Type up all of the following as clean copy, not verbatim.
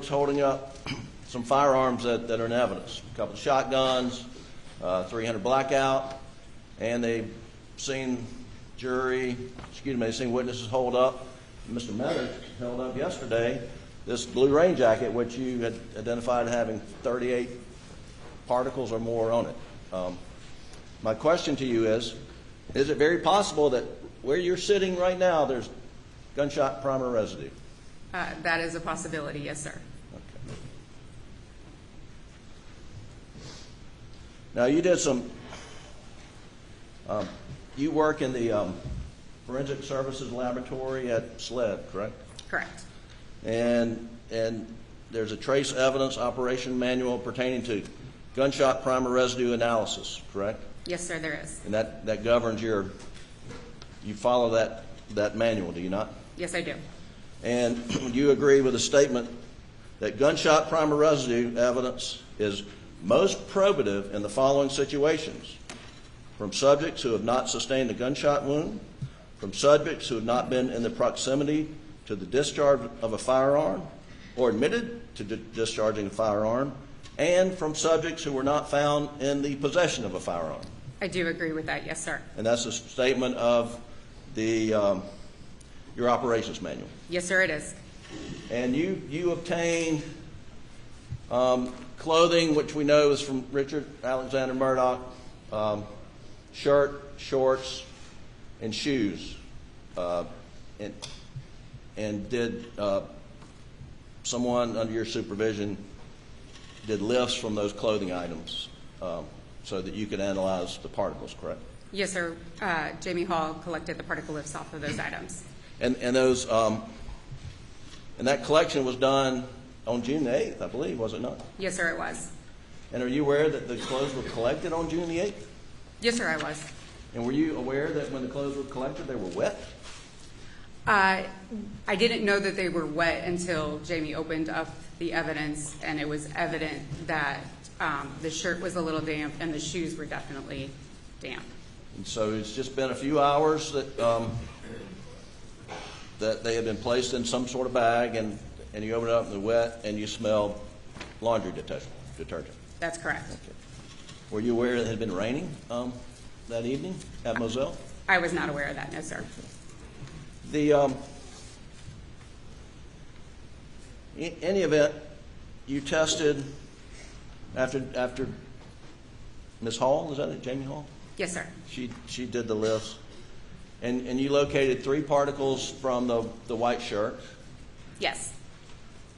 holding up some firearms that are in evidence. A couple of shotguns, 300 blackout, and they've seen they've seen witnesses hold up. Mr. Meadows held up yesterday this blue rain jacket, which you had identified having 38 particles or more on it. My question to you is it very possible that where you're sitting right now, there's gunshot primer residue? That is a possibility, yes, sir. Okay. Now, you did some, you work in the Forensic Services Laboratory at SLED, correct? Correct. And there's a trace evidence operation manual pertaining to gunshot primer residue analysis, correct? Yes, sir, there is. And that governs you follow that manual, do you not? Yes, I do. And would you agree with the statement that gunshot primer residue evidence is most probative in the following situations: from subjects who have not sustained a gunshot wound, from subjects who have not been in the proximity to the discharge of a firearm or admitted to discharging a firearm, and from subjects who were not found in the possession of a firearm? I do agree with that, yes, sir. And that's a statement of your operations manual. Yes, sir, it is. And you obtained clothing, which we know is from Richard Alexander Murdaugh, shirt, shorts, and shoes. And did someone under your supervision did lifts from those clothing items so that you could analyze the particles, correct? Yes, sir. Jamie Hall collected the particle lifts off of those items. And those and that collection was done on June 8th, I believe, was it not? Yes, sir, it was. And are you aware that the clothes were collected on June the 8th? Yes, sir, I was. And were you aware that when the clothes were collected, they were wet? I didn't know that they were wet until Jamie opened up the evidence, and it was evident that the shirt was a little damp and the shoes were definitely damp. And so it's just been a few hours that they had been placed in some sort of bag, and you open it up and they're wet, and you smell laundry detergent. That's correct. Okay. Were you aware it had been raining that evening at Moselle? I was not aware of that, no, sir. In any event, you tested after Ms. Hall, is that it, Jamie Hall? Yes, sir. She did the lifts, and you located 3 particles from the white shirt. Yes.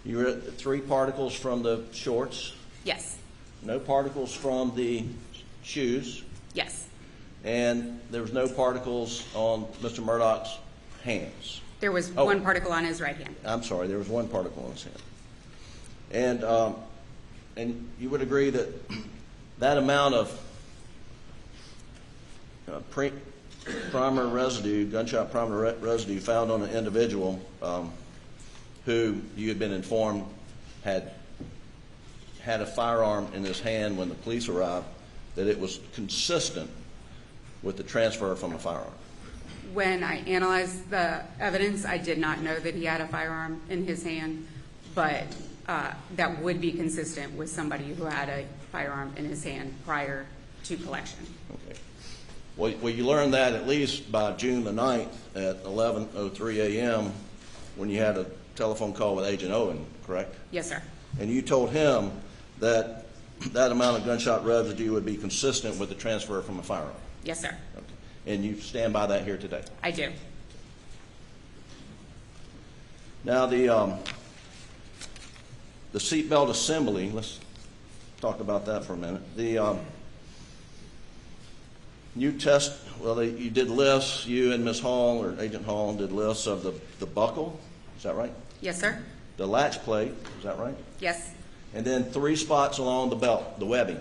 You were at 3 particles from the shorts. Yes. No particles from the shoes. Yes. And there was no particles on Mr. Murdaugh's hands. There was one particle on his right hand. I'm sorry, there was 1 particle on his hand. And you would agree that that amount of primer residue, gunshot primer residue found on an individual who you had been informed had a firearm in his hand when the police arrived, that it was consistent with the transfer from a firearm? When I analyzed the evidence, I did not know that he had a firearm in his hand, but that would be consistent with somebody who had a firearm in his hand prior to collection. Okay. Well, you learned that at least by June the 9th at 11:03 a.m. when you had a telephone call with Agent Owen, correct? Yes, sir. And you told him that that amount of gunshot residue would be consistent with the transfer from a firearm? Yes, sir. Okay. And you stand by that here today? I do. Now, the seatbelt assembly, let's talk about that for a minute. You did lifts, you and Ms. Hall, or Agent Hall, did lifts of the buckle, is that right? Yes, sir. The latch plate, is that right? Yes. And then 3 spots along the belt, the webbing.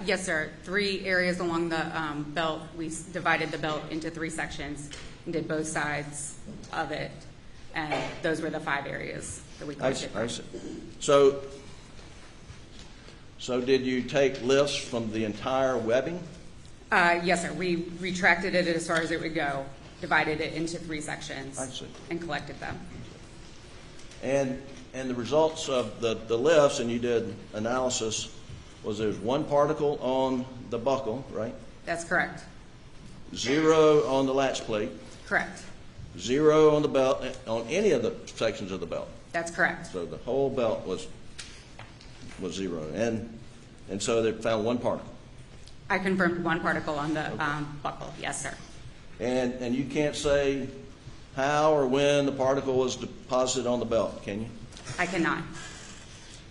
Yes, sir. 3 areas along the belt. We divided the belt into 3 sections and did both sides of it, and those were the 5 areas that we collected. I see. So did you take lifts from the entire webbing? Yes, sir. We retracted it as far as it would go, divided it into 3 sections, I see. and collected them. And And the results of the lifts, and you did analysis, was there's one particle on the buckle, right? That's correct. 0 on the latch plate. Correct. 0 on the belt, on any of the sections of the belt. That's correct. So the whole belt was 0. And so they found one particle. I confirmed one particle on the buckle. Yes, sir. And you can't say how or when the particle was deposited on the belt, can you? I cannot.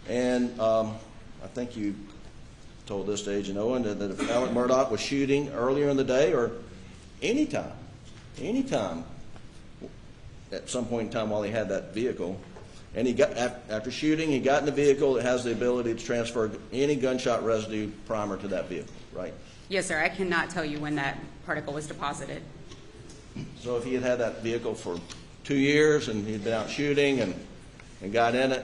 And I think you told this to Agent Owen that if Alex Murdaugh was shooting earlier in the day or anytime, at some point in time while he had that vehicle, and he got after shooting, he got in the vehicle that has the ability to transfer any gunshot residue primer to that vehicle, right? Yes, sir. I cannot tell you when that particle was deposited. So if he had had that vehicle for 2 years and he'd been out shooting and got in it,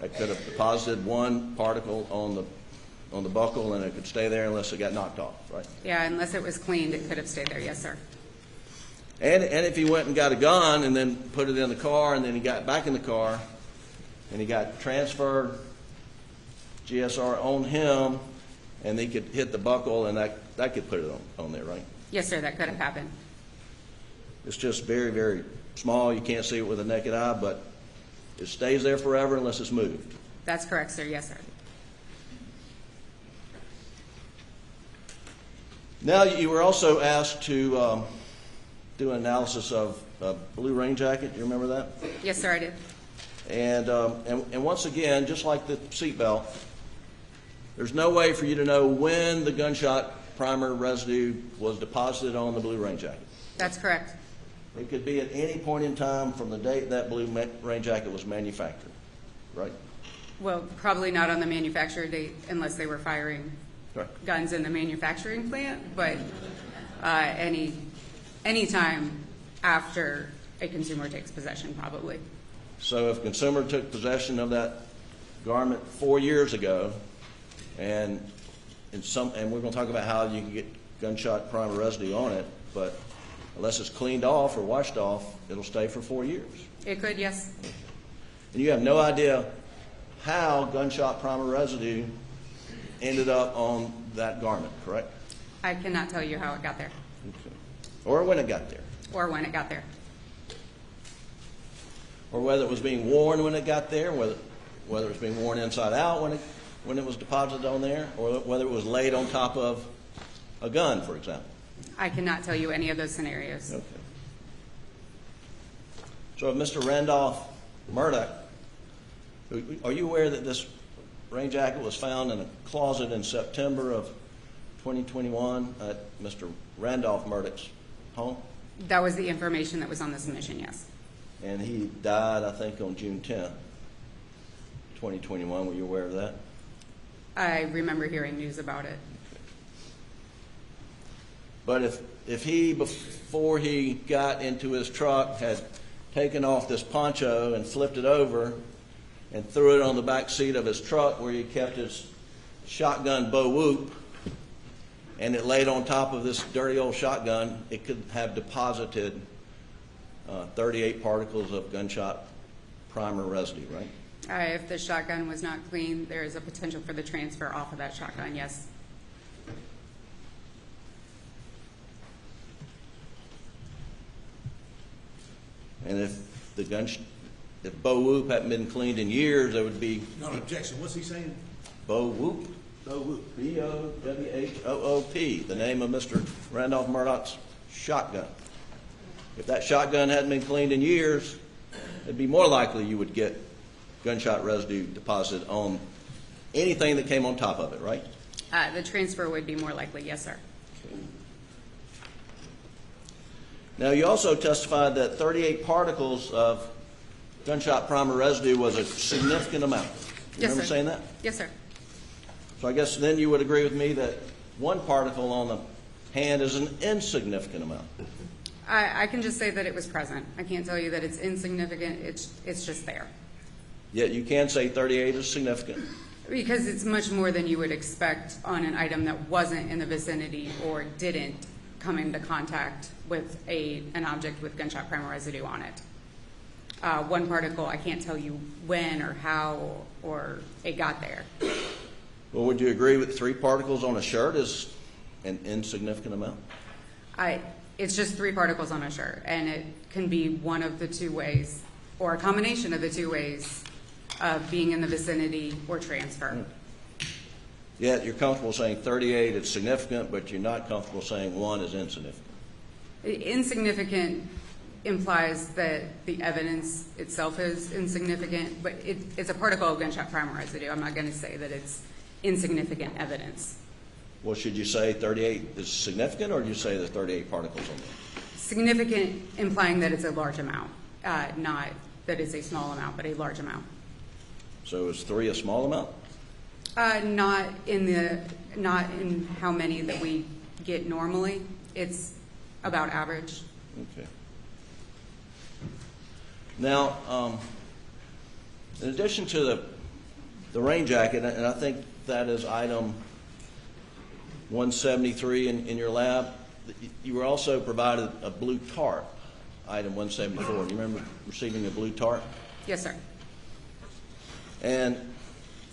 I could have deposited one particle on the buckle and it could stay there unless it got knocked off, right? Yeah, unless it was cleaned, it could have stayed there. Yes, sir. And if he went and got a gun and then put it in the car and then he got back in the car and he got transferred GSR on him and he could hit the buckle and that could put it on there, right? Yes, sir. That could have happened. It's just very, very small. You can't see it with a naked eye, but it stays there forever unless it's moved. That's correct, sir. Yes, sir. Now, you were also asked to do an analysis of blue rain jacket. Do you remember that? Yes, sir, I did. And once again, just like the seatbelt, there's no way for you to know when the gunshot primer residue was deposited on the blue rain jacket. That's correct. It could be at any point in time from the date that blue rain jacket was manufactured, right? Well, probably not on the manufacturer date unless they were firing guns in the manufacturing plant, but any time after a consumer takes possession, probably. So if a consumer took possession of that garment 4 years ago, and we're going to talk about how you can get gunshot primer residue on it, but unless it's cleaned off or washed off, it'll stay for 4 years. It could, yes. And you have no idea how gunshot primer residue ended up on that garment, correct? I cannot tell you how it got there. Okay. Or when it got there. Or when it got there. Or whether it was being worn when it got there, whether it was being worn inside out when it was deposited on there, or whether it was laid on top of a gun, for example. I cannot tell you any of those scenarios. Okay. So if Mr. Randolph Murdaugh, are you aware that this rain jacket was found in a closet in September of 2021 at Mr. Randolph Murdaugh's home? That was the information that was on the submission, yes. And he died, I think, on June 10th, 2021. Were you aware of that? I remember hearing news about it. But if he, before he got into his truck, had taken off this poncho and flipped it over and threw it on the back seat of his truck where he kept his shotgun bow whoop, and it laid on top of this dirty old shotgun, it could have deposited 38 particles of gunshot primer residue, right? If the shotgun was not clean, there is a potential for the transfer off of that shotgun, yes. And if bow whoop hadn't been cleaned in years, there would be Not an objection. What's he saying? bow whoop, B-O-W-H-O-O-P, the name of Mr. Randolph Murdaugh's shotgun. If that shotgun hadn't been cleaned in years, it'd be more likely you would get gunshot residue deposited on anything that came on top of it, right? The transfer would be more likely, yes, sir. Now, you also testified that 38 particles of gunshot primer residue was a significant amount. You Yes, remember sir. saying that? Yes, sir. So I guess then you would agree with me that one particle on the hand is an insignificant amount. I can just say that it was present. I can't tell you that it's insignificant. It's just there. Yet you can say 38 is significant. Because it's much more than you would expect on an item that wasn't in the vicinity or didn't come into contact with an object with gunshot primer residue on it. One particle, I can't tell you when or how or it got there. Well, would you agree with 3 particles on a shirt is an insignificant amount? It's just 3 particles on a shirt, and it can be one of the 2 ways, or a combination of the 2 ways of being in the vicinity or transfer. Yet you're comfortable saying 38 is significant, but you're not comfortable saying 1 is insignificant. Insignificant implies that the evidence itself is insignificant, but it's a particle of gunshot primer residue. I'm not going to say that it's insignificant evidence. Well, should you say 38 is significant, or do you say there's 38 particles on there? Significant implying that it's a large amount, not that it's a small amount, but a large amount. So is 3 a small amount? Not in how many that we get normally. It's about average. Okay. Now, in addition to the rain jacket, and I think that is item 173 in your lab, you were also provided a blue tarp, item 174. Do you remember receiving a blue tarp? Yes, sir. And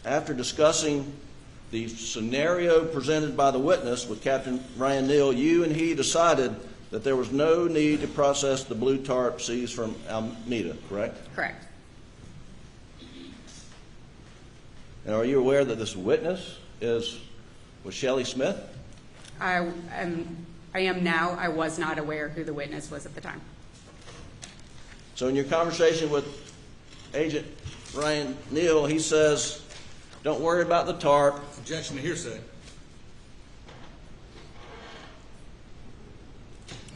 after discussing the scenario presented by the witness with Captain Ryan Neal, you and he decided that there was no need to process the blue tarp seized from Almeida, correct? Correct. And are you aware that this witness was Shelley Smith? I am now. I was not aware who the witness was at the time. So in your conversation with Agent Ryan Neal, he says, don't worry about the tarp. Objection to hearsay.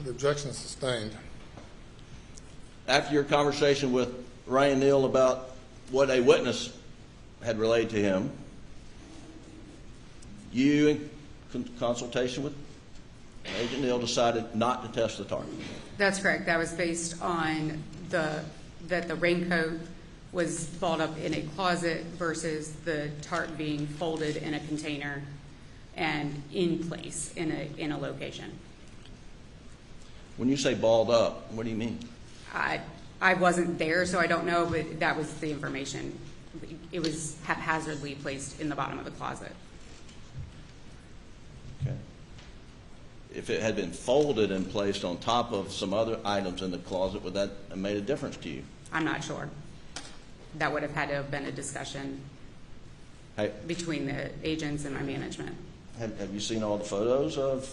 The objection is sustained. After your conversation with Ryan Neal about what a witness had relayed to him, you, in consultation with Agent Neal, decided not to test the tarp. That's correct. That was based on that the raincoat was balled up in a closet versus the tarp being folded in a container and in place in a location. When you say balled up, what do you mean? I wasn't there, so I don't know, but that was the information. It was haphazardly placed in the bottom of the closet. Okay. If it had been folded and placed on top of some other items in the closet, would that have made a difference to you? I'm not sure. That would have had to have been a discussion between the agents and my management. Have you seen all the photos of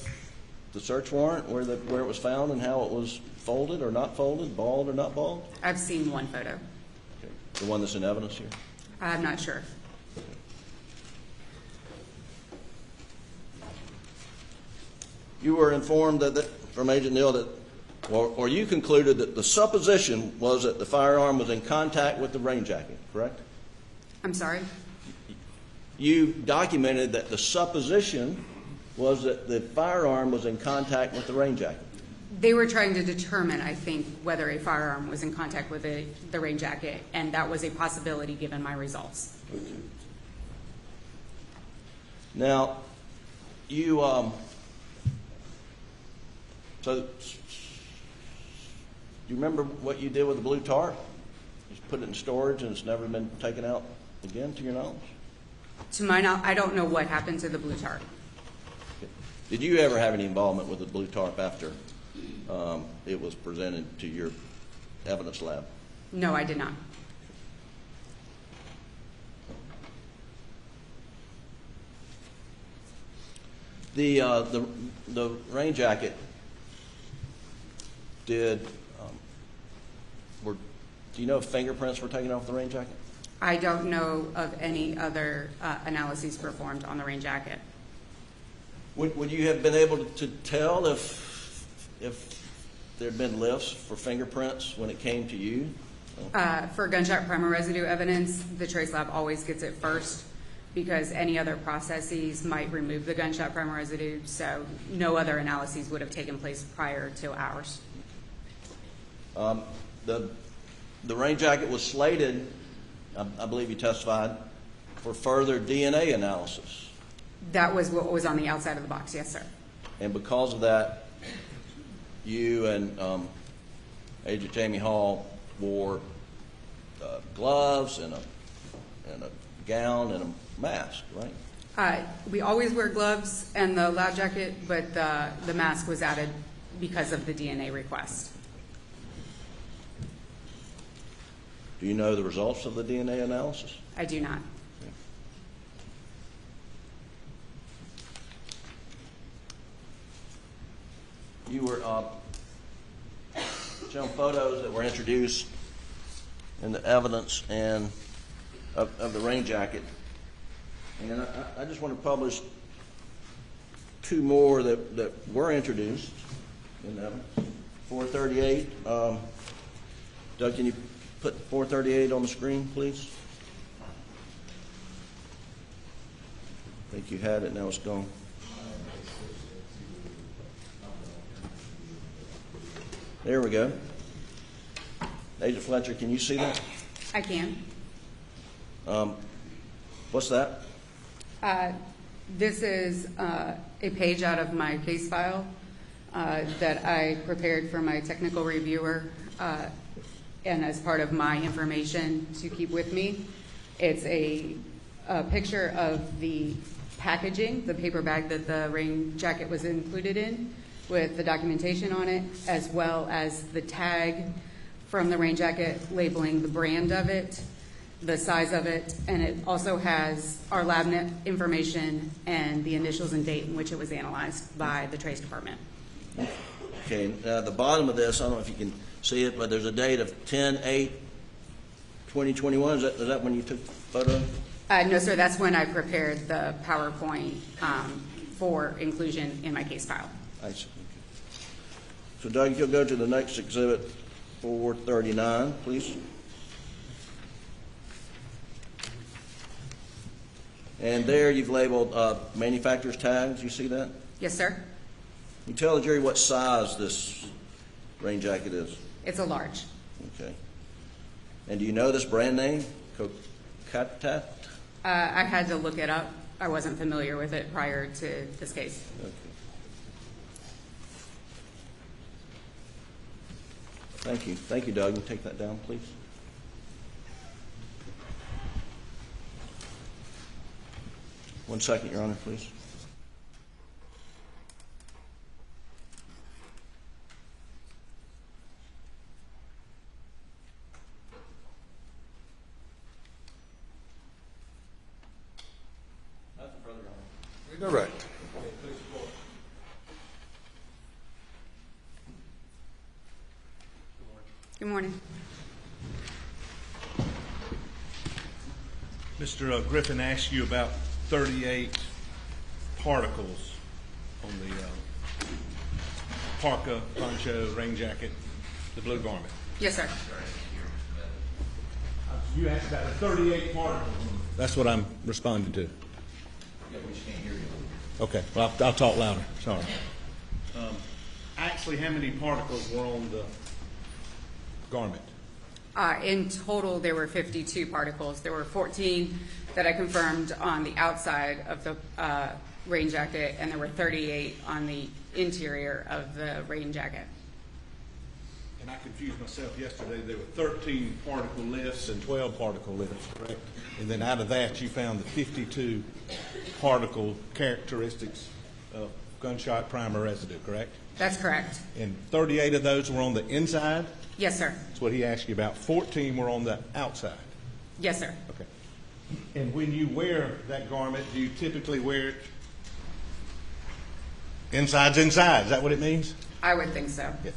the search warrant where it was found and how it was folded or not folded, balled or not balled? I've seen one photo. Okay. The one that's in evidence here? I'm not sure. You were informed from Agent Neal that, or you concluded that the supposition was that the firearm was in contact with the rain jacket, correct? I'm sorry? You documented that the supposition was that the firearm was in contact with the rain jacket. They were trying to determine, I think, whether a firearm was in contact with the rain jacket, and that was a possibility given my results. Now, you, so do you remember what you did with the blue tarp? You just put it in storage and it's never been taken out again, to your knowledge? To my knowledge, I don't know what happened to the blue tarp. Did you ever have any involvement with the blue tarp after it was presented to your evidence lab? No, I did not. The rain jacket do you know if fingerprints were taken off the rain jacket? I don't know of any other analyses performed on the rain jacket. Would you have been able to tell if there had been lifts for fingerprints when it came to you? For gunshot primer residue evidence, the trace lab always gets it first because any other processes might remove the gunshot primer residue, so no other analyses would have taken place prior to ours. The rain jacket was slated, I believe you testified, for further DNA analysis. That was what was on the outside of the box, yes, sir. And because of that, you and Agent Jamie Hall wore gloves and a gown and a mask, right? We always wear gloves and the lab jacket, but the mask was added because of the DNA request. Do you know the results of the DNA analysis? I do not. You were shown photos that were introduced in the evidence and of the rain jacket, and I just want to publish two more that were introduced in evidence. 438. Doug, can you put 438 on the screen, please? I think you had it. Now it's gone. There we go. Agent Fletcher, can you see that? I can. What's that? This is a page out of my case file that I prepared for my technical reviewer and as part of my information to keep with me. It's a picture of the packaging, the paper bag that the rain jacket was included in, with the documentation on it, as well as the tag from the rain jacket labeling the brand of it, the size of it, and it also has our lab net information and the initials and date in which it was analyzed by the trace department. Okay, the bottom of this, I don't know if you can see it, but there's a date of 10/8/2021. Is that when you took the photo? No, sir, that's when I prepared the PowerPoint for inclusion in my case file. I see. Okay. So, Doug, if you'll go to the next exhibit, 439, please. And there you've labeled manufacturer's tags. You see that? Yes, sir. You tell the jury what size this rain jacket is. It's a large. Okay. And do you know this brand name? Kokatat? I had to look it up. I wasn't familiar with it prior to this case. Okay. Thank you. Thank you, Doug. Can you take that down, please? One second, Your Honor, please. Nothing further, Your Honor. Direct. Good morning. Mr. Griffin asked you about 38 particles on the parka, poncho, rain jacket, the blue garment. Yes, sir. You asked about the 38 particles. That's what I'm responding to. Yeah, we just can't hear you. Okay, well, I'll talk louder. Sorry. Actually, how many particles were on the garment? In total, there were 52 particles. There were 14 that I confirmed on the outside of the rain jacket, and there were 38 on the interior of the rain jacket. And I confused myself yesterday. There were 13 particle lifts and 12 particle lifts, correct? And then out of that, you found the 52 particle characteristics of gunshot primer residue, correct? That's correct. And 38 of those were on the inside? Yes, sir. That's what he asked you about. 14 were on the outside. Yes, sir. Okay. And when you wear that garment, do you typically wear it inside's inside? Is that what it means? I would think so. Yeah.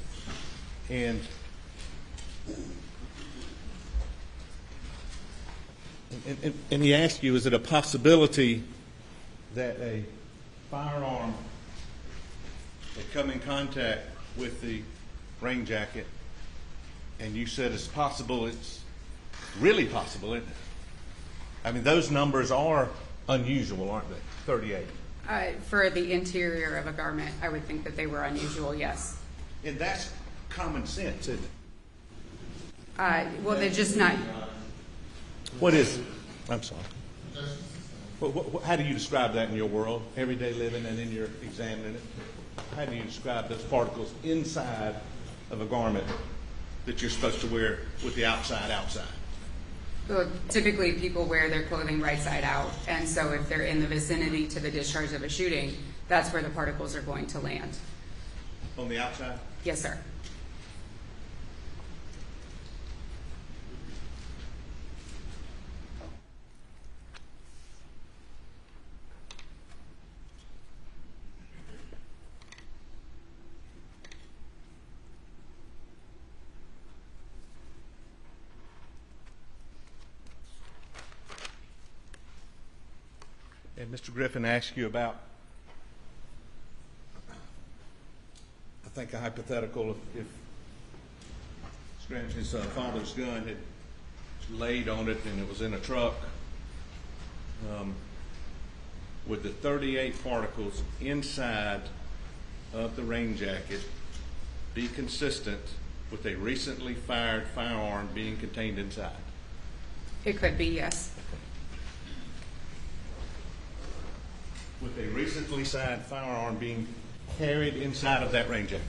And he asked you, is it a possibility that a firearm had come in contact with the rain jacket? And you said it's possible, it's really possible, isn't it? I mean, those numbers are unusual, aren't they? 38. For the interior of a garment, I would think that they were unusual, yes. And that's common sense, isn't it? Well, they're just not. What is it? I'm sorry. How do you describe that in your world, everyday living, and then you're examining it? How do you describe those particles inside of a garment that you're supposed to wear with the outside? Well, typically, people wear their clothing right side out, and so if they're in the vicinity to the discharge of a shooting, that's where the particles are going to land. On the outside? Yes, sir. And Mr. Griffin asked you about, I think, a hypothetical if his father's gun had laid on it and it was in a truck, would the 38 particles inside of the rain jacket be consistent with a recently fired firearm being contained inside? It could be, yes. With a recently fired firearm being carried inside of that rain jacket?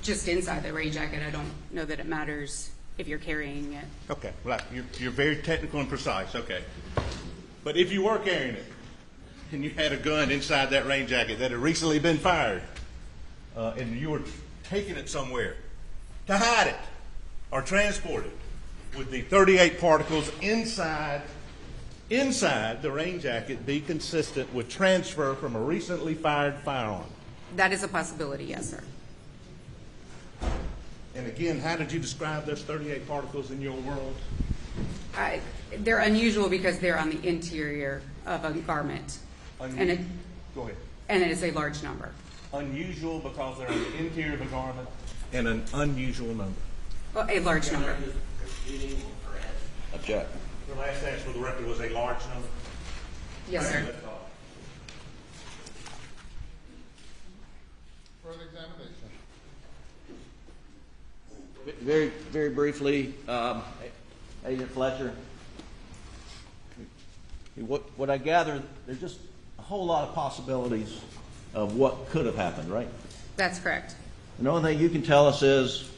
Just inside the rain jacket. I don't know that it matters if you're carrying it. Okay, right. You're very technical and precise. Okay. But if you were carrying it and you had a gun inside that rain jacket that had recently been fired, and you were taking it somewhere to hide it or transport it, would the 38 particles inside the rain jacket be consistent with transfer from a recently fired firearm? That is a possibility, yes, sir. And again, how did you describe those 38 particles in your world? They're unusual because they're on the interior of a garment. Go ahead. And it is a large number. Unusual because they're on the interior of a garment, and an unusual number. Well, a large number. Object. The last answer for the record was a large number? Yes, sir. Further examination. Very, very briefly, Agent Fletcher, what I gather, there's just a whole lot of possibilities of what could have happened, right? That's correct. And the only thing you can tell us is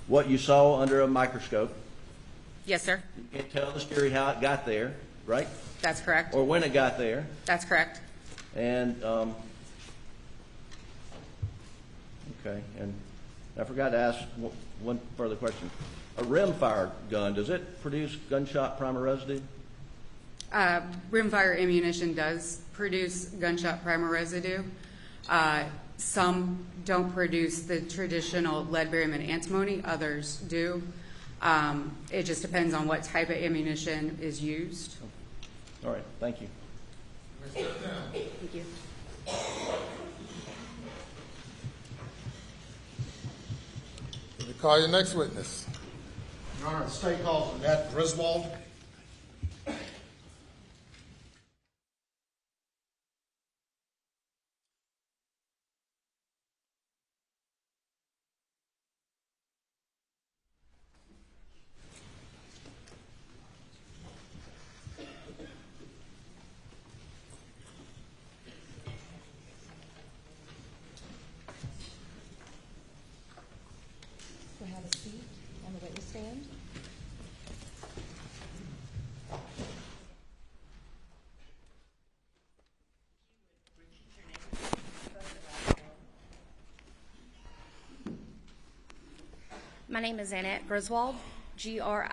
what you saw under a microscope. Yes, sir. You can't tell the jury how it got there, right? That's correct. Or when it got there. That's correct. And, okay, and I forgot to ask one further question. A rimfire gun, does it produce gunshot primer residue? Rimfire ammunition does produce gunshot primer residue. Some don't produce the traditional lead, barium, and antimony. Others do. It just depends on what type of ammunition is used. All right, thank you. Thank you. Will you call your next witness? Your Honor, the state calls Annette Griswold. We'll have a seat on the witness stand. My name is Annette Griswold, Griswold.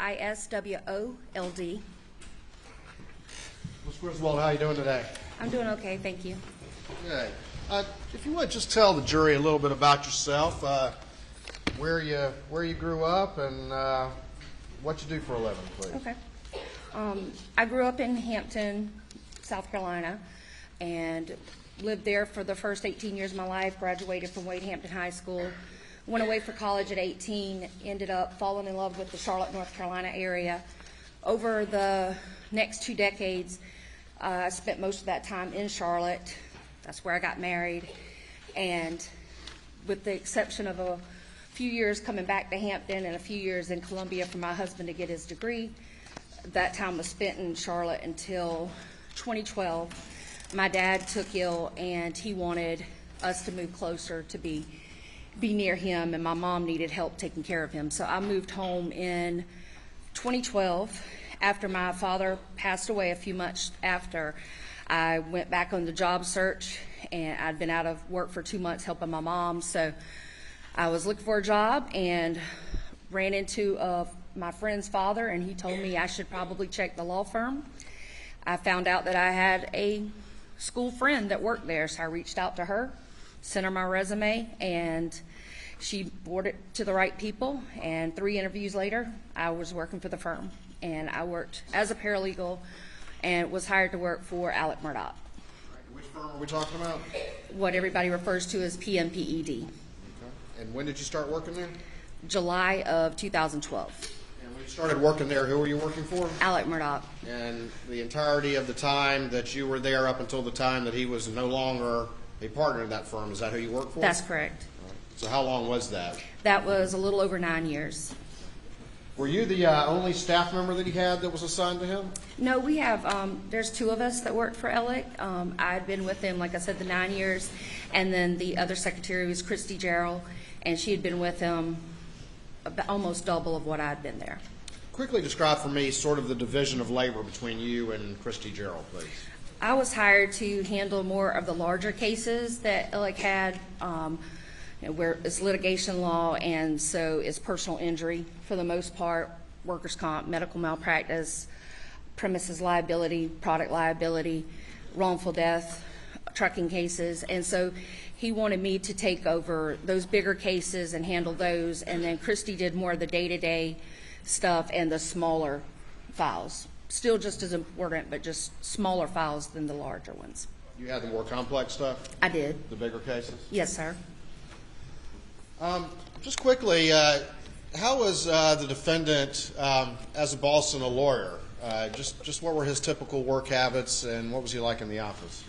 Ms. Griswold, how are you doing today? I'm doing okay, thank you. Good. If you would, just tell the jury a little bit about yourself, where you grew up, and what you do for a living, please. Okay. I grew up in Hampton, South Carolina, and lived there for the first 18 years of my life, graduated from Wade Hampton High School, went away for college at 18, ended up falling in love with the Charlotte, North Carolina area. Over the next 2 decades, I spent most of that time in Charlotte. That's where I got married. And with the exception of a few years coming back to Hampton and a few years in Columbia for my husband to get his degree, that time was spent in Charlotte until 2012. My dad took ill, and he wanted us to move closer to be near him, and my mom needed help taking care of him. So I moved home in 2012, after my father passed away, a few months after, I went back on the job search, and I'd been out of work for 2 months helping my mom. So I was looking for a job and ran into my friend's father, and he told me I should probably check the law firm. I found out that I had a school friend that worked there, so I reached out to her, sent her my resume, and she brought it to the right people. And 3 interviews later, I was working for the firm, and I worked as a paralegal and was hired to work for Alex Murdaugh, Which firm are we talking about? what everybody refers to as PMPED. Okay. And when did you start working there? July of 2012. And when you started working there, who were you working for? Alex Murdaugh. And the entirety of the time that you were there up until the time that he was no longer a partner in that firm, is that who you worked for? That's correct. All right. So how long was that? That was a little over 9 years. Were you the only staff member that he had that was assigned to him? No, we have, there's 2 of us that worked for Alex. I'd been with him, like I said, the 9 years. And then the other secretary was Christy Gerald, and she had been with him about almost double of what I'd been there. Quickly describe for me sort of the division of labor between you and Christy Gerald, please. I was hired to handle more of the larger cases that Alex had, where it's litigation law, and so it's personal injury for the most part, workers' comp, medical malpractice, premises liability, product liability, wrongful death, trucking cases. And so he wanted me to take over those bigger cases and handle those, and then Christy did more of the day-to-day stuff and the smaller files. Still just as important, but just smaller files than the larger ones. You had the more complex stuff? I did. The bigger cases? Yes, sir. Just quickly, how was the defendant as a boss and a lawyer? Just what were his typical work habits, and what was he like in the office?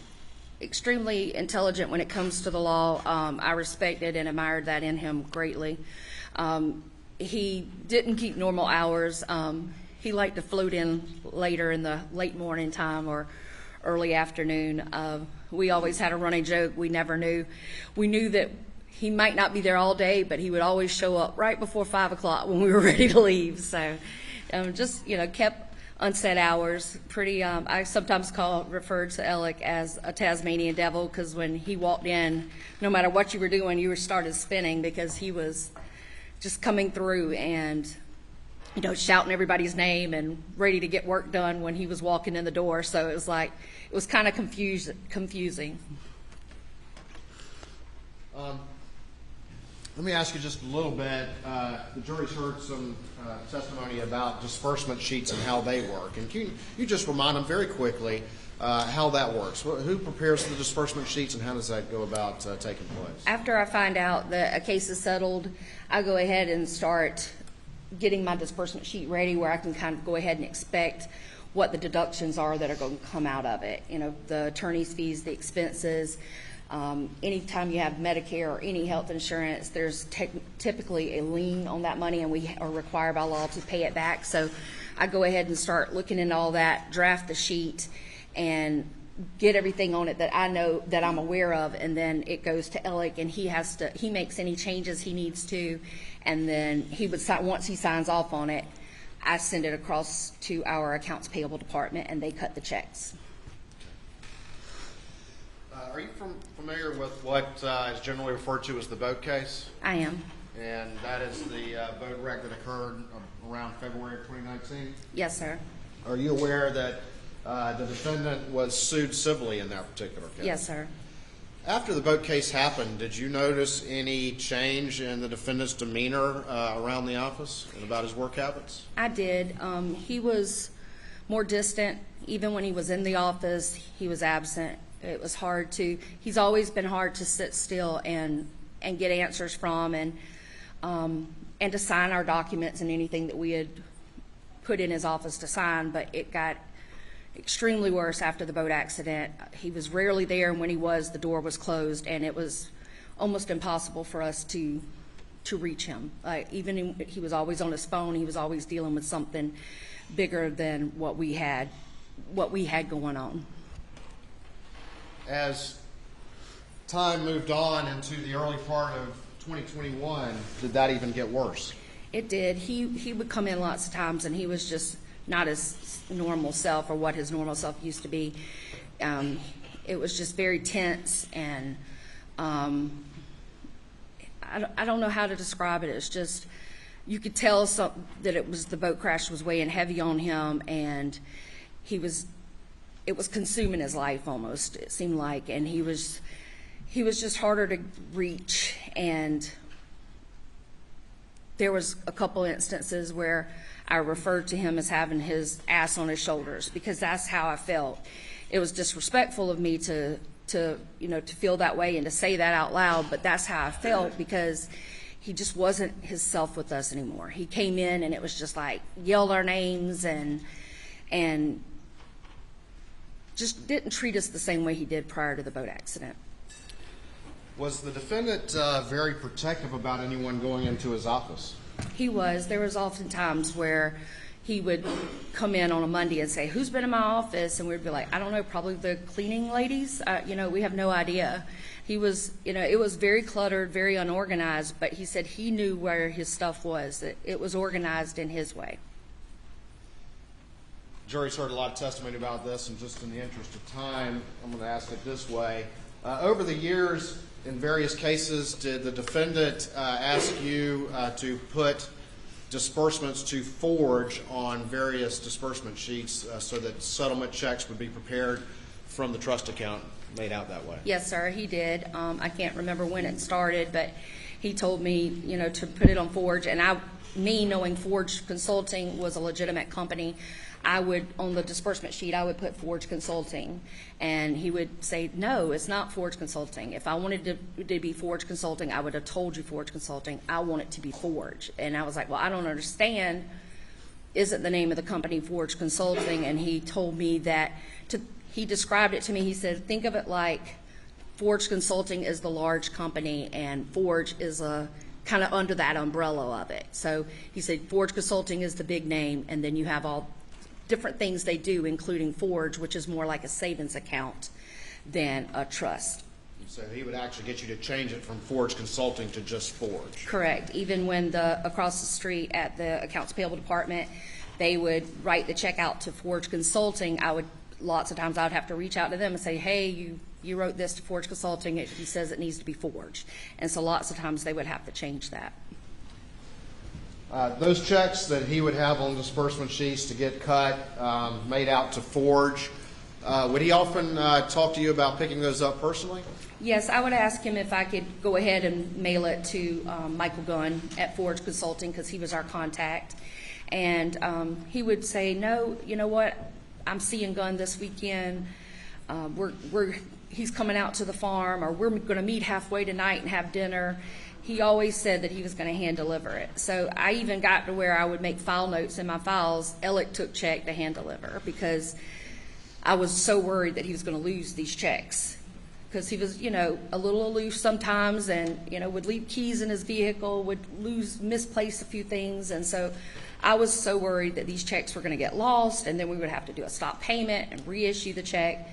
Extremely intelligent when it comes to the law. I respected and admired that in him greatly. He didn't keep normal hours. He liked to float in later in the late morning time or early afternoon. We always had a running joke. We never knew. We knew that he might not be there all day, but he would always show up right before 5 o'clock when we were ready to leave. So just, kept unset hours. Pretty, I sometimes referred to Alex as a Tasmanian devil, because when he walked in, no matter what you were doing, you started spinning, because he was just coming through and, shouting everybody's name and ready to get work done when he was walking in the door. So it was kind of confusing. Let me ask you just a little bit. The jury's heard some testimony about disbursement sheets and how they work. And can you just remind them very quickly how that works? Who prepares the disbursement sheets, and how does that go about taking place? After I find out that a case is settled, I go ahead and start getting my disbursement sheet ready, where I can kind of go ahead and expect what the deductions are that are going to come out of it. The attorney's fees, the expenses. Anytime you have Medicare or any health insurance, there's typically a lien on that money, and we are required by law to pay it back. So I go ahead and start looking into all that, draft the sheet, and get everything on it that I know, that I'm aware of, and then it goes to Alex, and he makes any changes he needs to, and then he would sign. Once he signs off on it, I send it across to our accounts payable department, and they cut the checks. Are you familiar with what is generally referred to as the boat case? I am. And that is the boat wreck that occurred around February of 2019? Yes, sir. Are you aware that the defendant was sued civilly in that particular case? Yes, sir. After the boat case happened, did you notice any change in the defendant's demeanor around the office and about his work habits? I did. He was more distant. Even when he was in the office, he was absent. It was hard to, he's always been hard to sit still and get answers from, and to sign our documents and anything that we had put in his office to sign. But it got extremely worse after the boat accident. He was rarely there, and when he was, the door was closed, and it was almost impossible for us to reach him. He was always on his phone. He was always dealing with something bigger than what we had going on. As time moved on into the early part of 2021, did that even get worse? It did. He would come in lots of times, and he was just not his normal self or what his normal self used to be. It was just very tense, and I don't know how to describe it. It's just, you could tell that it was the boat crash was weighing heavy on him, and it was consuming his life almost, it seemed like, and he was just harder to reach. And there was a couple instances where I referred to him as having his ass on his shoulders, because that's how I felt. It was disrespectful of me to feel that way and to say that out loud, but that's how I felt, because he just wasn't himself with us anymore. He came in and it was just like yelled our names and just didn't treat us the same way he did prior to the boat accident. Was the defendant very protective about anyone going into his office? He was. There was often times where he would come in on a Monday and say, "Who's been in my office?" And we'd be like, "I don't know, probably the cleaning ladies. We have no idea." He was, it was very cluttered, very unorganized, but he said he knew where his stuff was, that it was organized in his way. Jury's heard a lot of testimony about this, and just in the interest of time, I'm going to ask it this way. Over the years, in various cases, did the defendant ask you to put disbursements to forge on various disbursement sheets so that settlement checks would be prepared from the trust account made out that way? Yes, sir, he did. I can't remember when it started, but he told me, to put it on Forge. And me knowing Forge Consulting was a legitimate company, I would, on the disbursement sheet, I would put Forge Consulting. And he would say, "No, it's not Forge Consulting. If I wanted to be Forge Consulting, I would have told you Forge Consulting. I want it to be Forge." And I was like, "Well, I don't understand. Isn't the name of the company Forge Consulting?" And he told me that, he described it to me. He said, "Think of it like Forge Consulting is the large company, and Forge is a kind of under that umbrella of it." So he said Forge Consulting is the big name, and then you have all different things they do, including Forge, which is more like a savings account than a trust. So he would actually get you to change it from Forge Consulting to just Forge? Correct. Even when across the street at the accounts payable department, they would write the check out to Forge Consulting, lots of times I would have to reach out to them and say, "Hey, you wrote this to Forge Consulting. He says it needs to be Forge." And so lots of times they would have to change that. Those checks that he would have on disbursement sheets to get cut, made out to Forge, would he often talk to you about picking those up personally? Yes, I would ask him if I could go ahead and mail it to Michael Gunn at Forge Consulting, because he was our contact. And he would say, "No, you know what? I'm seeing Gunn this weekend. He's coming out to the farm, or we're going to meet halfway tonight and have dinner." He always said that he was going to hand deliver it. So I even got to where I would make file notes in my files, "Alec took check to hand deliver," because I was so worried that he was going to lose these checks. Because he was, a little aloof sometimes, and, would leave keys in his vehicle, would misplace a few things. And so I was so worried that these checks were going to get lost, and then we would have to do a stop payment and reissue the check.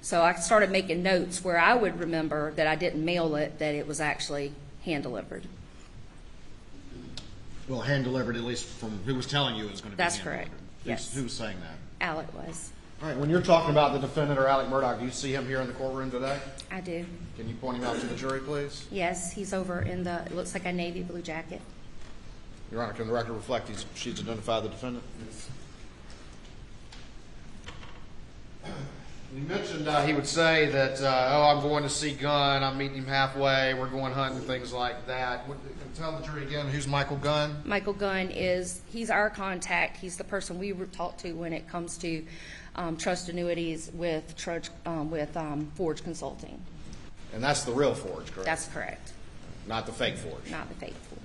So I started making notes where I would remember that I didn't mail it, that it was actually hand delivered. Well, hand delivered, at least from who was telling you it was going to be That's hand correct. delivered. Yes. Who was saying that? Alec was. All right, when you're talking about the defendant or Alex Murdaugh, do you see him here in the courtroom today? I do. Can you point him out to the jury, please? Yes, he's over in it looks like a navy blue jacket. Your Honor, can the record reflect these sheets identify the defendant? You mentioned he would say that, I'm going to see Gunn, I'm meeting him halfway, we're going hunting, things like that. Tell the jury again, who's Michael Gunn? Michael Gunn he's our contact. He's the person we talk to when it comes to trust annuities with Forge Consulting. And that's the real Forge, correct? That's correct. Not the fake Forge? Not the fake Forge.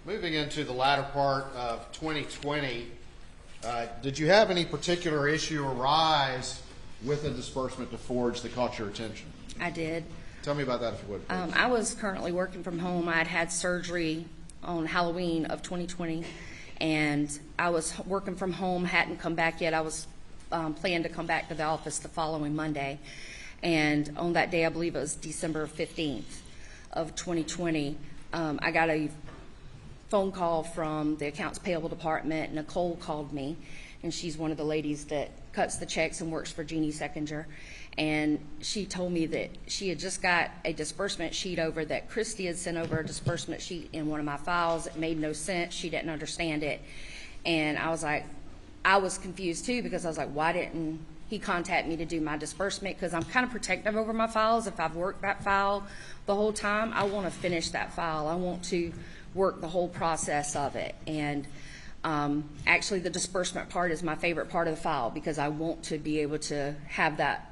Moving into the latter part of 2020, did you have any particular issue arise with a disbursement to Forge that caught your attention? I did. Tell me about that, if you would, please. I was currently working from home. I had surgery on Halloween of 2020, and I was working from home, hadn't come back yet. I was planned to come back to the office the following Monday. And on that day, I believe it was December 15th of 2020, I got a phone call from the accounts payable department. Nicole called me, and she's one of the ladies that cuts the checks and works for Jeannie Seckinger. And she told me that she had just got a disbursement sheet over, that Christy had sent over a disbursement sheet in one of my files. It made no sense. She didn't understand it. And I was confused too, because I was like, why didn't he contact me to do my disbursement? Because I'm kind of protective over my files. If I've worked that file the whole time, I want to finish that file. I want to work the whole process of it. And actually the disbursement part is my favorite part of the file, because I want to be able to have that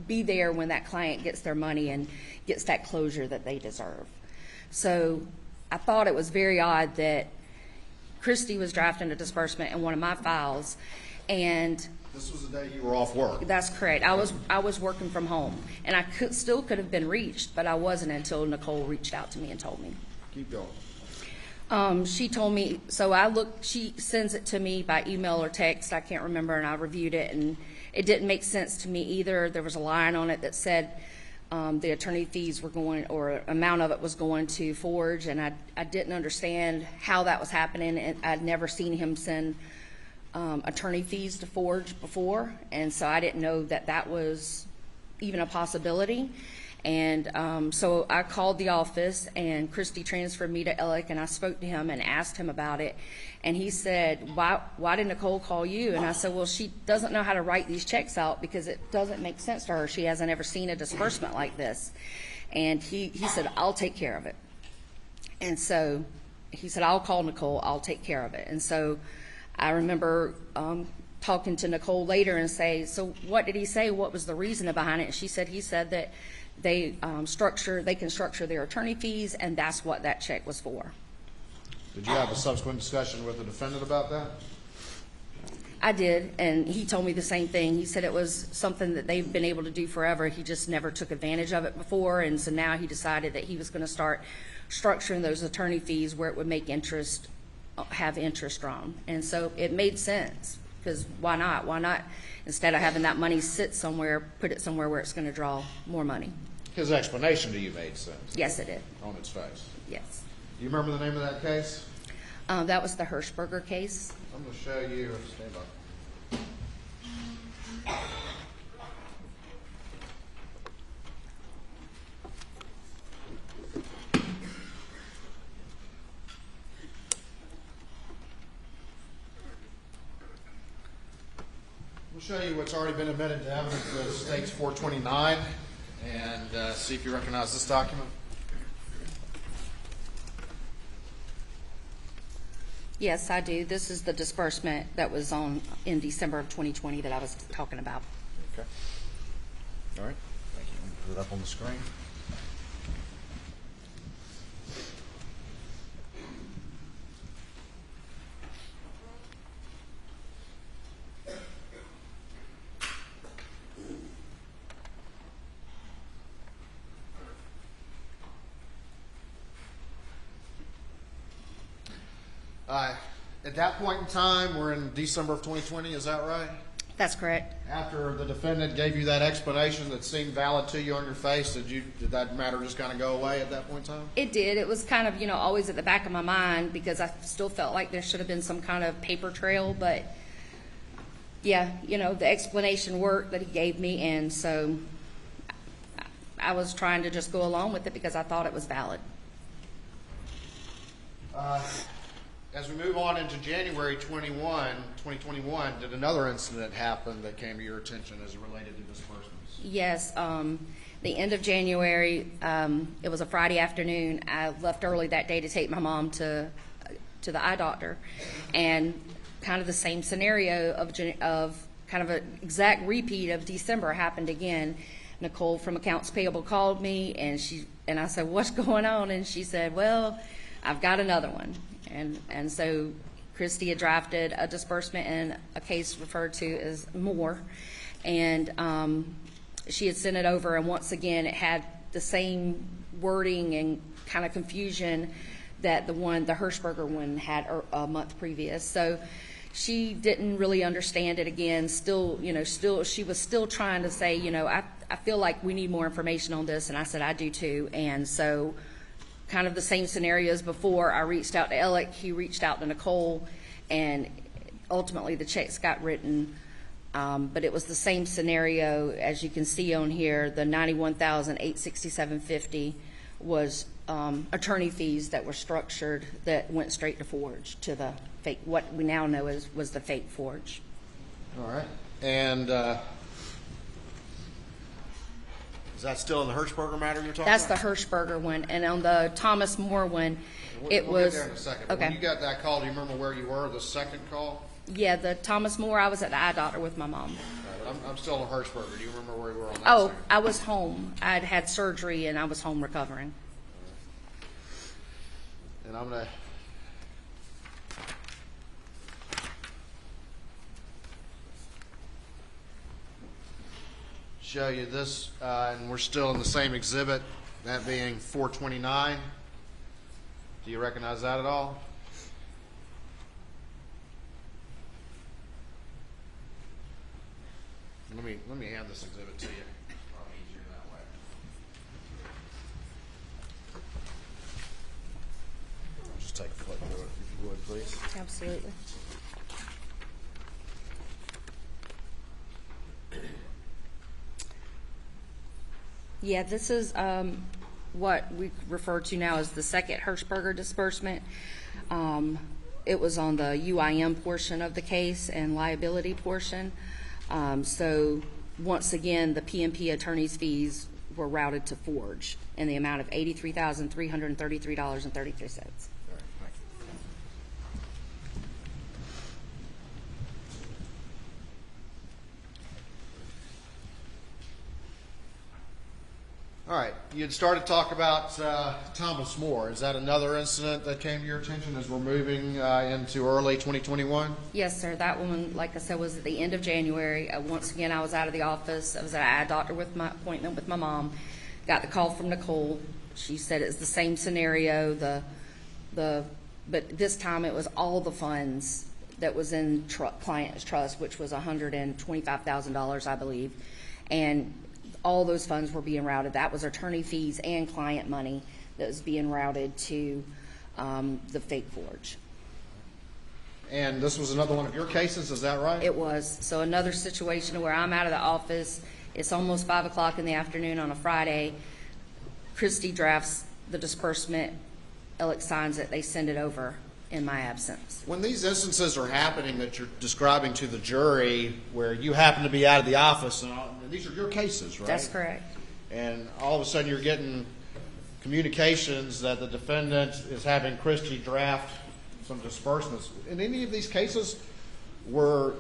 be there when that client gets their money and gets that closure that they deserve. So I thought it was very odd that Christy was drafting a disbursement in one of my files, and This was the day you were off work. that's correct. I was working from home, and I still could have been reached, but I wasn't until Nicole reached out to me and told me. Keep going. She told me, she sends it to me by email or text, I can't remember, and I reviewed it, and it didn't make sense to me either. There was a line on it that said the attorney fees were going, or amount of it was going to Forge, and I didn't understand how that was happening, and I'd never seen him send attorney fees to Forge before, and so I didn't know that that was even a possibility. And so I called the office, and Christy transferred me to Alec, and I spoke to him and asked him about it. And he said, why did Nicole call you? And I said, well, she doesn't know how to write these checks out because it doesn't make sense to her. She hasn't ever seen a disbursement like this. And he said, I'll take care of it. And so he said, I'll call Nicole, I'll take care of it. And so I remember talking to Nicole later and say, so what did he say? What was the reason behind it? And he said that they can structure their attorney fees, and that's what that check was for. Did you have a subsequent discussion with the defendant about that? I did, and he told me the same thing. He said it was something that they've been able to do forever. He just never took advantage of it before, and so now he decided that he was going to start structuring those attorney fees where it would make have interest drawn. And so it made sense, because why not? Why not, instead of having that money sit somewhere, put it somewhere where it's going to draw more money? His explanation to you made sense. Yes, it did. On its face. Yes. Do you remember the name of that case? That was the Hirschberger case. I'm going to show you. Stand by. We'll show you what's already been admitted to evidence, the State's 429, and see if you recognize this document. Yes, I do. This is the disbursement that was in December of 2020 that I was talking about. Okay. All right. Thank you. Put it up on the screen. At that point in time, we're in December of 2020, is that right? That's correct. After the defendant gave you that explanation that seemed valid to you on your face, did that matter just kind of go away at that point in time? It did. It was kind of, always at the back of my mind, because I still felt like there should have been some kind of paper trail, but yeah, the explanation worked that he gave me, and so I was trying to just go along with it because I thought it was valid. As we move on into January 2021, did another incident happen that came to your attention as it related to disbursements? Yes, the end of January, it was a Friday afternoon. I left early that day to take my mom to the eye doctor, and kind of the same scenario of kind of an exact repeat of December happened again. Nicole from Accounts Payable called me, and I said, "What's going on?" And she said, "Well, I've got another one." And so Christy had drafted a disbursement in a case referred to as Moore, and she had sent it over, and once again it had the same wording and kind of confusion that the Hirschberger one had a month previous. So she didn't really understand it again. Still, she was still trying to say, I feel like we need more information on this. And I said, I do too. And so kind of the same scenario as before, I reached out to Alex, he reached out to Nicole, and ultimately the checks got written. But it was the same scenario as you can see on here. The $91,867.50 was attorney fees that were structured that went straight to Forge, to the fake, what we now know was the fake Forge. All right. And is that still in the Hirschberger matter you're talking That's the about? Hirschberger one. And on the Thomas More one, it we'll was... get there in a second. Okay. When you got that call, do you remember where you were, the second call? Yeah, the Thomas More, I was at the eye doctor with my mom. I'm still in Hirschberger. Do you remember where you were on that Oh, second? I was home. I'd had surgery and I was home recovering. And I'm going to show you this, and we're still in the same exhibit, that being 429. Do you recognize that at all? Let me hand this exhibit to you. Probably easier that way. Just take a flip through it, if you would, please. Absolutely. Yeah, this is what we refer to now as the second Hirschberger disbursement. It was on the UIM portion of the case and liability portion. So once again, the PMP attorney's fees were routed to Forge in the amount of $83,333.33. All right, you had started to talk about Thomas More. Is that another incident that came to your attention as we're moving into early 2021? Yes, sir. That one, like I said, was at the end of January. Once again, I was out of the office. I was at an eye doctor with my appointment with my mom. Got the call from Nicole. She said it's the same scenario. But this time it was all the funds that was in client's trust, which was $125,000, I believe, and all those funds were being routed. That was attorney fees and client money that was being routed to the fake Forge. And this was another one of your cases, is that right? It was. So another situation where I'm out of the office. It's almost 5 o'clock in the afternoon on a Friday. Christy drafts the disbursement. Alex signs it. They send it over in my absence. When these instances are happening that you're describing to the jury where you happen to be out of the office, and these are your cases, right? That's correct. And all of a sudden you're getting communications that the defendant is having Christy draft some disbursements. In any of these cases, was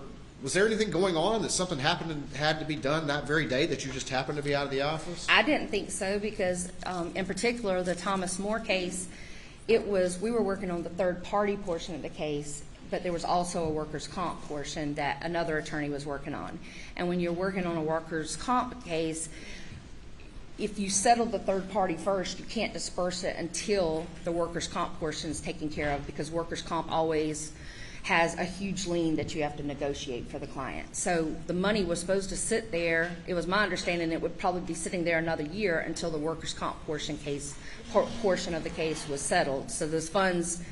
there anything going on that something happened and had to be done that very day that you just happened to be out of the office? I didn't think so because, in particular, the Thomas More case, we were working on the third party portion of the case, but there was also a workers' comp portion that another attorney was working on. And when you're working on a workers' comp case, if you settle the third party first, you can't disperse it until the workers' comp portion is taken care of, because workers' comp always has a huge lien that you have to negotiate for the client. So the money was supposed to sit there. It was my understanding it would probably be sitting there another year until the workers' comp portion of the case was settled. So those funds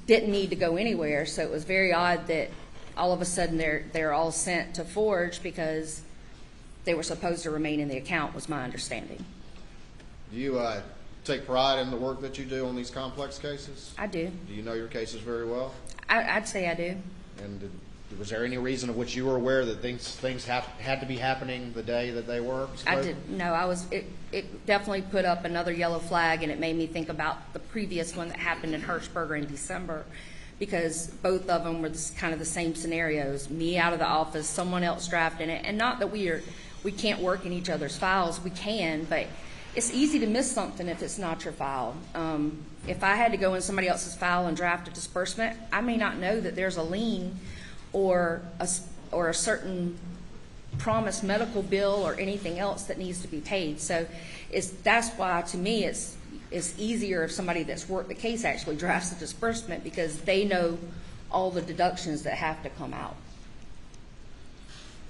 didn't need to go anywhere. So it was very odd that all of a sudden they're all sent to Forge because they were supposed to remain in the account, was my understanding. Do you take pride in the work that you do on these complex cases? I do. Do you know your cases very well? I'd say I do. And was there any reason of which you were aware that things had to be happening the day that they were? I did. No, it definitely put up another yellow flag, and it made me think about the previous one that happened in Hirschberger in December, because both of them were kind of the same scenarios. Me out of the office, someone else drafting it, and not that we can't work in each other's files. We can, but it's easy to miss something if it's not your file. If I had to go in somebody else's file and draft a disbursement, I may not know that there's a lien or a certain promised medical bill or anything else that needs to be paid. So that's why, to me, it's easier if somebody that's worked the case actually drafts the disbursement, because they know all the deductions that have to come out.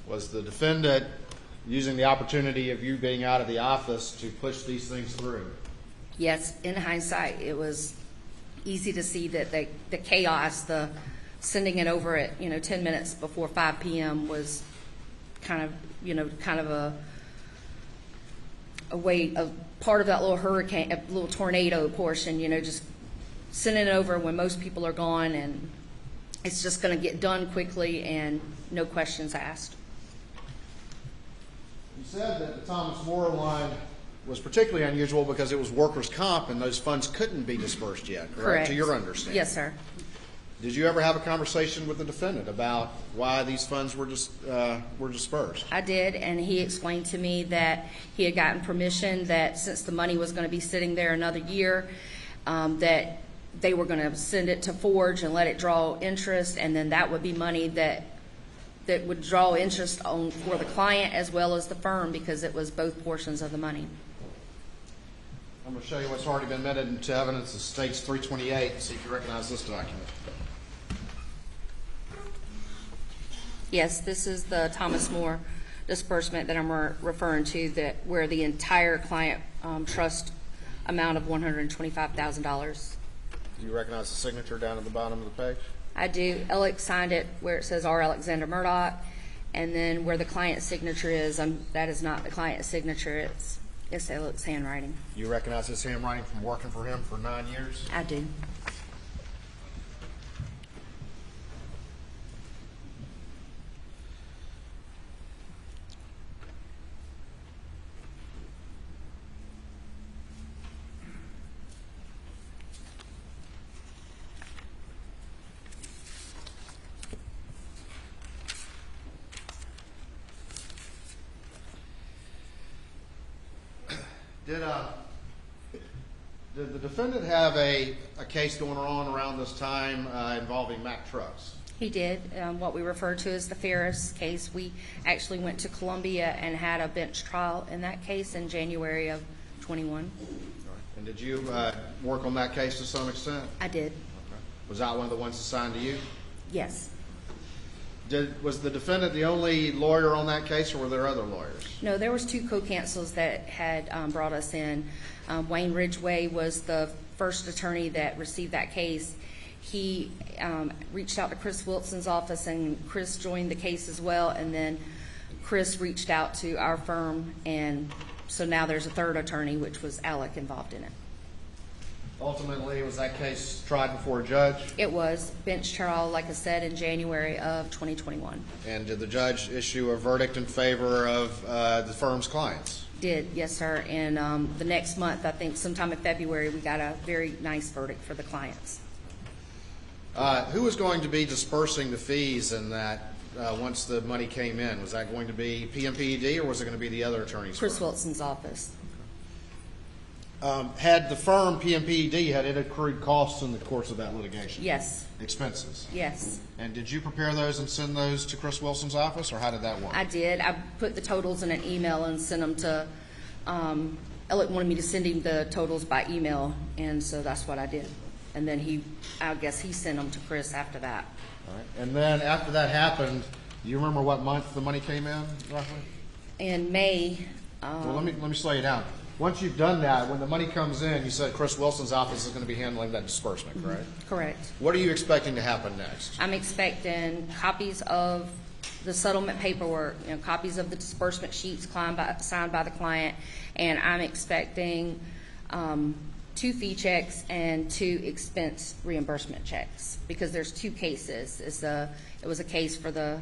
Was the defendant using the opportunity of you being out of the office to push these things through? Yes, in hindsight, it was easy to see that the chaos, the sending it over at 10 minutes before 5 p.m. was kind of a way of part of that little hurricane, a little tornado portion. Just sending it over when most people are gone, and it's just going to get done quickly and no questions asked. You said that the Thomas More line was particularly unusual because it was workers' comp and those funds couldn't be dispersed yet, correct? To your understanding? Yes, sir. Did you ever have a conversation with the defendant about why these funds were dispersed? I did, and he explained to me that he had gotten permission that since the money was going to be sitting there another year, that they were going to send it to Forge and let it draw interest, and then that would be money that would draw interest on for the client as well as the firm, because it was both portions of the money. I'm going to show you what's already been admitted into evidence of States 328 and see if you recognize this document. Yes, this is the Thomas More disbursement that I'm referring to, that where the entire client trust amount of $125,000. Do you recognize the signature down at the bottom of the page? I do. Alex signed it where it says R. Alexander Murdaugh, and then where the client's signature is, that is not the client's signature. It's Alex's handwriting. You recognize his handwriting from working for him for 9 years? I do. Did the defendant have a case going on around this time involving Mack trucks? He did. What we refer to as the Ferris case. We actually went to Columbia and had a bench trial in that case in January of 21. And did you work on that case to some extent? I did. Was that one of the ones assigned to you? Yes. Was the defendant the only lawyer on that case, or were there other lawyers? No, there was 2 co-counsels that had brought us in. Wayne Ridgway was the first attorney that received that case. He reached out to Chris Wilson's office, and Chris joined the case as well, and then Chris reached out to our firm, and so now there's a third attorney, which was Alec, involved in it. Ultimately, was that case tried before a judge? It was bench trial, like I said, in January of 2021. And did the judge issue a verdict in favor of the firm's clients? Did, yes, sir. And the next month, I think sometime in February, we got a very nice verdict for the clients. Who was going to be dispersing the fees in that once the money came in? Was that going to be PMPED, or was it going to be the other attorney's Chris firm? Wilson's office. Had the firm PMPED, had it accrued costs in the course of that litigation? Yes. Expenses? Yes. And did you prepare those and send those to Chris Wilson's office, or how did that work? I did. I put the totals in an email and sent them to, Alec wanted me to send him the totals by email, and so that's what I did. And then I guess he sent them to Chris after that. All right. And then after that happened, do you remember what month the money came in, roughly? In May. Well, let me slow you down. Once you've done that, when the money comes in, you said Chris Wilson's office is going to be handling that disbursement, correct? Correct. What are you expecting to happen next? I'm expecting copies of the settlement paperwork, copies of the disbursement sheets signed by the client, and I'm expecting 2 fee checks and 2 expense reimbursement checks, because there's 2 cases. It was a case for the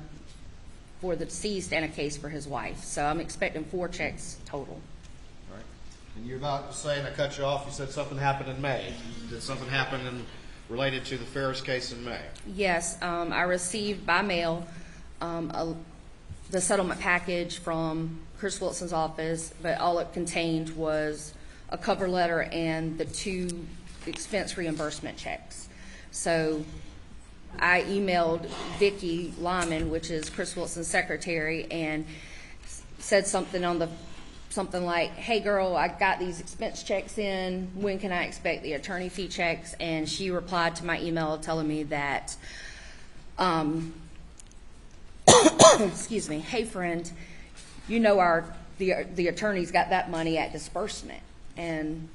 deceased and a case for his wife. So I'm expecting 4 checks total. And you're about to say, and I cut you off, you said something happened in May. Did something happen related to the Ferris case in May? Yes, I received by mail the settlement package from Chris Wilson's office, but all it contained was a cover letter and the 2 expense reimbursement checks. So I emailed Vicki Lyman, which is Chris Wilson's secretary, and said something like, hey girl, I got these expense checks in, when can I expect the attorney fee checks? And she replied to my email telling me that Excuse me, hey friend, you know the attorney's got that money at disbursement. And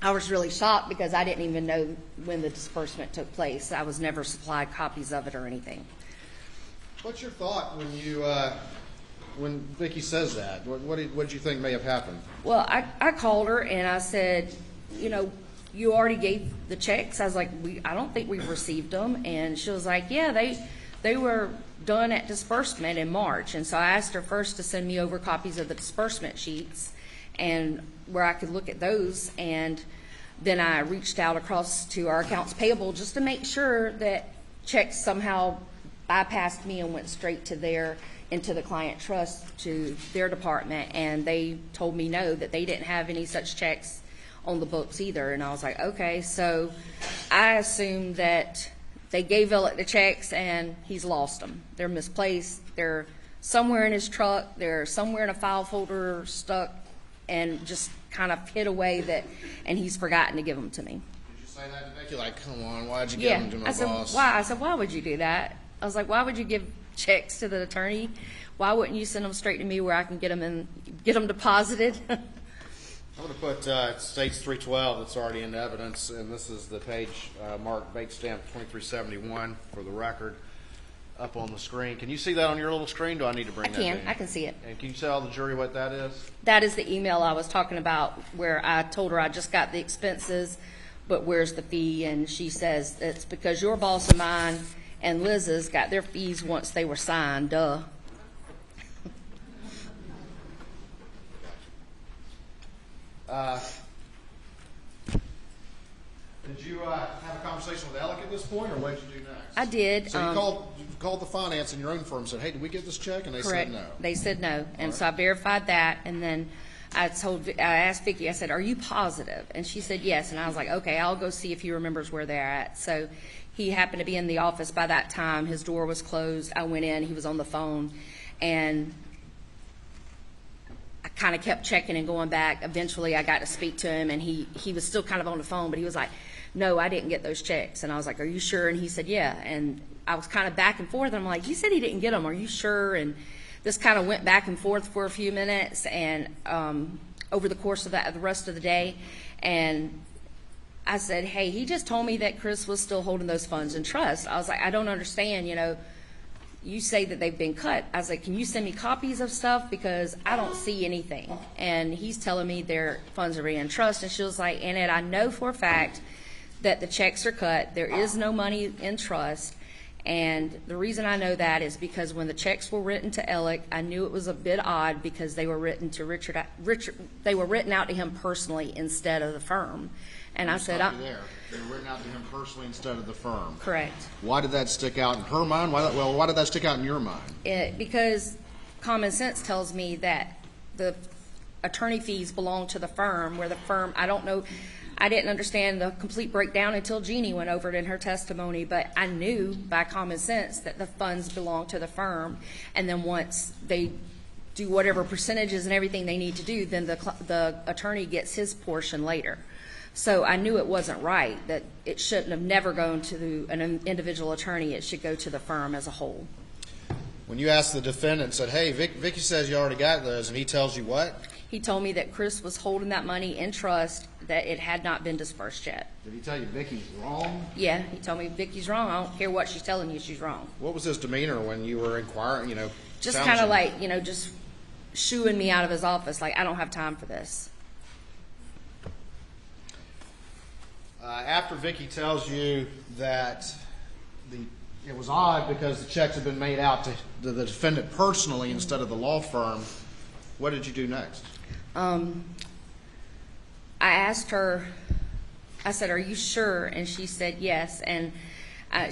I was really shocked because I didn't even know when the disbursement took place. I was never supplied copies of it or anything. What's your thought when Vicki says that? What did you think may have happened? Well, I called her and I said, you know, you already gave the checks. I was like, I don't think we've received them. And she was like, yeah, they were done at disbursement in March. And so I asked her first to send me over copies of the disbursement sheets and where I could look at those. And then I reached out across to our accounts payable just to make sure that checks somehow bypassed me and went straight to into the client trust to their department. And they told me no, that they didn't have any such checks on the books either. And I was like, okay. So I assumed that they gave Alex the checks and he's lost them. They're misplaced. They're somewhere in his truck. They're somewhere in a file folder stuck and just kind of hid away and he's forgotten to give them to me. Did you say that to Vicki? Like, come on, why'd you give them to my boss? Why? I said, why would you do that? I was like, why would you give checks to the attorney? Why wouldn't you send them straight to me where I can get them deposited? I'm going to put it states 312 that's already in evidence, and this is the page marked bait stamp 2371 for the record up on the screen. Can you see that on your little screen? Do I need to bring that in? I can see it. And can you tell the jury what that is? That is the email I was talking about where I told her I just got the expenses, but where's the fee? And she says it's because your boss and mine and Liz's got their fees once they were signed. Duh. Did you have a conversation with Alex at this point, or what did you do next? I did. So you called the finance in your own firm and said, hey, did we get this check? And they Correct. said no. They said no. And so I verified that. And then I asked Vicki, I said, are you positive? And she said yes. And I was like, okay, I'll go see if he remembers where they're at. So he happened to be in the office by that time. His door was closed. I went in. He was on the phone. And I kind of kept checking and going back. Eventually, I got to speak to him, and he was still kind of on the phone, but he was like, no, I didn't get those checks. And I was like, are you sure? And he said, yeah. And I was kind of back and forth. And I'm like, he said he didn't get them. Are you sure? And this kind of went back and forth for a few minutes and over the course of the rest of the day. And I said, hey, he just told me that Chris was still holding those funds in trust. I was like, I don't understand, you say that they've been cut. I was like, can you send me copies of stuff? Because I don't see anything. And he's telling me their funds are in trust. And she was like, Annette, I know for a fact that the checks are cut. There is no money in trust. And the reason I know that is because when the checks were written to Alex, I knew it was a bit odd because they were written to Richard. They were written out to him personally instead of the firm. And I said, they were written out to him personally instead of the firm. Correct. Why did that stick out in her mind? Why did that stick out in your mind? Because common sense tells me that the attorney fees belong to the firm, where the firm, I don't know, I didn't understand the complete breakdown until Jeannie went over it in her testimony, but I knew by common sense that the funds belong to the firm, and then once they do whatever percentages and everything they need to do, then the attorney gets his portion later. So I knew it wasn't right, that it shouldn't have never gone to an individual attorney. It should go to the firm as a whole. When you asked the defendant, said, hey, Vicki says you already got those, and he tells you what? He told me that Chris was holding that money in trust, that it had not been dispersed yet. Did he tell you Vicki's wrong? Yeah, he told me Vicki's wrong. I don't care what she's telling you, she's wrong. What was his demeanor when you were inquiring, Just kind of like, just shooing me out of his office, like, I don't have time for this. After Vicki tells you that it was odd because the checks had been made out to the defendant personally instead of the law firm, what did you do next? I asked her, I said, are you sure? And she said yes. And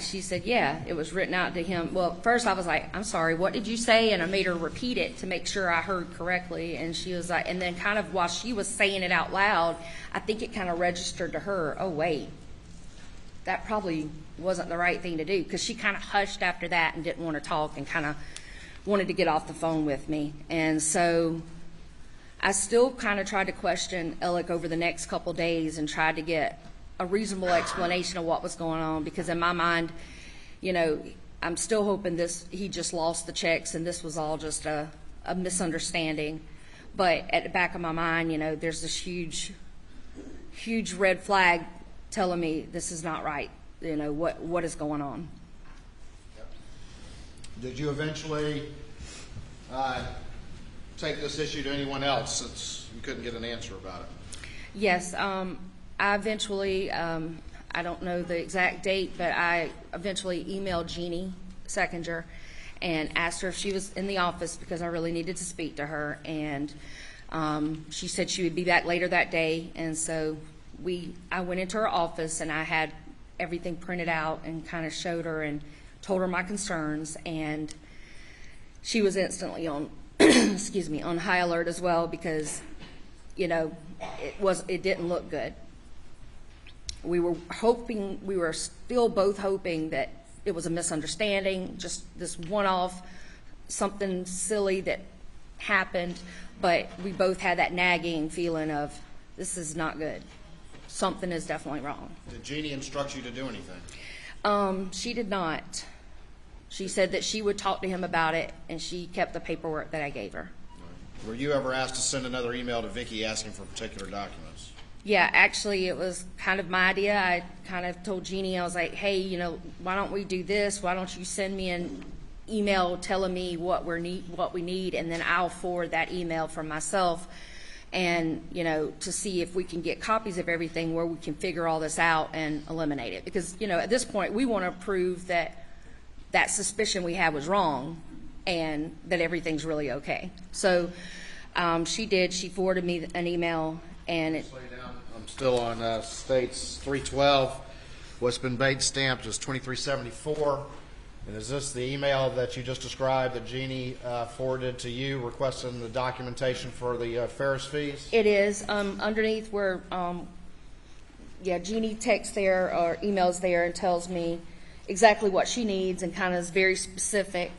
she said, yeah, it was written out to him. Well, first I was like, I'm sorry, what did you say? And I made her repeat it to make sure I heard correctly. And she was like, and then kind of while she was saying it out loud, I think it kind of registered to her, oh, wait, that probably wasn't the right thing to do. Because she kind of hushed after that and didn't want to talk and kind of wanted to get off the phone with me. And so I still kind of tried to question Alex over the next couple days and tried to get a reasonable explanation of what was going on, because in my mind, I'm still hoping he just lost the checks and this was all just a misunderstanding. But at the back of my mind, there's this huge red flag telling me this is not right. What is going on? Did you eventually take this issue to anyone else since you couldn't get an answer about it? Yes, I eventually, I don't know the exact date, but I eventually emailed Jeannie Seckinger and asked her if she was in the office because I really needed to speak to her. And she said she would be back later that day. And so I went into her office and I had everything printed out and kind of showed her and told her my concerns. And she was instantly on, on high alert as well because, it didn't look good. We were still both hoping that it was a misunderstanding, just this one-off, something silly that happened, but we both had that nagging feeling of, this is not good. Something is definitely wrong. Did Jeannie instruct you to do anything? She did not. She said that she would talk to him about it, and she kept the paperwork that I gave her. Were you ever asked to send another email to Vicki asking for particular documents? Yeah, actually, it was kind of my idea. I kind of told Jeannie, I was like, hey, why don't we do this? Why don't you send me an email telling me what we need, and then I'll forward that email from myself, and, to see if we can get copies of everything where we can figure all this out and eliminate it. Because, at this point, we want to prove that that suspicion we had was wrong and that everything's really okay. So she did. She forwarded me an email, and I'm still on states 312. What's been bait stamped is 2374. And is this the email that you just described that Jeannie forwarded to you requesting the documentation for the Ferris fees? It is. Underneath where, Jeannie texts there or emails there and tells me exactly what she needs and kind of is very specific.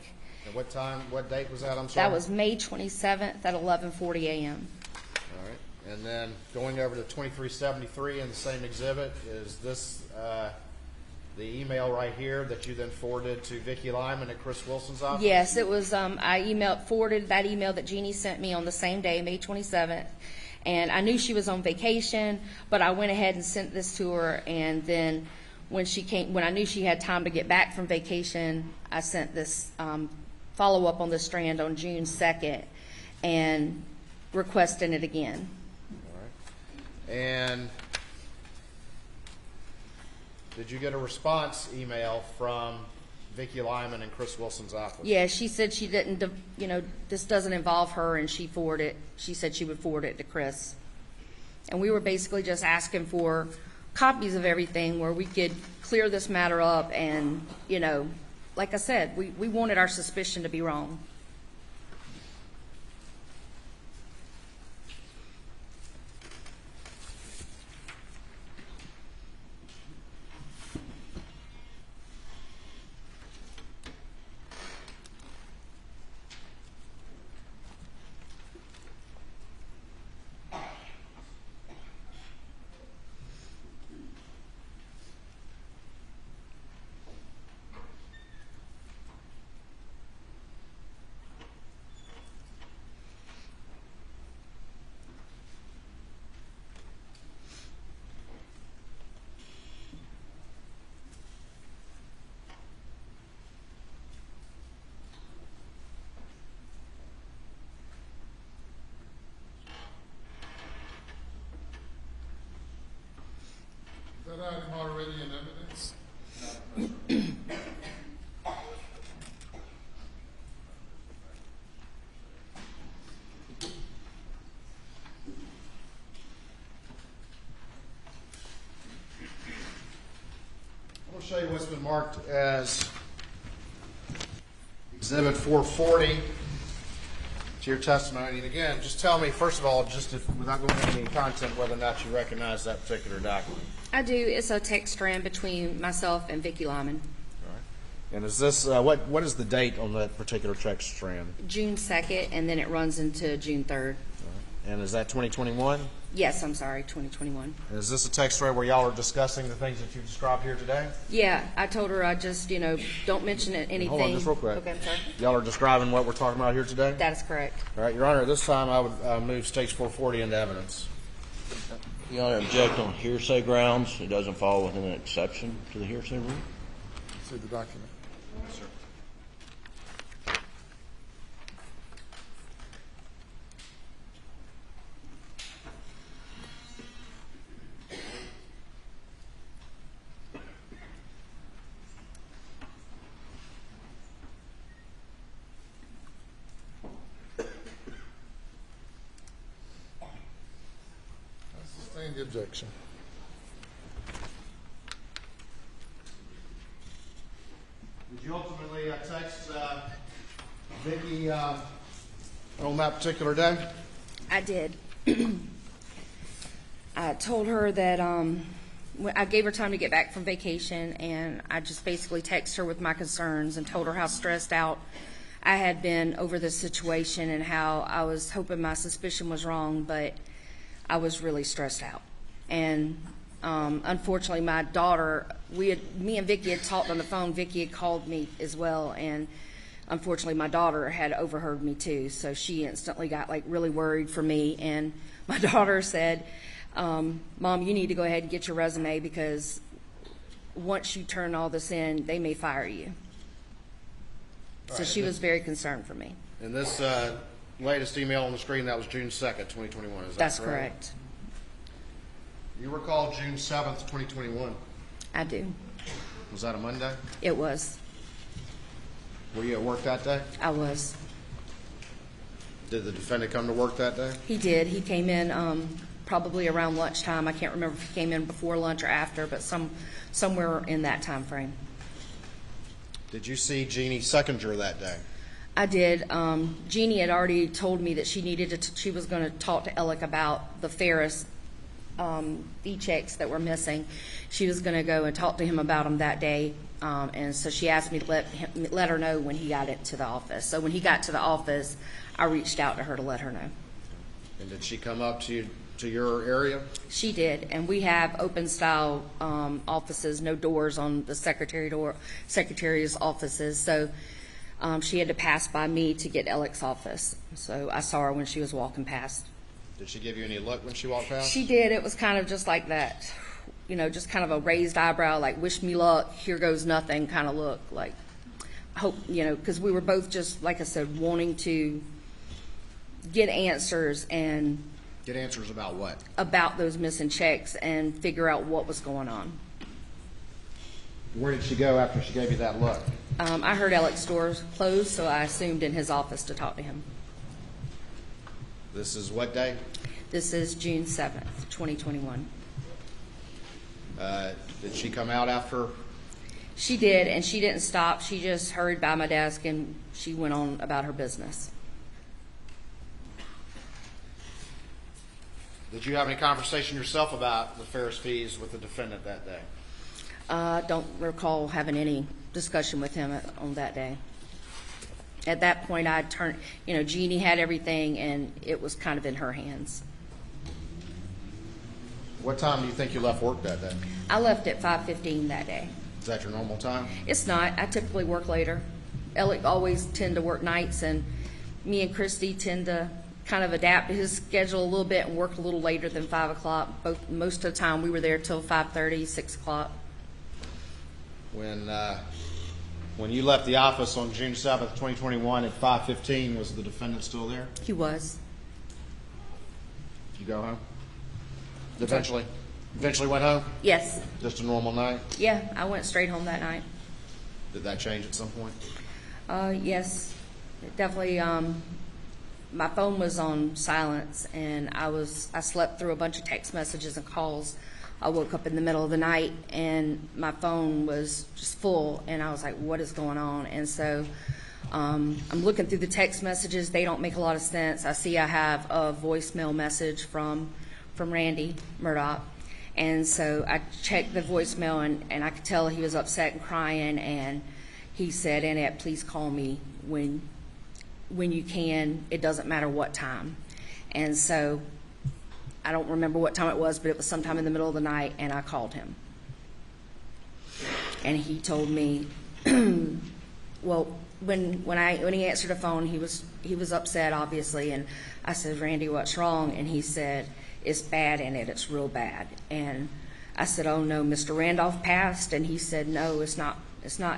And what date was that? I'm sorry. That was May 27th at 11:40 a.m. All right. And then going over to 2373 in the same exhibit, is this the email right here that you then forwarded to Vicki Lyman at Chris Wilson's office? Yes, it was. I forwarded that email that Jeannie sent me on the same day, May 27th. And I knew she was on vacation, but I went ahead and sent this to her. And then when I knew she had time to get back from vacation, I sent this follow-up on the strand on June 2nd and requesting it again. All right. And did you get a response email from Vicki Lyman in Chris Wilson's office? Yeah, she said she didn't, this doesn't involve her, and she said she would forward it to Chris. And we were basically just asking for copies of everything where we could clear this matter up and, like I said, we wanted our suspicion to be wrong. Is that item already in evidence? I'm going to show you what's been marked as Exhibit 440 to your testimony. And again, just tell me, first of all, without going into any content, whether or not you recognize that particular document. I do. It's a text strand between myself and Vicki Lyman. All right. And is this, what is the date on that particular text strand? June 2nd, and then it runs into June 3rd. All right. And is that 2021? Yes, I'm sorry, 2021. Is this a text thread where y'all are discussing the things that you've described here today? Yeah, I told her I just, don't mention it, anything. Hold on, just real quick. Okay, I'm sorry. Y'all are describing what we're talking about here today? That is correct. All right, Your Honor, at this time I would move stage 440 into evidence. Your Honor, object on hearsay grounds. It doesn't fall within an exception to the hearsay rule. See the document. Sustain the objection. Did you ultimately text Vicki on that particular day? I did. I told her that I gave her time to get back from vacation, and I just basically texted her with my concerns and told her how stressed out I had been over this situation and how I was hoping my suspicion was wrong, but I was really stressed out. And unfortunately, my daughter, me and Vicki had talked on the phone. Vicki had called me as well, and unfortunately, my daughter had overheard me too. So she instantly got really worried for me. And my daughter said, "Mom, you need to go ahead and get your resume because once you turn all this in, they may fire you." So she was very concerned for me. And this latest email on the screen, that was June 2nd, 2021, is that That's correct? correct. You recall June 7th, 2021. I do. Was that a Monday? It was. Were you at work that day? I was. Did the defendant come to work that day? He did. He came in probably around lunchtime. I can't remember if he came in before lunch or after, but somewhere in that time frame. Did you see Jeannie Seconder that day? I did. Jeannie had already told me that she was going to talk to Alec about the Ferris e-checks that were missing. She was going to go and talk to him about them that day, and so she asked me to let her know when he got into the office. So when he got to the office, I reached out to her to let her know. And did she come up to your area? She did, and we have open style offices, no doors on the secretary's offices. So she had to pass by me to get Alec's office. So I saw her when she was walking past. Did she give you any look when she walked past? She did. It was kind of just like that, just kind of a raised eyebrow, like wish me luck, here goes nothing kind of look. Like hope, because we were both just, like I said, wanting to get answers and. Get answers about what? About those missing checks and figure out what was going on. Where did she go after she gave you that look? I heard Alec's doors closed, so I assumed in his office to talk to him. This is what day? This is June 7th, 2021. Did she come out after? She did, and she didn't stop. She just hurried by my desk, and she went on about her business. Did you have any conversation yourself about the Ferris fees with the defendant that day? Don't recall having any discussion with him on that day. At that point, I'd turned, Jeannie had everything, and it was kind of in her hands. What time do you think you left work that day? I left at 5:15 that day. Is that your normal time? It's not. I typically work later. Alec always tend to work nights, and me and Christy tend to kind of adapt to his schedule a little bit and work a little later than 5 o'clock. Most of the time, we were there till 5:30, 6 o'clock. When you left the office on June 7th, 2021 at 5:15, was the defendant still there? He was. Did you go home? Eventually went home? Yes. Just a normal night? Yeah, I went straight home that night. Did that change at some point? Yes, it definitely. My phone was on silence, and I slept through a bunch of text messages and calls. I woke up in the middle of the night, and my phone was just full, and I was like, what is going on? And so I'm looking through the text messages. They don't make a lot of sense. I see I have a voicemail message from Randy Murdaugh. And so I checked the voicemail, and I could tell he was upset and crying, and he said, Annette, please call me when you can. It doesn't matter what time. And so I don't remember what time it was, but it was sometime in the middle of the night, and I called him. And he told me, well, when he answered the phone, he was upset, obviously, and I said, Randy, what's wrong? And he said, it's bad, and it's real bad. And I said, oh no, Mr. Randolph passed, and he said, no, it's not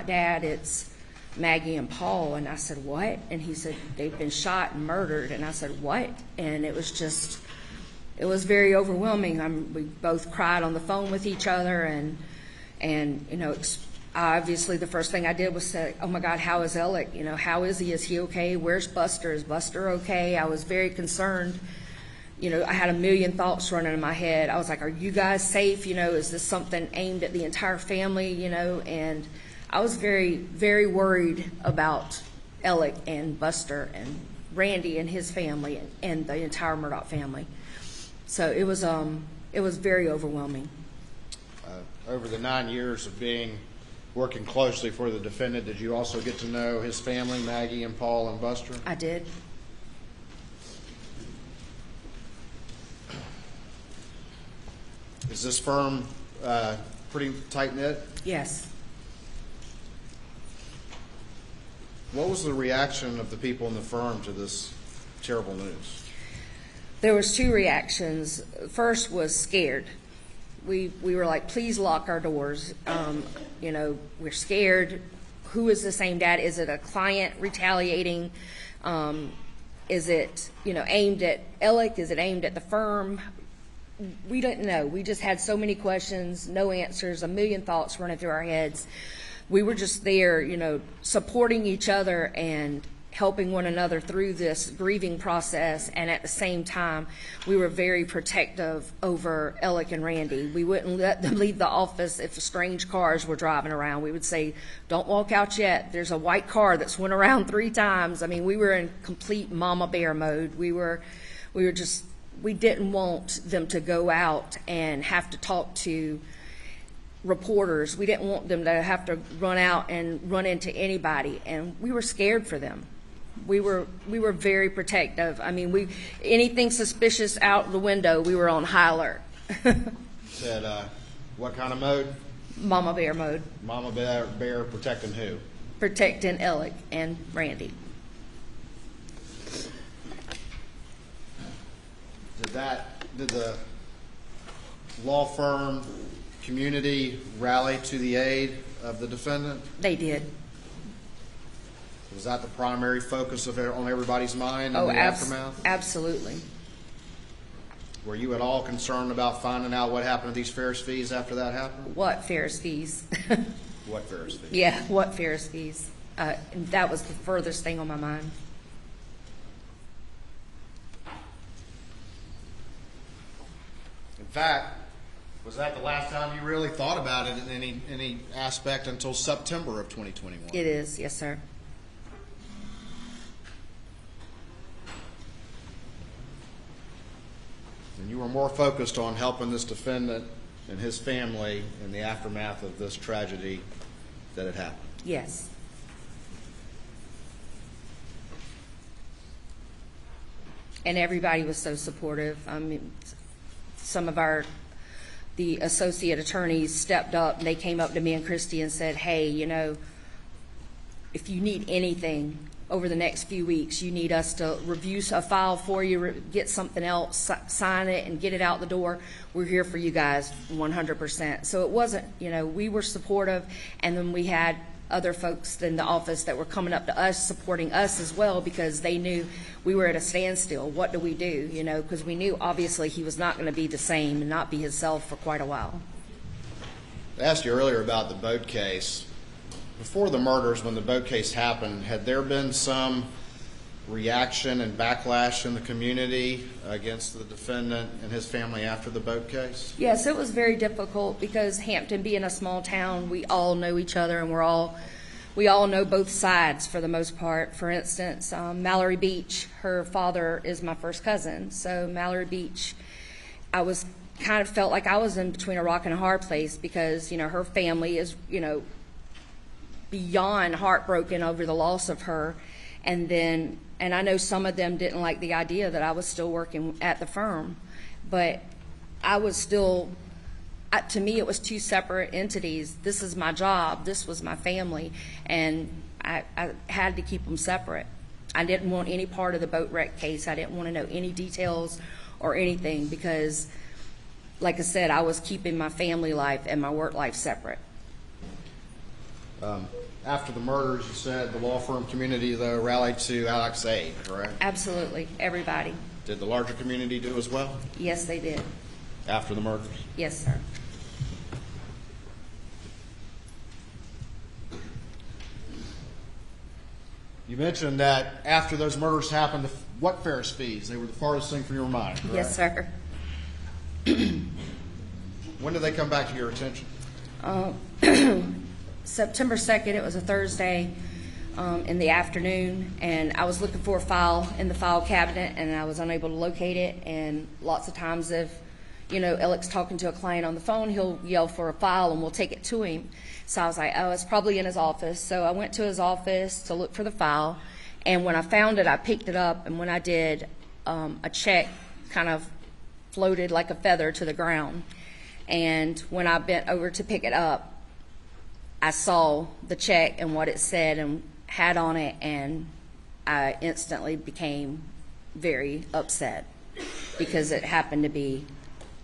Dad, it's Maggie and Paul. And I said, what? And he said, they've been shot and murdered. And I said, what? And it was very overwhelming. We both cried on the phone with each other, and you know, obviously the first thing I did was say, oh my God, how is Alec? You know, how is he? Is he okay? Where's Buster? Is Buster okay? I was very concerned. You know, I had a million thoughts running in my head. I was like, are you guys safe? You know, is this something aimed at the entire family? You know, and I was very, very worried about Alec and Buster and Randy and his family and the entire Murdaugh family. So it was very overwhelming. Over the 9 years of working closely for the defendant, did you also get to know his family, Maggie and Paul and Buster? I did. Is this firm pretty tight-knit? Yes. What was the reaction of the people in the firm to this terrible news? There was two reactions. First was scared. We were like, please lock our doors. You know, we're scared. Who is this aimed at? Is it a client retaliating? Is it, you know, aimed at Alec? Is it aimed at the firm? We didn't know. We just had so many questions, no answers, a million thoughts running through our heads. We were just there, you know, supporting each other and helping one another through this grieving process, and at the same time, we were very protective over Alec and Randy. We wouldn't let them leave the office if strange cars were driving around. We would say, don't walk out yet. There's a white car that's went around 3 times. I mean, we were in complete mama bear mode. We didn't want them to go out and have to talk to reporters. We didn't want them to have to run out and run into anybody, and we were scared for them. We were very protective. I mean, anything suspicious out the window, we were on high alert. Said, what kind of mode? Mama bear mode. Mama bear protecting who? Protecting Alec and Randy. Did the law firm community rally to the aid of the defendant? They did. Was that the primary focus on everybody's mind in the aftermath? Absolutely. Were you at all concerned about finding out what happened to these Ferris fees after that happened? What Ferris fees? What Ferris fees? Yeah, what Ferris fees? That was the furthest thing on my mind. In fact, was that the last time you really thought about it in any aspect until September of 2021? It is, yes, sir. And you were more focused on helping this defendant and his family in the aftermath of this tragedy that had happened. Yes. And everybody was so supportive. I mean, some of the associate attorneys stepped up, and they came up to me and Christy and said, hey, you know, if you need anything over the next few weeks, you need us to review a file for you, get something else, sign it, and get it out the door, we're here for you guys 100%. So it wasn't, you know, we were supportive, and then we had other folks in the office that were coming up to us, supporting us as well, because they knew we were at a standstill. What do we do? You know, because we knew obviously he was not going to be the same and not be himself for quite a while. I asked you earlier about the boat case. Before the murders, when the boat case happened, had there been some reaction and backlash in the community against the defendant and his family after the boat case? Yes, it was very difficult because Hampton being a small town, we all know each other, and we all know both sides for the most part. For instance, Mallory Beach, her father is my first cousin. So Mallory Beach, I was kind of felt like I was in between a rock and a hard place because, you know, her family is, you know, beyond heartbroken over the loss of her. And I know some of them didn't like the idea that I was still working at the firm. but I was still, to me, it was two separate entities. This is my job, this was my family, and I had to keep them separate. I didn't want any part of the boat wreck case. I didn't want to know any details or anything because, like I said, I was keeping my family life and my work life separate. After the murders, you said the law firm community, though, rallied to Alex's aid, correct? Absolutely, everybody. Did the larger community do as well Yes, they did. after the murders? Yes, sir. You mentioned that after those murders happened, what Ferris fees? They were the farthest thing from your mind, correct? Yes, sir. When did they come back to your attention? September 2nd, it was a Thursday in the afternoon, and I was looking for a file in the file cabinet, and I was unable to locate it. And lots of times if, Alex talking to a client on the phone, he'll yell for a file, and we'll take it to him. So I was like, oh, it's probably in his office. So I went to his office to look for the file, and when I found it, I picked it up, and when I did, a check kind of floated like a feather to the ground. And when I bent over to pick it up, I saw the check and what it said and had on it, and I instantly became very upset because it happened to be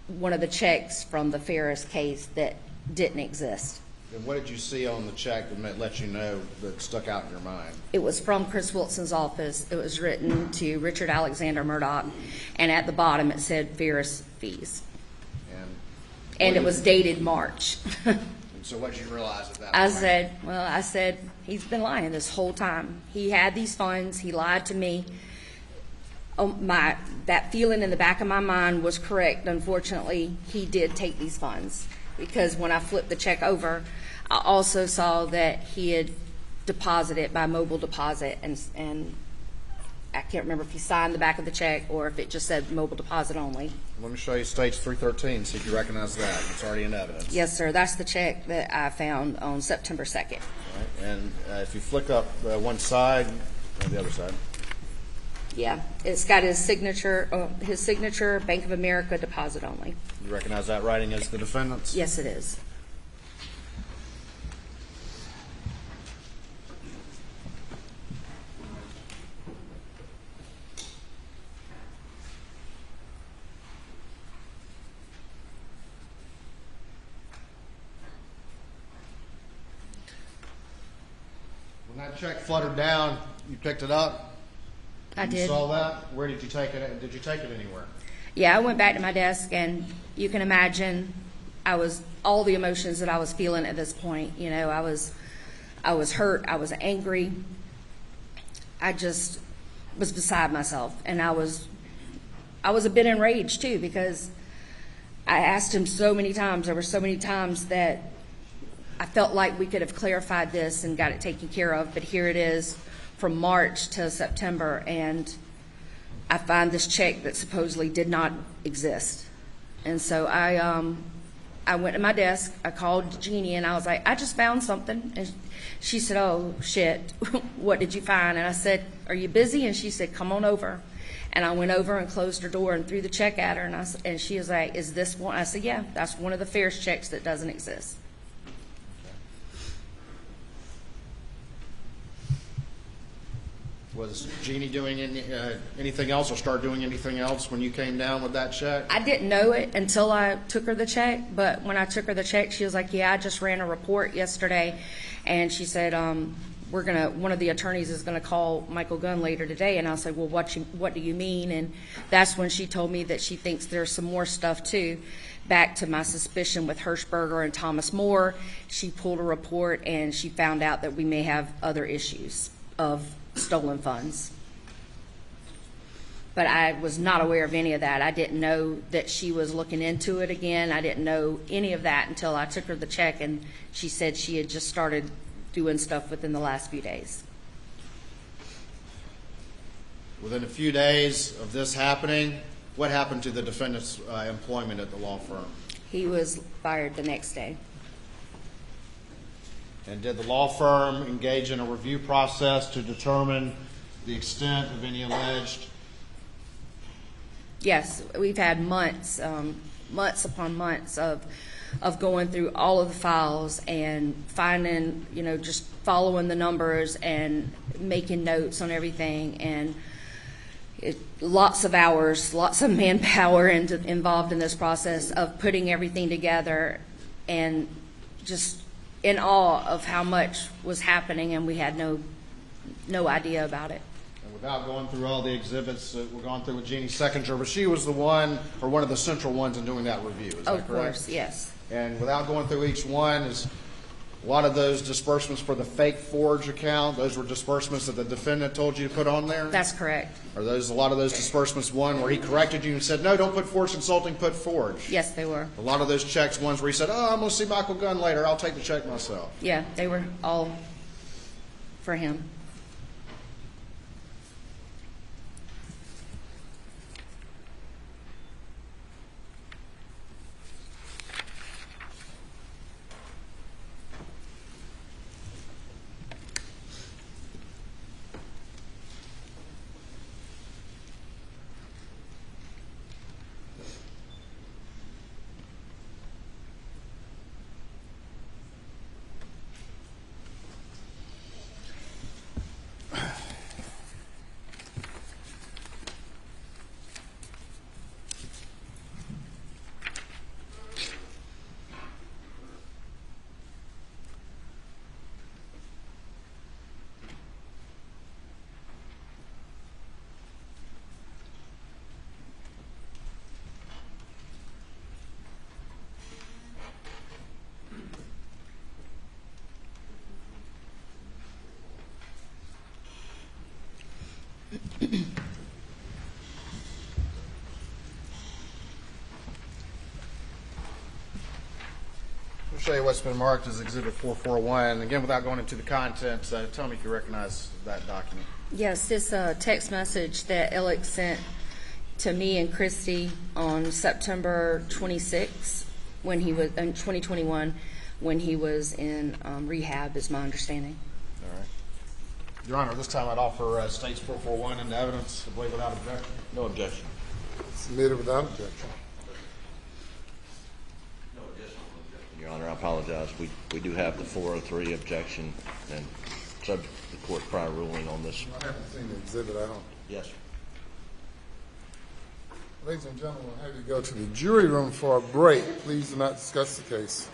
one of the checks from the Ferris case that didn't exist. And what did you see on the check that let you know that stuck out in your mind? It was from Chris Wilson's office. It was written to Richard Alexander Murdaugh, and at the bottom it said Ferris fees. And it was dated March. And so what did you realize at that point? I said, he's been lying this whole time. He had these funds. He lied to me. That feeling in the back of my mind was correct. Unfortunately, he did take these funds because when I flipped the check over, I also saw that he had deposited by mobile deposit, and I can't remember if he signed the back of the check or if it just said mobile deposit only. Let me show you stage 313, see if you recognize that. It's already in evidence. Yes, sir. That's the check that I found on September 2nd. Right. And if you flick up one side, and the other side. Yeah, it's got his signature, Bank of America deposit only. You recognize that writing as the defendant's? Yes, it is. When that check fluttered down, you picked it up? I did. You saw that? Where did you take it? Did you take it anywhere? Yeah, I went back to my desk, and you can imagine all the emotions that I was feeling at this point. I was hurt. I was angry. I just was beside myself, and I was a bit enraged too because I asked him so many times. There were so many times that I felt like we could have clarified this and got it taken care of, but here it is from March to September, and I find this check that supposedly did not exist. And so I went to my desk, I called Jeannie, and I was like, I just found something. And she said, oh, shit, what did you find? And I said, are you busy? And she said, come on over. And I went over and closed her door and threw the check at her, and she was like, is this one? I said, yeah, that's one of the Ferris checks that doesn't exist. Was Jeannie doing anything else or start doing anything else when you came down with that check? I didn't know it until I took her the check, but when I took her the check, she was like, yeah, I just ran a report yesterday, and she said, one of the attorneys is gonna call Michael Gunn later today, and I said, well, what do you mean? And that's when she told me that she thinks there's some more stuff too. Back to my suspicion with Hirschberger and Thomas Moore, she pulled a report and she found out that we may have other issues of stolen funds. But I was not aware of any of that. I didn't know that she was looking into it again. I didn't know any of that until I took her the check and she said she had just started doing stuff within the last few days. Within a few days of this happening, what happened to the defendant's employment at the law firm? He was fired the next day. And did the law firm engage in a review process to determine the extent of any alleged Yes, we've had months, months upon months of going through all of the files and finding, just following the numbers and making notes on everything, and lots of hours, lots of manpower involved in this process of putting everything together, and just in awe of how much was happening, and we had no idea about it. And without going through all the exhibits that we're going through with Jeannie Seckinger, but she was the one, or one of the central ones in doing that review, is that correct? Of course, yes. And without going through each one, is a lot of those disbursements for the fake forge account, those were disbursements that the defendant told you to put on there? That's correct. Are those a lot of those disbursements one where he corrected you and said, no, don't put Forge Consulting, put Forge? Yes, they were. A lot of those checks, ones where he said, oh, I'm going to see Michael Gunn later, I'll take the check myself. Yeah, they were all for him. I'll show you what's been marked as Exhibit 441. Again, without going into the contents, tell me if you recognize that document. Yes, this text message that Alex sent to me and Christy on September 26th, when he was in 2021, when he was in rehab, is my understanding. All right. Your Honor, this time I'd offer States 441 into evidence, I believe without objection. No objection. Submitted without objection. Your Honor, I apologize. We do have the 403 objection, and subject to the court prior ruling on this. I haven't seen the exhibit, I don't. Yes, sir. Ladies and gentlemen, we'll have you go to the jury room for a break. Please do not discuss the case.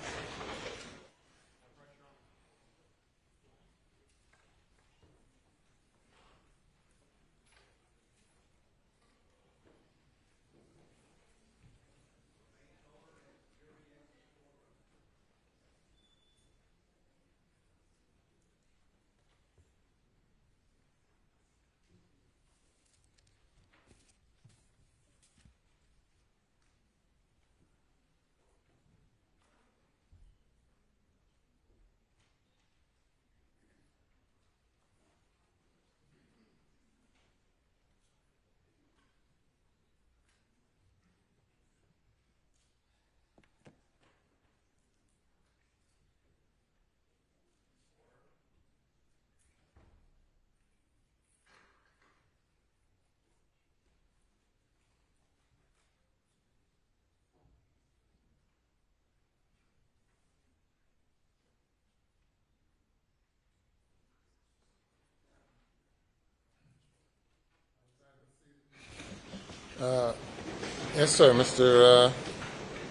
Yes, sir, Mr.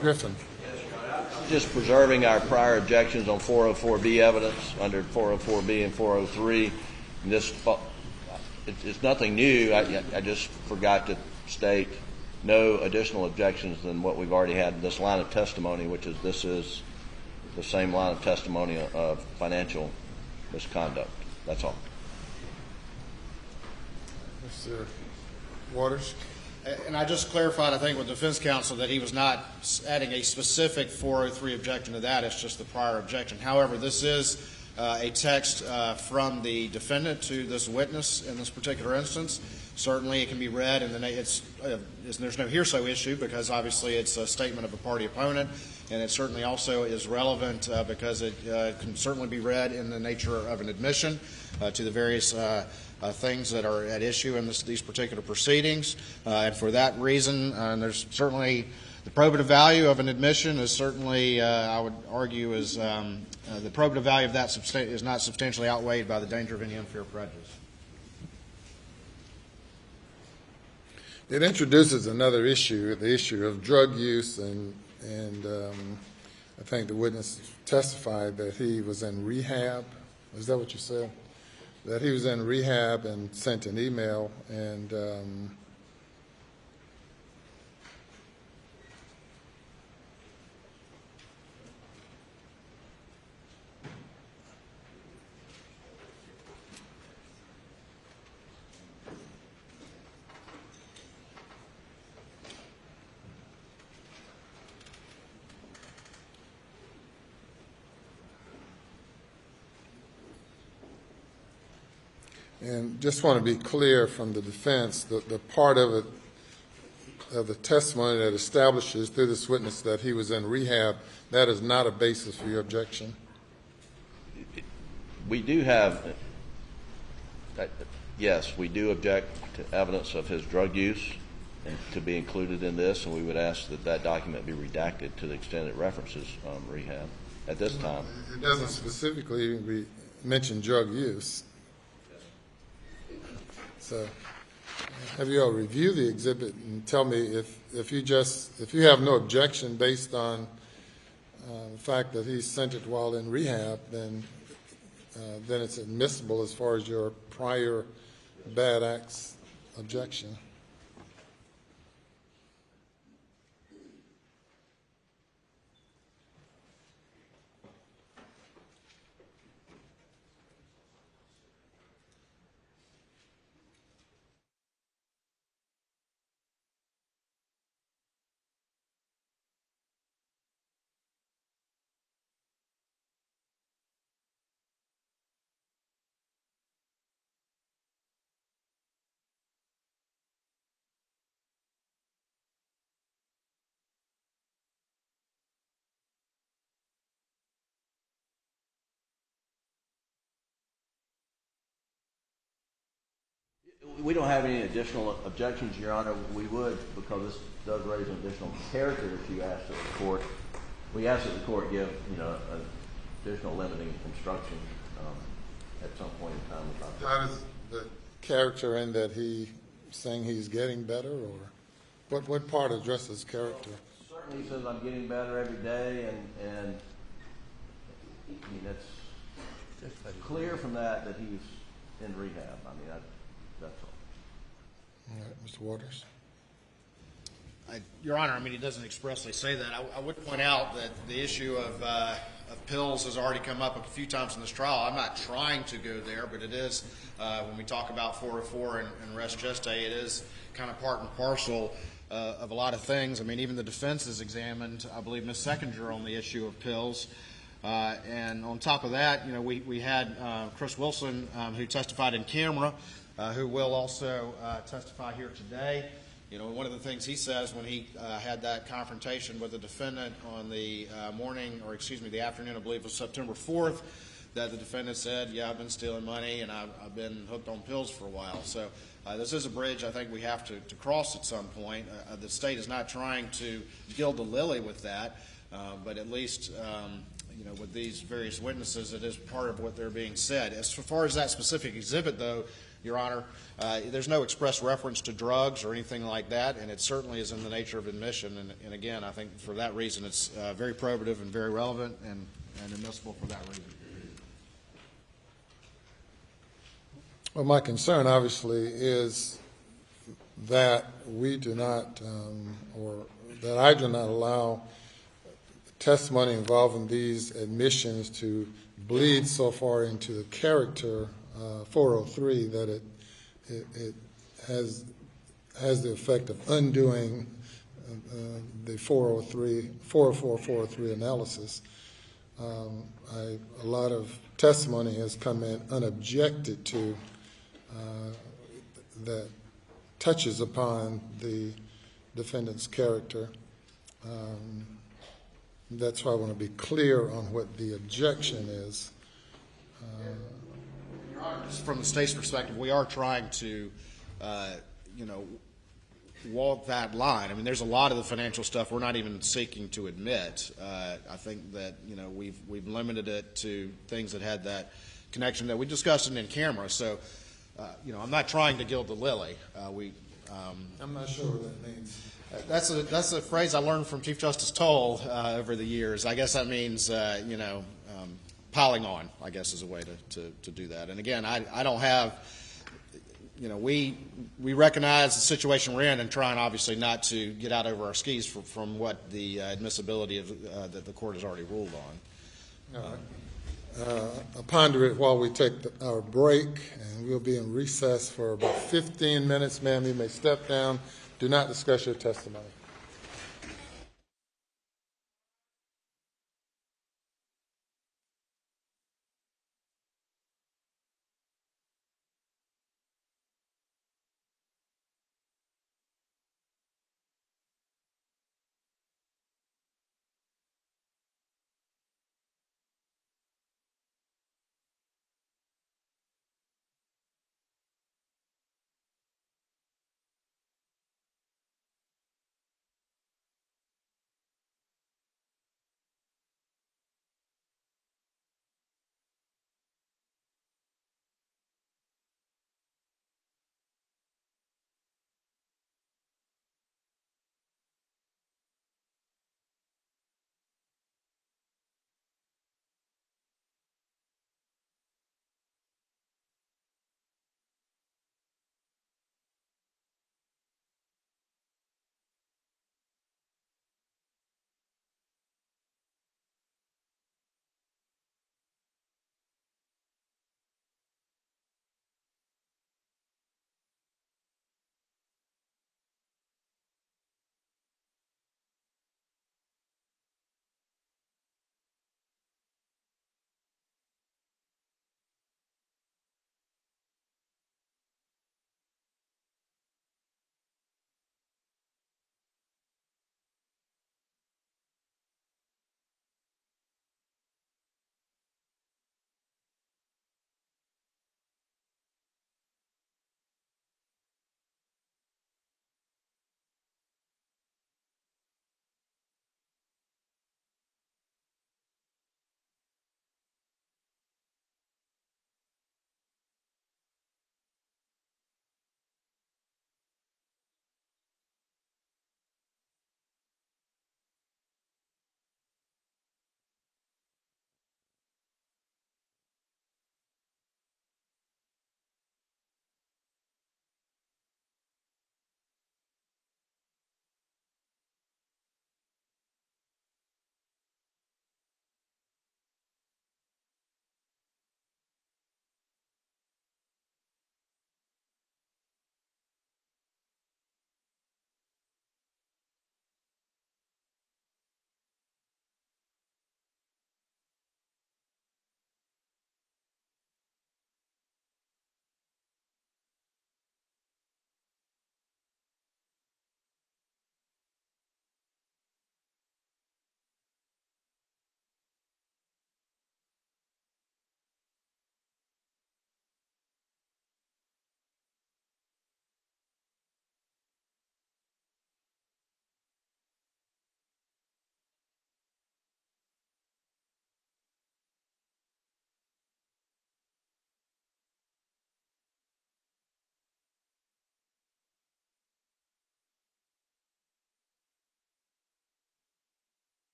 Griffin. Just preserving our prior objections on 404B evidence under 404B and 403. And this, it's nothing new. I just forgot to state no additional objections than what we've already had in this line of testimony, which is this is the same line of testimony of financial misconduct. That's all. Mr. Waters. And I just clarified, I think, with defense counsel that he was not adding a specific 403 objection to that. It's just the prior objection. However, this is a text from the defendant to this witness in this particular instance. Certainly, it can be read, and there's no hearsay issue because obviously it's a statement of a party opponent, and it certainly also is relevant because it can certainly be read in the nature of an admission to the various things that are at issue in these particular proceedings. And for that reason, there's certainly the probative value of an admission is certainly, I would argue, is the probative value of that is not substantially outweighed by the danger of any unfair prejudice. It introduces another issue, the issue of drug use, and I think the witness testified that he was in rehab. Is that what you said? That he was in rehab and sent an email, and just want to be clear from the defense that the part of it, of the testimony that establishes through this witness that he was in rehab, that is not a basis for your objection? We do have, yes, we do object to evidence of his drug use and to be included in this, and we would ask that that document be redacted to the extent it references rehab at this time. It doesn't specifically mention drug use. So, have you all review the exhibit and tell me if you have no objection based on the fact that he sent it while in rehab, then it's admissible as far as your prior bad acts objection. We don't have any additional objections, Your Honor. We would, because this does raise an additional character issue asked of the court. We ask that the court give, an additional limiting instruction at some point in time about that. How does the character end that he saying he's getting better, or what part addresses character? Well, certainly he says I'm getting better every day, and it's clear from that he's in rehab. That's all. All right, Mr. Waters. Your Honor, he doesn't expressly say that. I would point out that the issue of pills has already come up a few times in this trial. I'm not trying to go there, but it is, when we talk about 404 and res geste, it is kind of part and parcel of a lot of things. Even the defense has examined, I believe, Ms. Seckinger on the issue of pills. And on top of that, we had Chris Wilson, who testified in camera, who will also testify here today. One of the things he says when he had that confrontation with the defendant on the the afternoon, I believe, of September 4th, that the defendant said, yeah, I've been stealing money and I've been hooked on pills for a while. So this is a bridge I think we have to cross at some point. The state is not trying to gild the lily with that, but at least with these various witnesses, it is part of what they're being said. As far as that specific exhibit, though, Your Honor, there's no express reference to drugs or anything like that, and it certainly is in the nature of admission. And again, I think for that reason, it's very probative and very relevant and admissible for that reason. Well, my concern, obviously, is that we do not, or that I do not allow testimony involving these admissions to bleed so far into the character 403 that it has the effect of undoing the 404 analysis. A lot of testimony has come in unobjected to that touches upon the defendant's character. That's why I want to be clear on what the objection is. Your from the state's perspective, we are trying to, walk that line. I mean, there's a lot of the financial stuff we're not even seeking to admit. I think that, we've limited it to things that had that connection that we discussed in camera. So, I'm not trying to gild the lily. I'm not sure what that means. That's a phrase I learned from Chief Justice Toll over the years. I guess that means, piling on, I guess, is a way to do that. And again, I don't have, we recognize the situation we're in and trying obviously not to get out over our skis from what the admissibility of that the court has already ruled on. All right. I'll ponder it while we take our break, and we'll be in recess for about 15 minutes. Ma'am, you may step down. Do not discuss your testimony.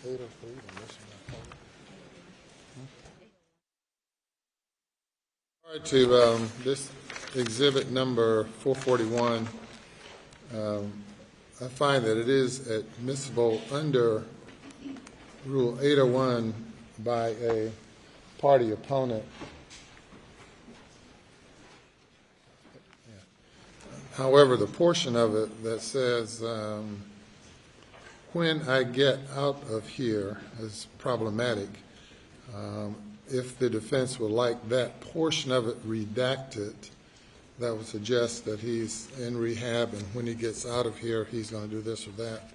All right, to this exhibit number 441, I find that it is admissible under Rule 801 by a party opponent. However, the portion of it that says, when I get out of here is problematic. If the defense would like that portion of it redacted, that would suggest that he's in rehab and when he gets out of here, he's going to do this or that.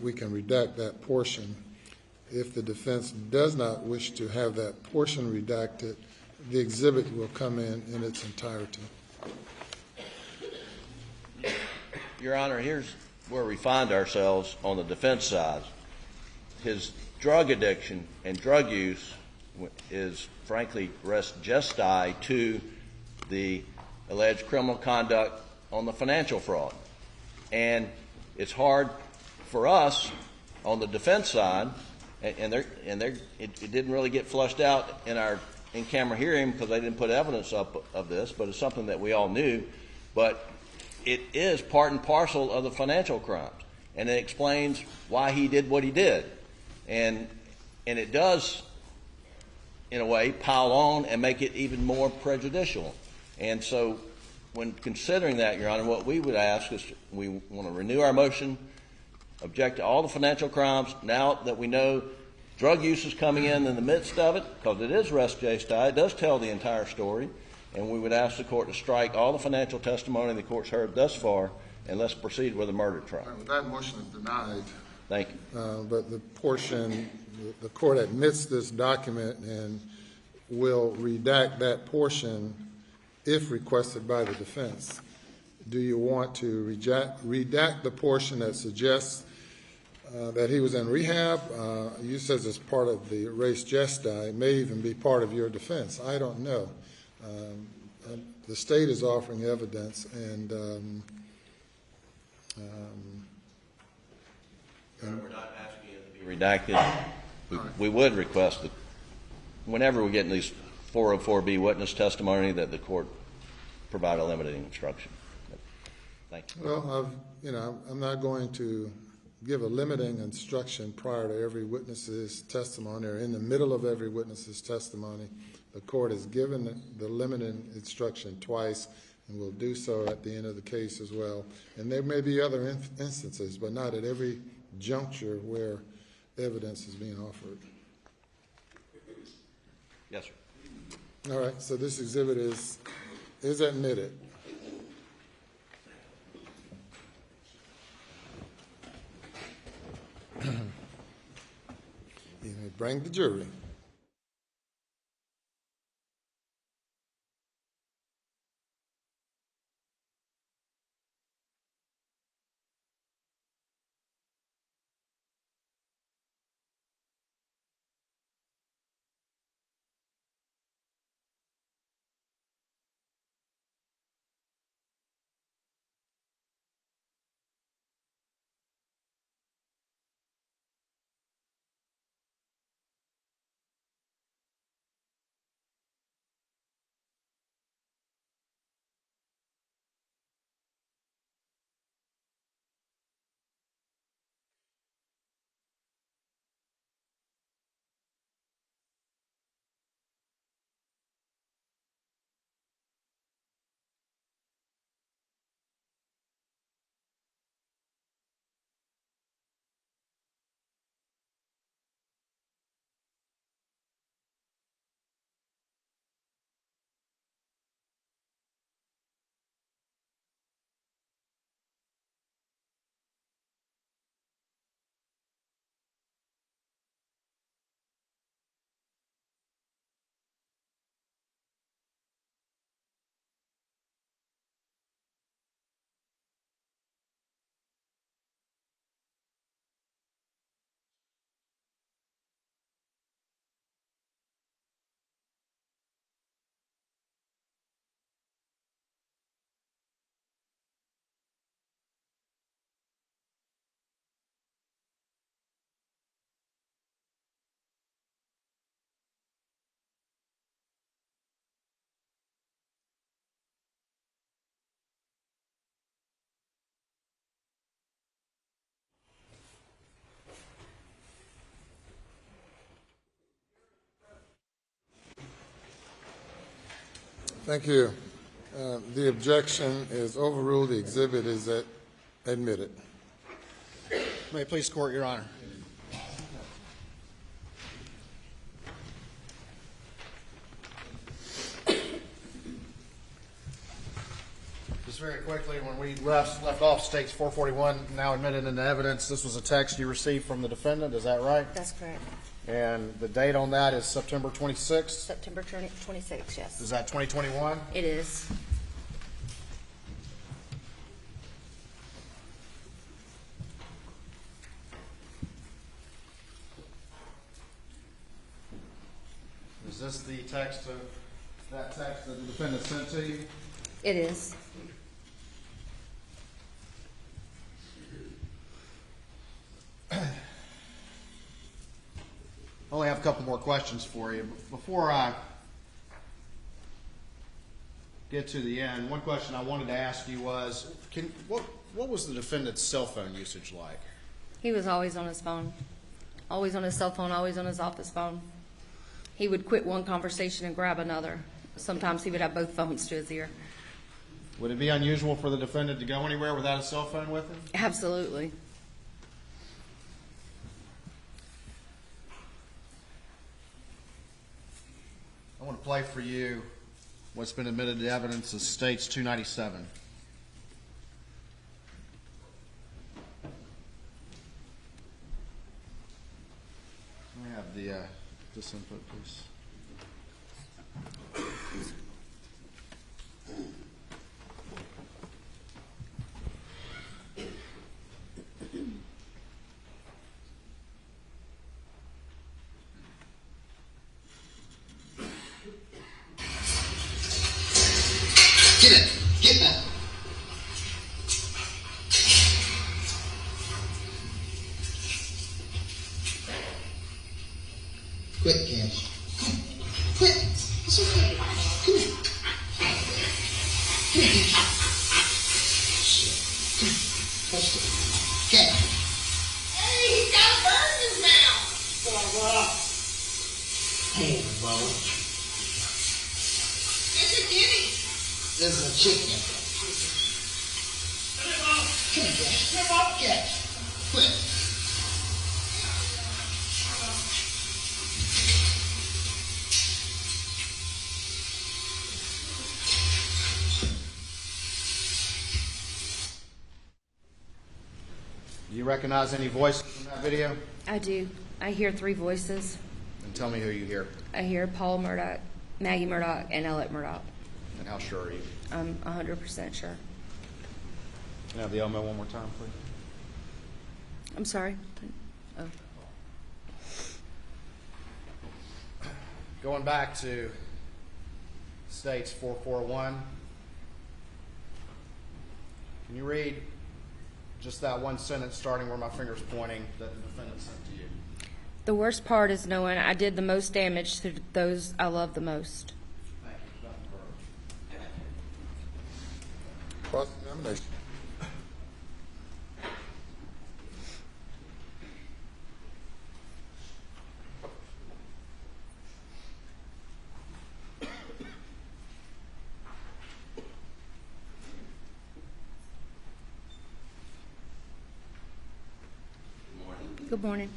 We can redact that portion. If the defense does not wish to have that portion redacted, the exhibit will come in its entirety. Your Honor, here's where we find ourselves on the defense side. His drug addiction and drug use is, frankly, res gestae to the alleged criminal conduct on the financial fraud. And it's hard for us on the defense side, and it didn't really get flushed out in our in-camera hearing because they didn't put evidence up of this, but it's something that we all knew. But it is part and parcel of the financial crimes, and it explains why he did what he did. And it does, in a way, pile on and make it even more prejudicial. And so when considering that, Your Honor, what we would ask is we want to renew our motion, object to all the financial crimes. Now that we know drug use is coming in the midst of it, because it is res gestae, it does tell the entire story, and we would ask the court to strike all the financial testimony the court's heard thus far, and let's proceed with a murder trial. That motion is denied. Thank you. But the portion, the court admits this document and will redact that portion if requested by the defense. Do you want to redact the portion that suggests that he was in rehab? You says it's part of the res gestae. It may even be part of your defense. I don't know. The state is offering evidence, and we're not asking it to be redacted. We would request that whenever we get in these 404B witness testimony that the court provide a limiting instruction. Thank you. well, I'm not going to give a limiting instruction prior to every witness's testimony or in the middle of every witness's testimony. The court has given the limiting instruction twice and will do so at the end of the case as well. And there may be other instances, but not at every juncture where evidence is being offered. Yes, sir. All right, so this exhibit is admitted. You may bring the jury. Thank you. The objection is overruled. The exhibit is admitted. May it please the court, Your Honor. Just very quickly, when we left off States 441, now admitted into evidence, this was a text you received from the defendant, is that right? That's correct. And the date on that is September 26th? September 26th, yes. Is that 2021? It is. Is this the text that the defendant sent to you? It is. I only have a couple more questions for you. Before I get to the end, one question I wanted to ask you was, what was the defendant's cell phone usage like? He was always on his phone, always on his cell phone, always on his office phone. He would quit one conversation and grab another. Sometimes he would have both phones to his ear. Would it be unusual for the defendant to go anywhere without a cell phone with him? Absolutely. I want to play for you what's been admitted to evidence as States 297. Can I have this input, please? Get it. Get that. Quick, Cash. Quick. It's okay. Come here. Come here, Cash. Cash. Hey, he's got a bird in his mouth. Hey, Bubba. It's a guinea. This is a chicken. Come here, Cash. Cash. Quick. Do you recognize any voices in that video? I do. I hear three voices. And tell me who you hear. I hear Paul Murdaugh, Maggie Murdaugh, and Alex Murdaugh. And how sure are you? I'm 100% sure. Can I have the Elmo one more time, please? I'm sorry. Oh. Going back to States 441, can you read just that one sentence starting where my finger's pointing that the defendant sent to you? The worst part is knowing I did the most damage to those I love the most. Thank you. Cross-examination. Good morning.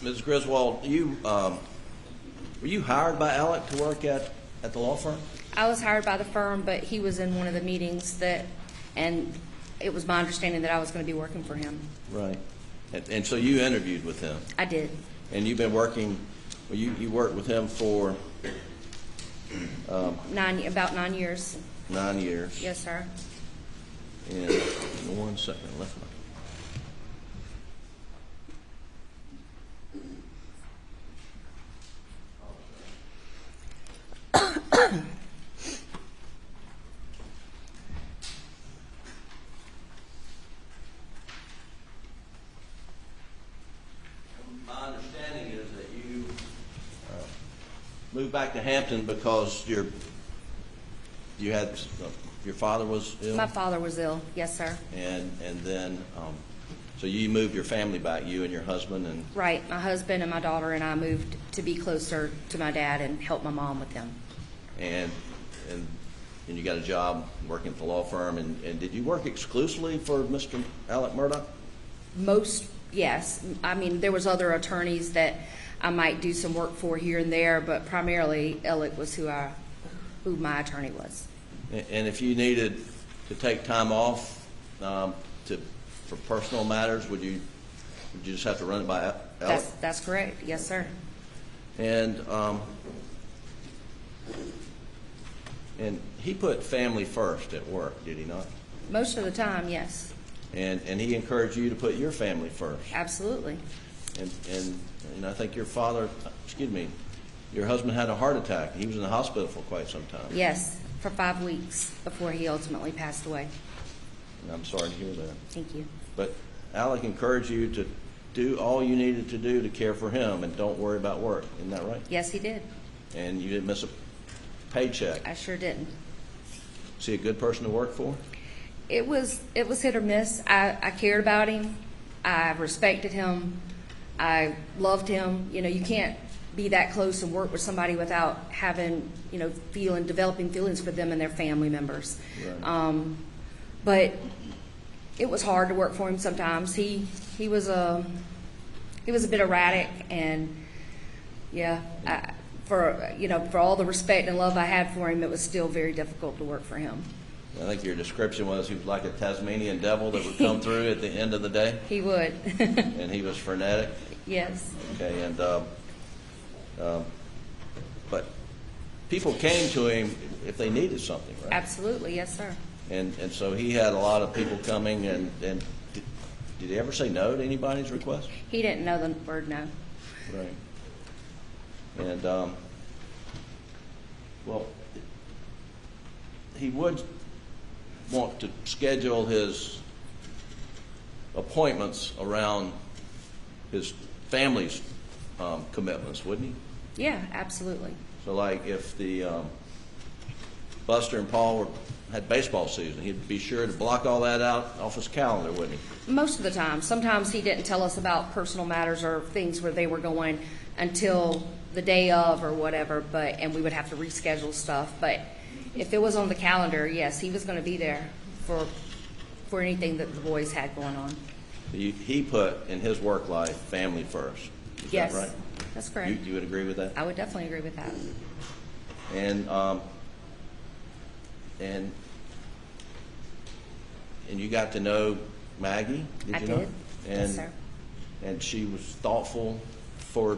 Ms. Griswold, were you hired by Alec to work at the law firm? I was hired by the firm, but he was in one of the meetings and it was my understanding that I was going to be working for him. Right. And so you interviewed with him? I did. And you've been working, well, you worked with him for? About 9 years. 9 years. Yes, sir. And 1 second, I left my. My understanding is that you moved back to Hampton because you had your father was ill? My father was ill, yes, sir. And then, so you moved your family back, you and your husband, and Right, my husband and my daughter and I moved to be closer to my dad and help my mom with him. and you got a job working for a law firm. And did you work exclusively for Mr. Alex Murdaugh? Most, yes. I mean, there was other attorneys that I might do some work for here and there, but primarily Alec was who my attorney was. And if you needed to take time off for personal matters, would you just have to run it by Alex? That's correct, yes, sir. And he put family first at work, did he not? Most of the time, yes, And he encouraged you to put your family first. absolutely. And I think your husband had a heart attack. He was in the hospital for quite some time. Yes, for 5 weeks before he ultimately passed away. And I'm sorry to hear that. Thank you. But Alec encouraged you to do all you needed to do to care for him and don't worry about work. Isn't that right? Yes, he did. And you didn't miss a paycheck. I sure didn't. Is he a good person to work for? It was hit or miss. I cared about him. I respected him. I loved him. You know, you can't be that close and work with somebody without having, developing feelings for them and their family members. Right. But it was hard to work for him sometimes. He was a bit erratic, and yeah, for all the respect and love I had for him, it was still very difficult to work for him. I think your description was he was like a Tasmanian devil that would come through at the end of the day. He would. And he was frenetic. Yes. Okay, and but people came to him if they needed something, right? Absolutely, yes, sir. And so he had a lot of people coming, and did he ever say no to anybody's request? He didn't know the word no. Right. And well, he would want to schedule his appointments around his family's commitments, wouldn't he? Yeah, absolutely. So like if the Buster and Paul had baseball season, he'd be sure to block all that out off his calendar, wouldn't he? Most of the time. Sometimes he didn't tell us about personal matters or things where they were going until the day of or whatever, and we would have to reschedule stuff. But if it was on the calendar, yes, he was going to be there for anything that the boys had going on. He put in his work life family first. Is Yes, that right? that's correct. You would agree with that? I would definitely agree with that. And you got to know Maggie, did I you did. not? Yes, sir. And she was thoughtful for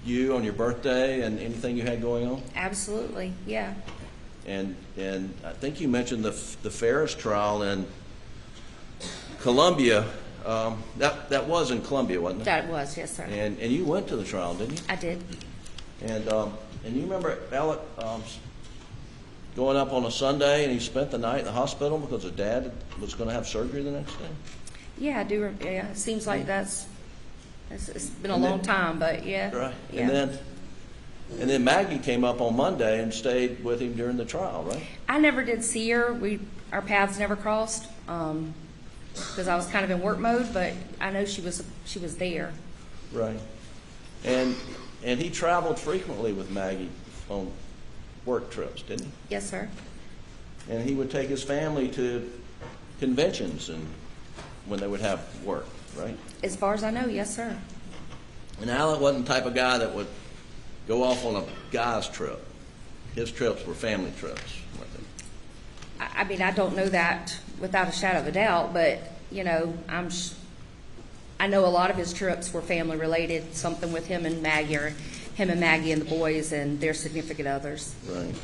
you on your birthday and anything you had going on? Absolutely, yeah. And I think you mentioned the Ferris trial in Columbia. That was in Columbia, wasn't it? That was, yes, sir. And you went to the trial, didn't you? I did. And you remember Alec going up on a Sunday, and he spent the night in the hospital because his dad was going to have surgery the next day? Yeah, I do. Yeah, it seems like it's been a And then- long time, but yeah. Right. Yeah. And then Maggie came up on Monday and stayed with him during the trial, right? I never did see her. Our paths never crossed because I was kind of in work mode. But I know she was there. Right. And he traveled frequently with Maggie on work trips, didn't he? Yes, sir. And he would take his family to conventions and when they would have work, right? As far as I know, yes, sir. And Alec wasn't the type of guy that would go off on a guy's trip. His trips were family trips. weren't they? I mean, I don't know that without a shadow of a doubt, but I know a lot of his trips were family related. Something with him and Maggie, or him and Maggie and the boys and their significant others. Right.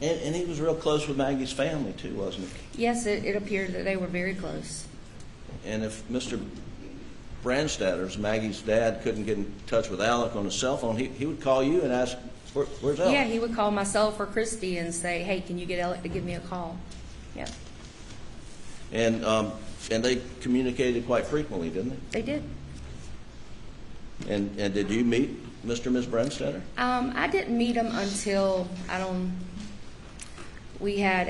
And he was real close with Maggie's family too, wasn't he? Yes, it appeared that they were very close. And if Mr. Brandstatter's, Maggie's dad, couldn't get in touch with Alec on his cell phone, he would call you and ask, where's Alec? Yeah, he would call myself or Christy and say, "Hey, can you get Alec to give me a call?" Yeah, And they communicated quite frequently, didn't they did. they? And did you meet Mr. and Ms. Brenstetter? I didn't meet him until, we had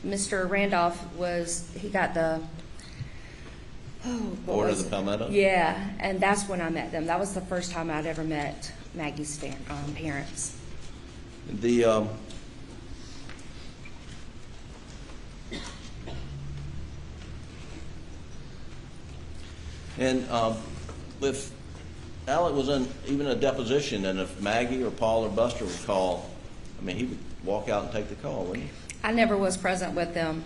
Mr. Randolph he got the, what Order was of the it? Palmetto? Yeah, and that's when I met them. That was the first time I'd ever met Maggie's parents. The, and if Alec was in even a deposition, and if Maggie or Paul or Buster would call, I mean, he would walk out and take the call, wouldn't he? I never was present with them.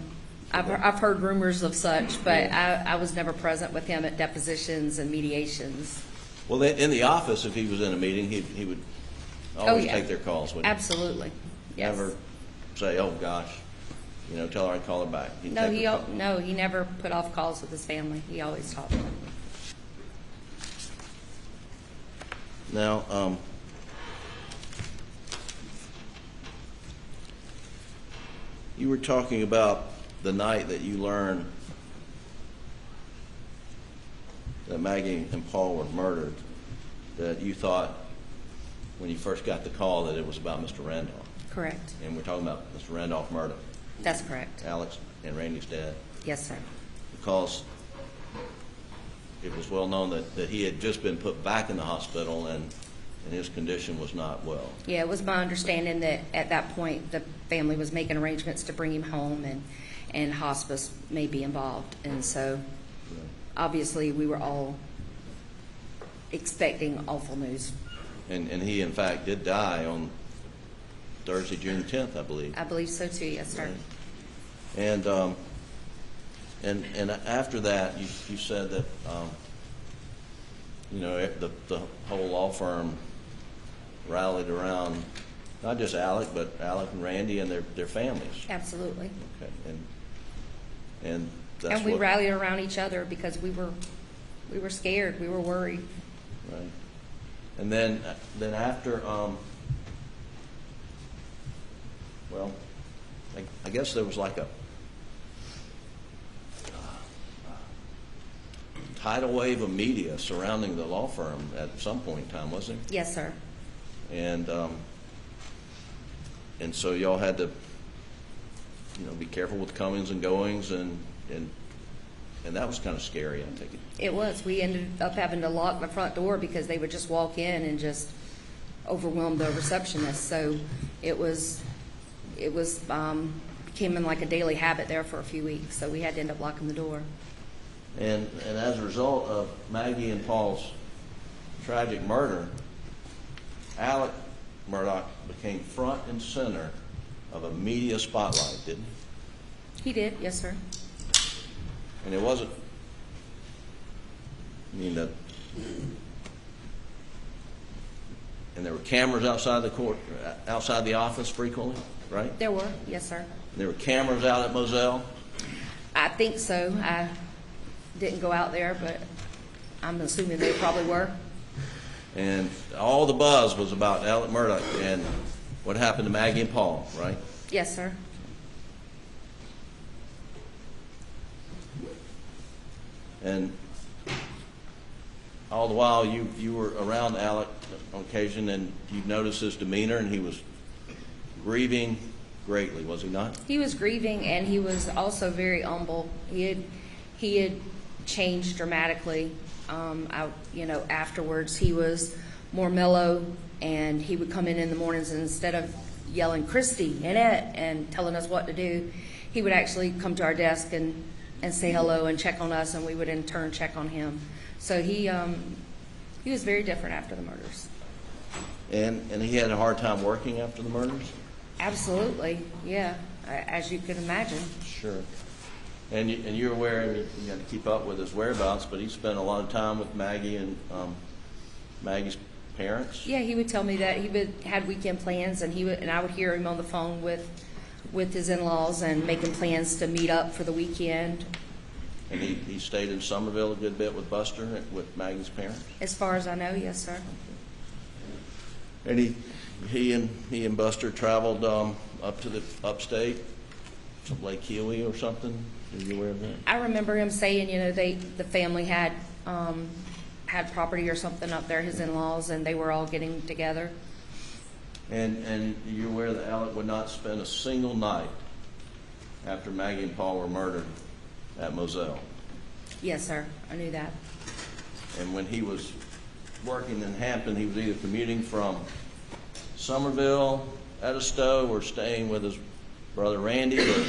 I've heard rumors of such, but I was never present with him at depositions and mediations. Well, in the office, if he was in a meeting, he would always yeah. take their calls, wouldn't he? Absolutely. Yes. Never say, "Oh gosh," tell her I'd call her back. He'd No, take her call. no, he never put off calls with his family. He always talked to them. Now, you were talking about the night that you learned that Maggie and Paul were murdered, that you thought when you first got the call that it was about Mr. Randolph. Correct. And we're talking about Mr. Randolph Murdaugh, That's correct. Alex and Randy's dad, Yes, sir. because it was well known that he had just been put back in the hospital and his condition was not well. Yeah, it was my understanding that at that point the family was making arrangements to bring him home, and hospice may be involved. And so obviously we were all expecting awful news. And he, in fact, did die on Thursday, June 10th, I believe. I believe so too, yes, sir. And after that, you said that the whole law firm rallied around not just Alec, but Alec and Randy and their families. Absolutely. Okay, and that's And we what, rallied around each other because we were scared, we were worried. right. And then after, well, I guess there was like a tidal wave of media surrounding the law firm at some point in time, wasn't there? Yes, sir. And so y'all had to, be careful with comings and goings, and that was kind of scary, I take it. It was. We ended up having to lock the front door because they would just walk in and just overwhelm the receptionist. So it became like a daily habit there for a few weeks. So we had to end up locking the door. And as a result of Maggie and Paul's tragic murder, Alex Murdaugh became front and center of a media spotlight, didn't he? He did, yes, sir. And it wasn't, and there were cameras outside the office frequently, right? There were, yes, sir. And there were cameras out at Moselle. I think so. I didn't go out there, but I'm assuming they probably were. And all the buzz was about Alex Murdaugh and what happened to Maggie and Paul, right? Yes, sir. And all the while you were around Alec on occasion, and you noticed his demeanor, and he was grieving greatly, was he not? He was grieving, and he was also very humble. He had changed dramatically. Afterwards, he was more mellow, and he would come in the mornings, and instead of yelling Christy, Annette, and telling us what to do, he would actually come to our desk and say hello and check on us, and we would in turn check on him. So he was very different after the murders. And he had a hard time working after the murders? Absolutely, yeah, as you can imagine. Sure. And you're aware, and you had to keep up with his whereabouts, but he spent a lot of time with Maggie and Maggie's parents? Yeah, he would tell me that he had weekend plans, and I would hear him on the phone with his in-laws and making plans to meet up for the weekend. And he stayed in Somerville a good bit with Buster, with Maggie's parents? As far as I know, yes, sir. And he and Buster traveled up to the upstate, to Lake Huey or something? Are you aware of that? I remember him saying, the family had had property or something up there, his in-laws, and they were all getting together. And you're aware that Alec would not spend a single night after Maggie and Paul were murdered at Moselle. Yes, sir, I knew that. And when he was working in Hampton, he was either commuting from Somerville, Edisto, or staying with his brother Randy, or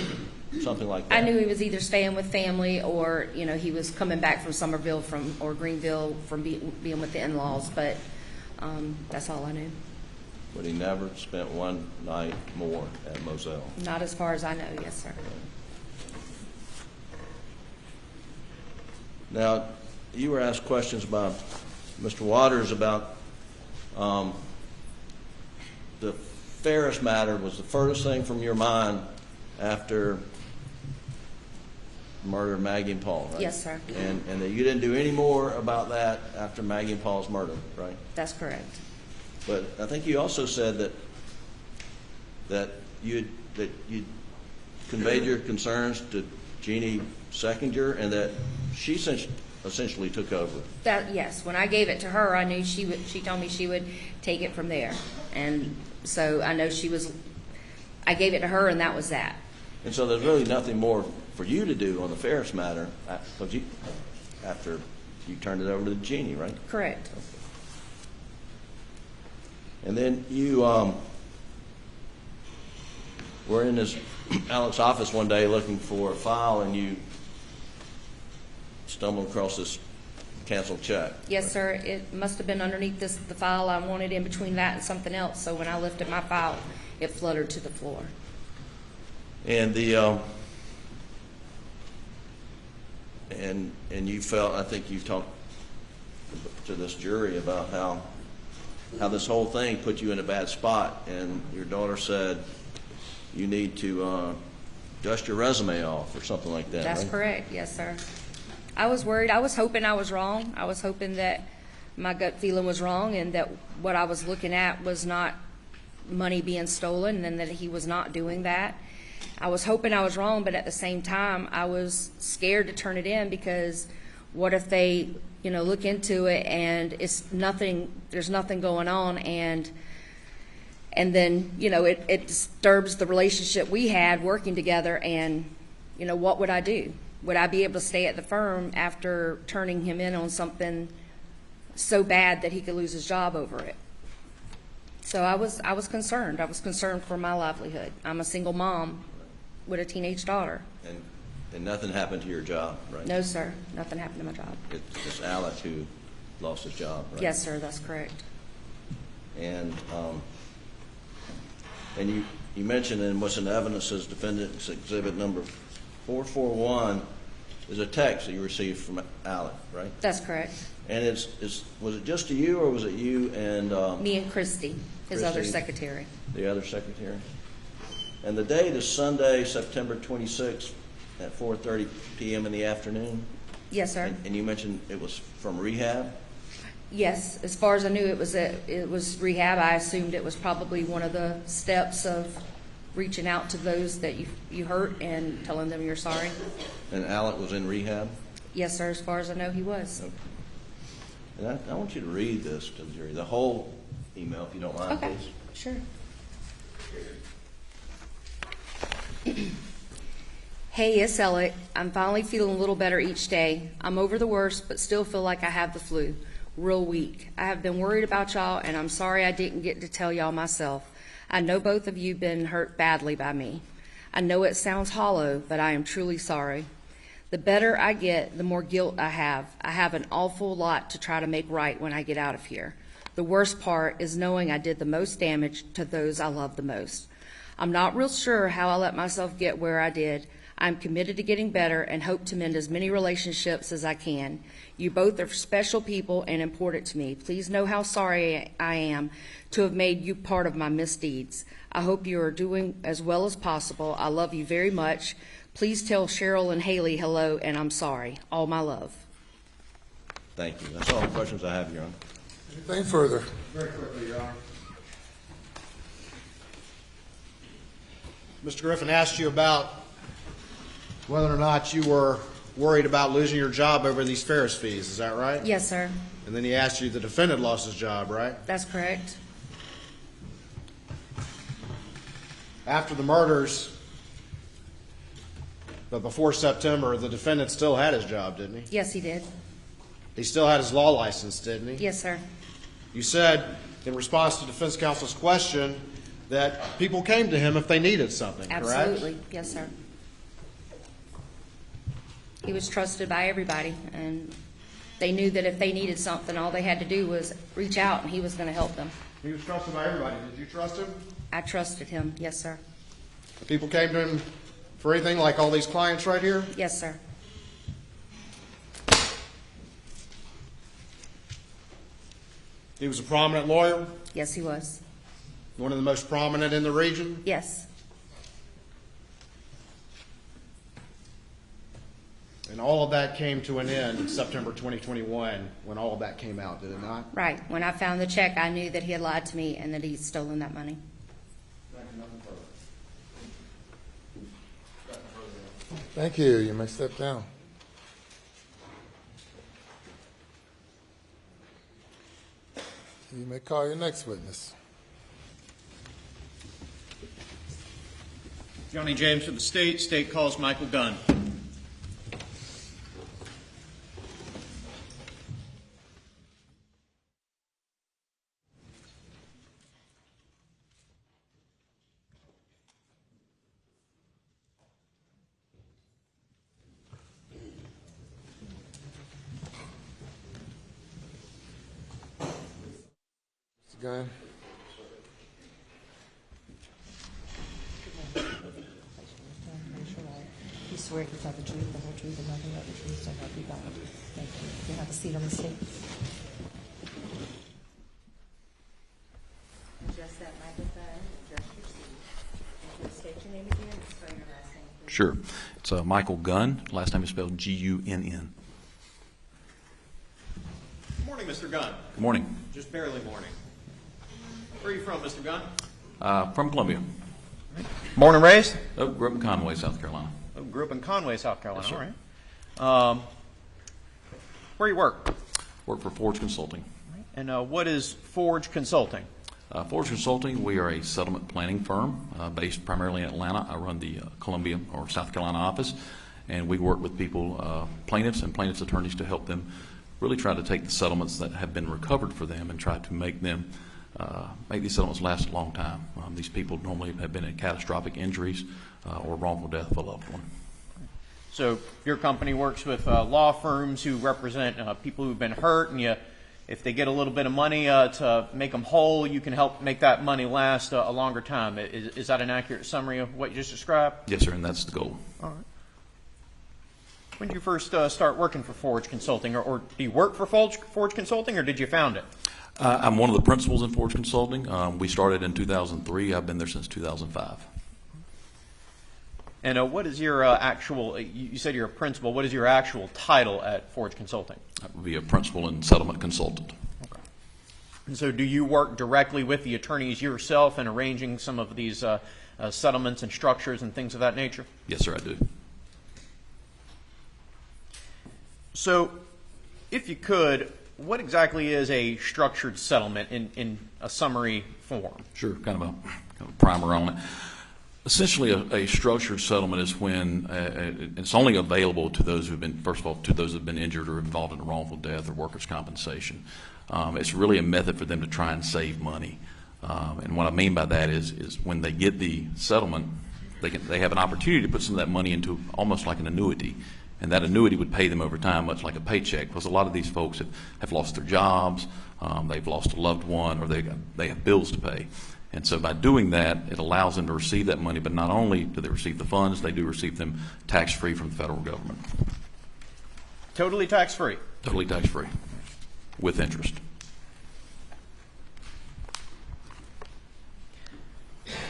something like that. I knew he was either staying with family or, he was coming back from Somerville or Greenville from being with the in-laws, but that's all I knew. But he never spent one night more at Moselle. Not as far as I know, yes, sir. Now, you were asked questions by Mr. Waters about the Ferris matter was the furthest thing from your mind after the murder of Maggie and Paul, right? Yes, sir. And that you didn't do any more about that after Maggie and Paul's murder, right? That's correct. But I think you also said that you conveyed your concerns to Jeannie Seckinger, and that she essentially took over. Yes, when I gave it to her, I knew she told me she would take it from there, and so I know I gave it to her, and that was that. And so there's really nothing more for you to do on the Ferris matter after you turned it over to Jeannie, right? Correct. And then you were in Alex's office one day looking for a file, and you stumbled across this canceled check. Yes, sir. It must have been underneath the file. I wanted in between that and something else, so when I lifted my file, it fluttered to the floor. And and you felt, I think you talked to this jury about how this whole thing put you in a bad spot, and your daughter said you need to dust your resume off or something like that. That's right? correct. Yes, sir. I was worried. I was hoping I was wrong. I was hoping that my gut feeling was wrong, and that what I was looking at was not money being stolen, and that he was not doing that. I was hoping I was wrong, but at the same time, I was scared to turn it in, because what if they, look into it and it's nothing, there's nothing going on, and then, it disturbs the relationship we had working together, and, what would I do? Would I be able to stay at the firm after turning him in on something so bad that he could lose his job over it? So I was concerned. I was concerned for my livelihood. I'm a single mom with a teenage daughter. And nothing happened to your job, right? No, sir. Nothing happened to my job. It's Alec who lost his job, right? Yes, sir. That's correct. And you mentioned in what's in evidence as defendant's exhibit number 441 is a text that you received from Alec, right? That's correct. And was it just to you, or was it you and Me and Christy, his other Christy, secretary. the other secretary? And the date is Sunday, September 26th at 4:30 p.m. in the afternoon. Yes, sir. And you mentioned it was from rehab? Yes, as far as I knew, it was rehab. I assumed it was probably one of the steps of reaching out to those that you hurt and telling them you're sorry. And Alec was in rehab? Yes, sir. As far as I know, he was. Okay. And I want you to read this to the jury, the whole email, if you don't mind, Okay, please. sure. Hey, it's Alec. I'm finally feeling a little better each day. I'm over the worst, but still feel like I have the flu. Real weak. I have been worried about y'all, and I'm sorry I didn't get to tell y'all myself. I know both of you been hurt badly by me. I know it sounds hollow, but I am truly sorry. The better I get, the more guilt I have. I have an awful lot to try to make right when I get out of here. The worst part is knowing I did the most damage to those I love the most. I'm not real sure how I let myself get where I did. I'm committed to getting better and hope to mend as many relationships as I can. You both are special people and important to me. Please know how sorry I am to have made you part of my misdeeds. I hope you are doing as well as possible. I love you very much. Please tell Cheryl and Haley hello, and I'm sorry. All my love. Thank you. That's all the questions I have, Your Honor. Anything further? Very quickly, Your Honor. Mr. Griffin asked you about whether or not you were worried about losing your job over these Ferris fees. Is that right? Yes, sir. And then he asked you, the defendant lost his job, right? That's correct. After the murders, but before September, the defendant still had his job, didn't he? Yes, he did. He still had his law license, didn't he? Yes, sir. You said, in response to defense counsel's question, that people came to him if they needed something, correct? Absolutely. Yes, sir. He was trusted by everybody, and they knew that if they needed something, all they had to do was reach out, and he was going to help them. He was trusted by everybody. Did you trust him? I trusted him. Yes, sir. People came to him for anything, like all these clients right here? Yes, sir. He was a prominent lawyer, Yes, he was. one of the most prominent in the region. Yes. And all of that came to an end in September 2021 when all of that came out, did it not? Right. When I found the check, I knew that he had lied to me and that he'd stolen that money. Thank you. You may step down. You may call your next witness. Johnny James for the state. State calls Michael Gunn. Mr. Gunn. You swear to tell the truth, the whole truth, and nothing but the truth, so help you God. Thank you. You have a seat on the seat. Just that microphone, just your seat. And please state your name again and spell your last name, please. Sure. It's Michael Gunn. Last name is spelled G-U-N-N. Good morning, Mr. Gunn. Good morning. Just barely morning. Where are you from, Mr. Gunn? From Columbia. Born and raised? Oh, grew up in Conway, South Carolina. Oh, grew up in Conway, South Carolina. Yes, sir. All right. Where you work? Work for Forge Consulting. And what is Forge Consulting? Forge Consulting, we are a settlement planning firm based primarily in Atlanta. I run the Columbia or South Carolina office, and we work with people, plaintiffs and plaintiffs' attorneys, to help them really try to take the settlements that have been recovered for them and try to make them make these settlements last a long time. These people normally have been in catastrophic injuries or wrongful death of a loved one. So your company works with law firms who represent people who've been hurt, and if they get a little bit of money to make them whole, you can help make that money last a longer time. Is that an accurate summary of what you just described? Yes, sir, and that's the goal. All right. When did you first start working for Forge Consulting, or do you work for Forge Consulting, or did you found it? I'm one of the principals in Forge Consulting. We started in 2003. I've been there since 2005. And what is your actual, you said you're a principal, what is your actual title at Forge Consulting? I would be a principal and settlement consultant. Okay. And so do you work directly with the attorneys yourself in arranging some of these settlements and structures and things of that nature? Yes, sir, I do. So if you could, what exactly is a structured settlement in a summary form? Sure, kind of a primer on it. Essentially, a structured settlement is when it's only available to those who've been, first of all, to those who've been injured or involved in a wrongful death or workers' compensation. It's really a method for them to try and save money. And what I mean by that is when they get the settlement, they have an opportunity to put some of that money into almost like an annuity. And that annuity would pay them over time, much like a paycheck, because a lot of these folks have lost their jobs, they've lost a loved one, or they have bills to pay. And so by doing that, it allows them to receive that money, but not only do they receive the funds, they do receive them tax-free from the federal government. Totally tax-free? Totally tax-free, with interest.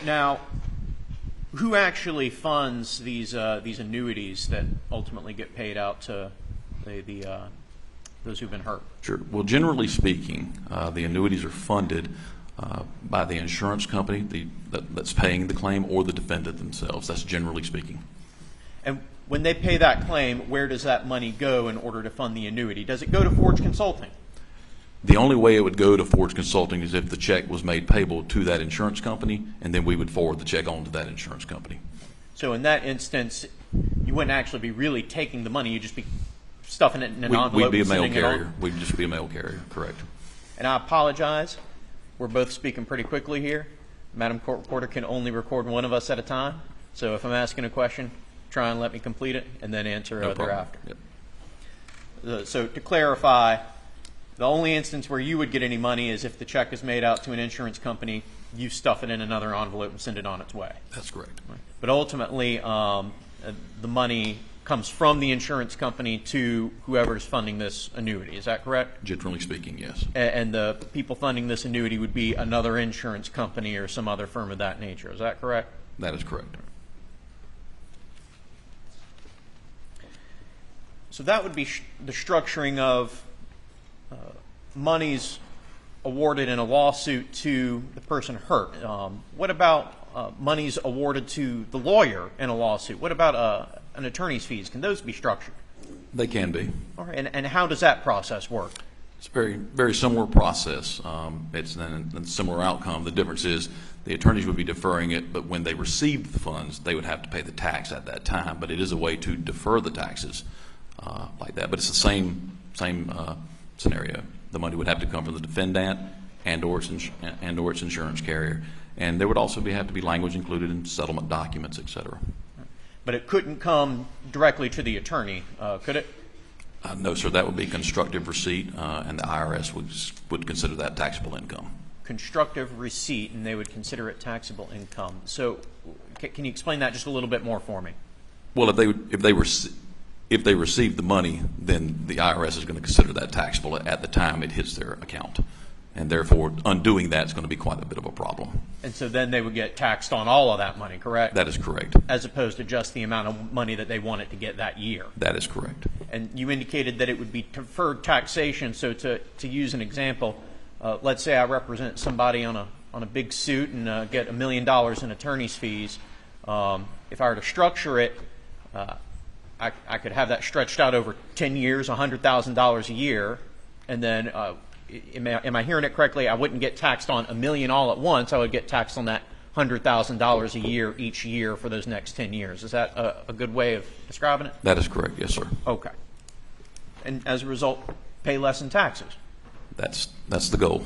Now, who actually funds these annuities that ultimately get paid out to those who've been hurt? Sure. Well, generally speaking, the annuities are funded by the insurance company that's paying the claim, or the defendant themselves. That's generally speaking. And when they pay that claim, where does that money go in order to fund the annuity? Does it go to Forge Consulting? The only way it would go to Ford's Consulting is if the check was made payable to that insurance company, and then we would forward the check on to that insurance company. So in that instance, you wouldn't actually be really taking the money, you'd just be stuffing it in an envelope. We'd be a and mail sending it on? carrier. We'd just be a mail carrier, correct. And I apologize, we're both speaking pretty quickly here. Madam Court Reporter can only record one of us at a time, so if I'm asking a question, try and let me complete it and then answer No problem. thereafter. Yep. So to clarify, the only instance where you would get any money is if the check is made out to an insurance company, you stuff it in another envelope and send it on its way. That's correct. But ultimately, the money comes from the insurance company to whoever's funding this annuity. Is that correct? Generally speaking, yes. And the people funding this annuity would be another insurance company or some other firm of that nature. Is that correct? That is correct. So that would be the structuring of monies awarded in a lawsuit to the person hurt. What about monies awarded to the lawyer in a lawsuit? What about an attorney's fees? Can those be structured? They can be. All right. And how does that process work? It's a very, very similar process. It's a similar outcome. The difference is the attorneys would be deferring it, but when they receive the funds, they would have to pay the tax at that time. But it is a way to defer the taxes like that. But it's the same scenario. The money would have to come from the defendant and/or its insurance carrier, and there would also have to be language included in settlement documents, et cetera. But it couldn't come directly to the attorney, could it? No, sir. That would be constructive receipt, and the IRS would consider that taxable income. Constructive receipt, and they would consider it taxable income. So, can you explain that just a little bit more for me? Well, if they receive the money, then the IRS is going to consider that taxable at the time it hits their account, and therefore undoing that is going to be quite a bit of a problem. And so then they would get taxed on all of that money, correct? That is correct. As opposed to just the amount of money that they wanted to get that year. That is correct. And you indicated that it would be deferred taxation. So to use an example, let's say I represent somebody on a big suit and get $1 million in attorney's fees. If I were to structure it, I could have that stretched out over 10 years, $100,000 a year, and then am I hearing it correctly? I wouldn't get taxed on $1 million all at once. I would get taxed on that $100,000 a year each year for those next 10 years. Is that a good way of describing it? That is correct, yes, sir. Okay. And as a result, pay less in taxes. That's the goal.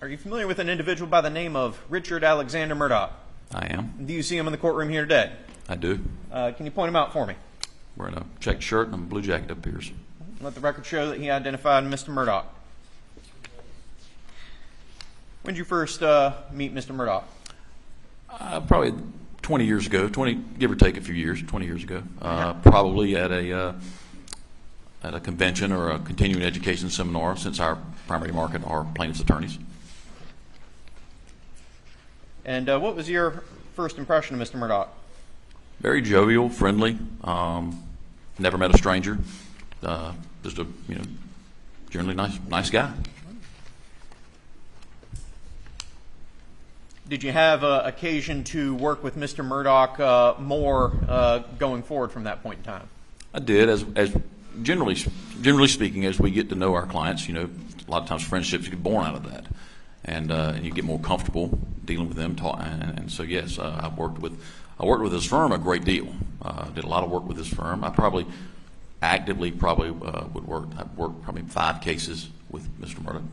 Are you familiar with an individual by the name of Richard Alexander Murdaugh? I am. Do you see him in the courtroom here today? I do. Can you point him out for me? Wearing a checked shirt and a blue jacket, appears. Let the record show that he identified Mr. Murdaugh. When did you first meet Mr. Murdaugh? Probably 20 years ago, give or take a few years, 20 years ago. Probably at a convention or a continuing education seminar, since our primary market are plaintiffs' attorneys. And what was your first impression of Mr. Murdaugh? Very jovial, friendly. Never met a stranger. Just a generally nice guy. Did you have occasion to work with Mr. Murdaugh more going forward from that point in time? I did. As generally speaking, as we get to know our clients, a lot of times friendships get born out of that, and you get more comfortable dealing with them. And so yes, I worked with his firm a great deal. Did a lot of work with his firm. I probably actively would work. I've worked probably 5 cases with Mr. Murdaugh.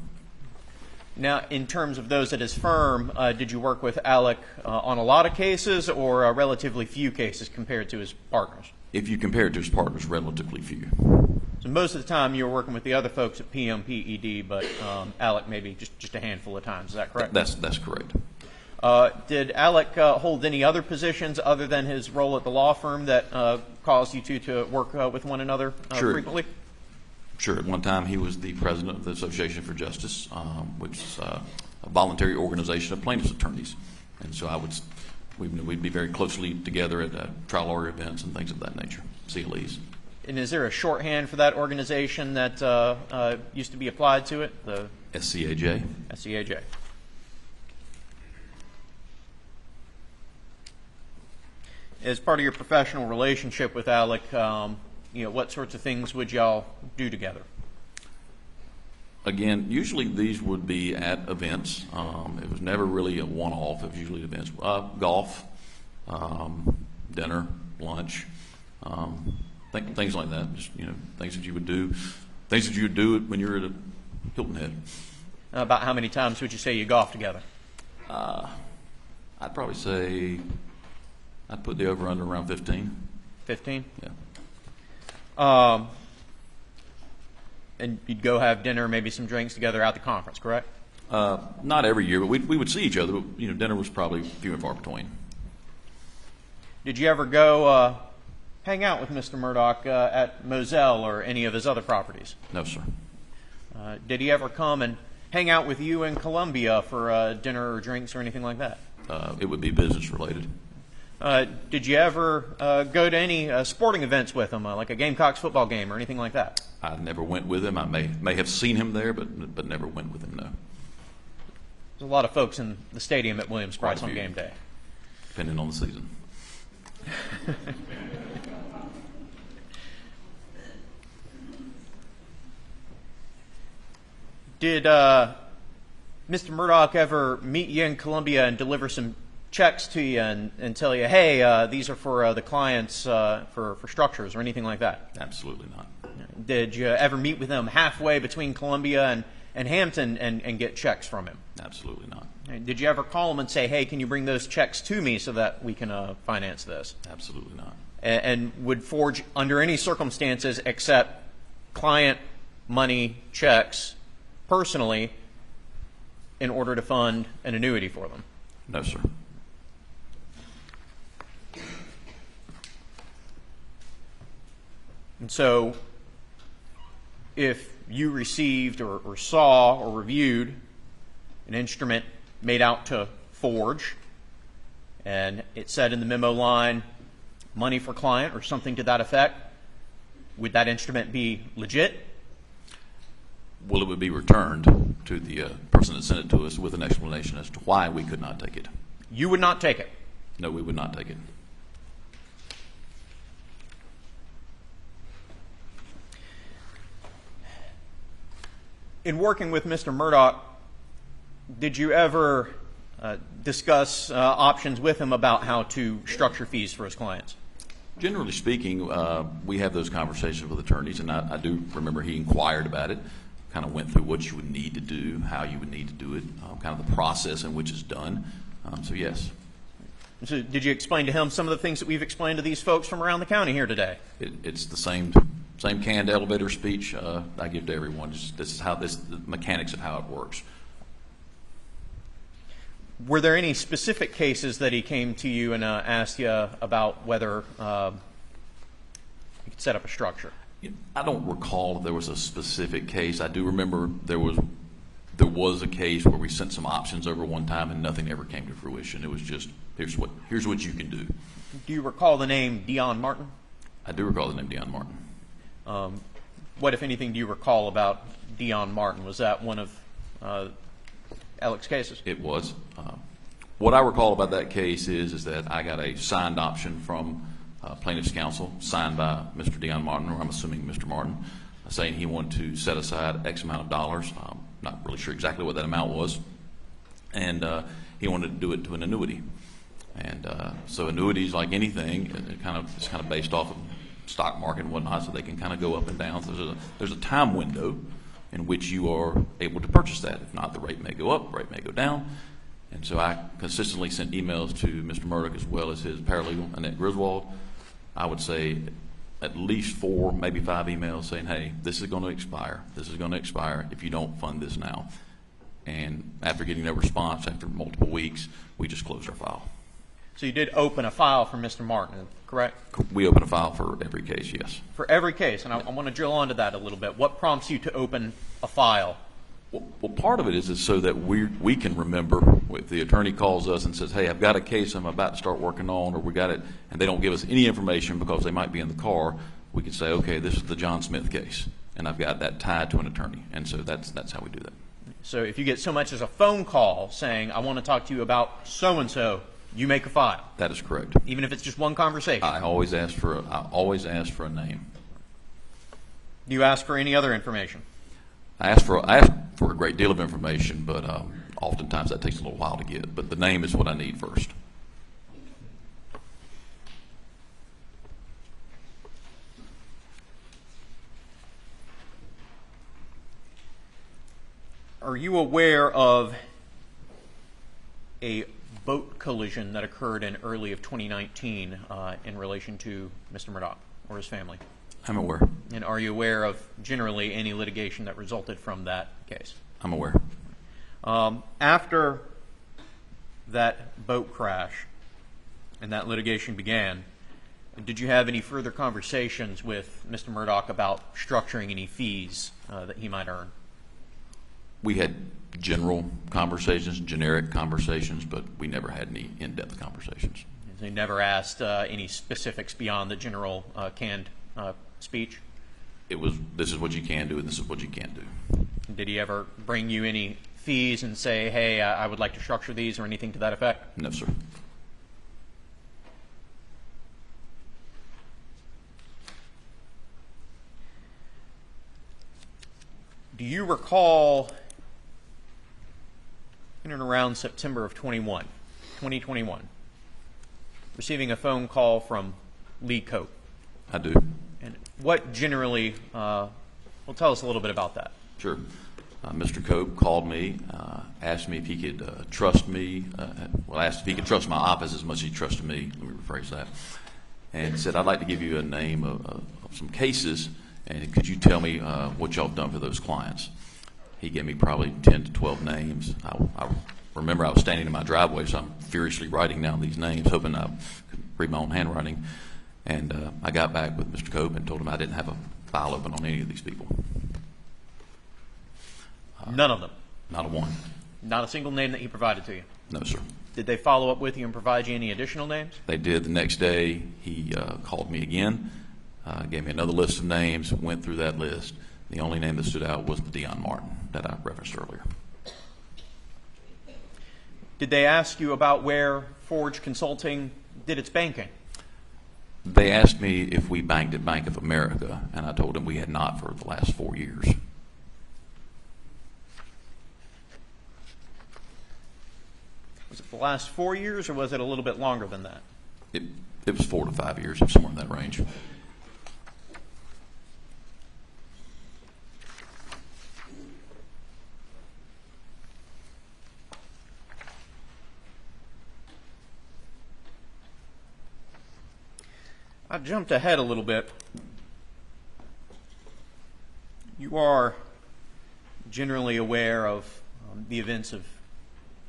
Now, in terms of those at his firm, did you work with Alec on a lot of cases or relatively few cases compared to his partners? If you compare it to his partners, relatively few. So most of the time you were working with the other folks at PMPED, but Alec maybe just a handful of times. Is that correct? That's correct. Did Alec hold any other positions other than his role at the law firm that caused you two to work with one another frequently? Sure. At one time, he was the president of the Association for Justice, which is a voluntary organization of plaintiffs' attorneys. And so we'd be very closely together at trial lawyer events and things of that nature, CLEs. And is there a shorthand for that organization that used to be applied to it? The SCAJ. SCAJ. As part of your professional relationship with Alec, what sorts of things would y'all do together? Again, usually these would be at events. It was never really a one-off. It was usually events. Golf, dinner, lunch, things like that. Just things that you would do. Things that you would do when you're at a Hilton Head. About how many times would you say you golf together? I'd probably say I'd put the over-under around 15. 15? Yeah. And you'd go have dinner, maybe some drinks together at the conference, correct? Not every year, but we would see each other. But, dinner was probably few and far between. Did you ever go hang out with Mr. Murdaugh at Moselle or any of his other properties? No, sir. Did he ever come and hang out with you in Columbia for dinner or drinks or anything like that? It would be business related. Did you ever go to any sporting events with him, like a Gamecocks football game or anything like that? I never went with him. I may have seen him there, but never went with him, no. There's a lot of folks in the stadium at Williams Price on game day. Depending on the season. Did Mr. Murdaugh ever meet you in Columbia and deliver some checks to you and tell you, hey, these are for the clients for structures or anything like that? Absolutely not. Did you ever meet with him halfway between Columbia and Hampton and get checks from him? Absolutely not. Did you ever call him and say, hey, can you bring those checks to me so that we can finance this? Absolutely not. And would forge under any circumstances accept client money checks personally in order to fund an annuity for them? No, sir. And so if you received or saw or reviewed an instrument made out to forge and it said in the memo line, money for client or something to that effect, would that instrument be legit? Well, it would be returned to the person that sent it to us with an explanation as to why we could not take it. You would not take it? No, we would not take it. In working with Mr. Murdaugh, did you ever discuss options with him about how to structure fees for his clients? Generally speaking, we have those conversations with attorneys, and I do remember he inquired about it, kind of went through what you would need to do, how you would need to do it, kind of the process in which it's done. So, yes. So did you explain to him some of the things that we've explained to these folks from around the county here today? It's the same canned elevator speech I give to everyone. This is the mechanics of how it works. Were there any specific cases that he came to you and asked you about whether you could set up a structure? I don't recall if there was a specific case. I do remember there was a case where we sent some options over one time and nothing ever came to fruition. It was just here's what you can do. Do you recall the name Dion Martin? I do recall the name Dion Martin. What, if anything, do you recall about Dion Martin? Was that one of Alex's cases? It was. What I recall about that case is that I got a signed option from plaintiff's counsel, signed by Mr. Dion Martin, or I'm assuming Mr. Martin, saying he wanted to set aside X amount of dollars. I'm not really sure exactly what that amount was. And he wanted to do it to an annuity. And so annuities, like anything, it's kind of based off of stock market and whatnot, so they can kind of go up and down. So there's a time window in which you are able to purchase that. If not, the rate may go up, the rate may go down. And so I consistently sent emails to Mr. Murdaugh as well as his paralegal, Annette Griswold. I would say at least 4, maybe 5 emails saying, hey, this is going to expire. This is going to expire if you don't fund this now. And after getting no response, after multiple weeks, we just closed our file. So you did open a file for Mr. Martin, correct? We open a file for every case, yes. For every case, and I want to drill onto that a little bit. What prompts you to open a file? Well, part of it is so that we can remember if the attorney calls us and says, hey, I've got a case I'm about to start working on, or we got it, and they don't give us any information because they might be in the car, we can say, okay, this is the John Smith case, and I've got that tied to an attorney. And so that's how we do that. So if you get so much as a phone call saying, I want to talk to you about so-and-so, you make a file? That is correct. Even if it's just one conversation? I always ask for a name. Do you ask for any other information? I asked for a great deal of information, but oftentimes that takes a little while to get. But the name is what I need first. Are you aware of a boat collision that occurred in early of 2019 in relation to Mr. Murdaugh or his family? I'm aware. And are you aware of generally any litigation that resulted from that case? I'm aware. After that boat crash and that litigation began, did you have any further conversations with Mr. Murdaugh about structuring any fees that he might earn? We had general conversations, generic conversations, but we never had any in-depth conversations. So he never asked any specifics beyond the general canned speech? It was, this is what you can do and this is what you can't do. Did he ever bring you any fees and say, hey, I would like to structure these or anything to that effect? No, sir. Do you recall in and around September of 2021, receiving a phone call from Lee Cope? I do. And what generally, well, tell us a little bit about that. Sure. Mr. Cope called me, asked me if he could trust me, asked if he could trust my office as much as he trusted me, let me rephrase that, and said, I'd like to give you a name of some cases, and could you tell me what y'all have done for those clients? He gave me probably 10 to 12 names. I remember I was standing in my driveway, so I'm furiously writing down these names, hoping I could read my own handwriting. And I got back with Mr. Cope and told him I didn't have a file open on any of these people. None of them? Not a one. Not a single name that he provided to you? No, sir. Did they follow up with you and provide you any additional names? They did. The next day, he called me again, gave me another list of names, went through that list. The only name that stood out was the Dion Martin that I referenced earlier. Did they ask you about where Forge Consulting did its banking? They asked me if we banked at Bank of America, and I told them we had not for the last 4 years. Was it the last 4 years, or was it a little bit longer than that? It was 4 to 5 years, somewhere in that range. I jumped ahead a little bit. You are generally aware of the events of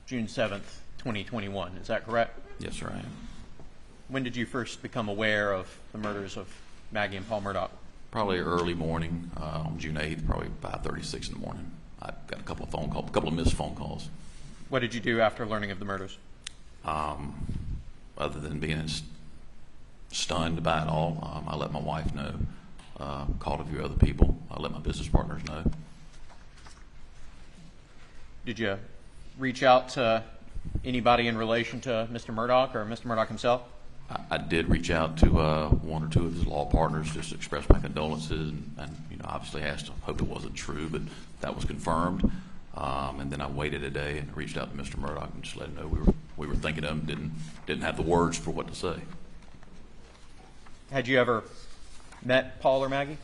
June 7th, 2021. Is that correct? Yes, sir, I am. When did you first become aware of the murders of Maggie and Paul Murdaugh? Probably early morning, on June 8th, probably 5:36 in the morning. I got a couple of missed phone calls. What did you do after learning of the murders? Other than being stunned by it all, I let my wife know, called a few other people. I let my business partners know. Did you reach out to anybody in relation to Mr. Murdaugh or Mr. Murdaugh himself? I did reach out to one or two of his law partners just to express my condolences, and obviously asked, hope it wasn't true, but that was confirmed. And then I waited a day and reached out to Mr. Murdaugh and just let him know we were thinking of him, didn't have the words for what to say. Had you ever met Paul or Maggie?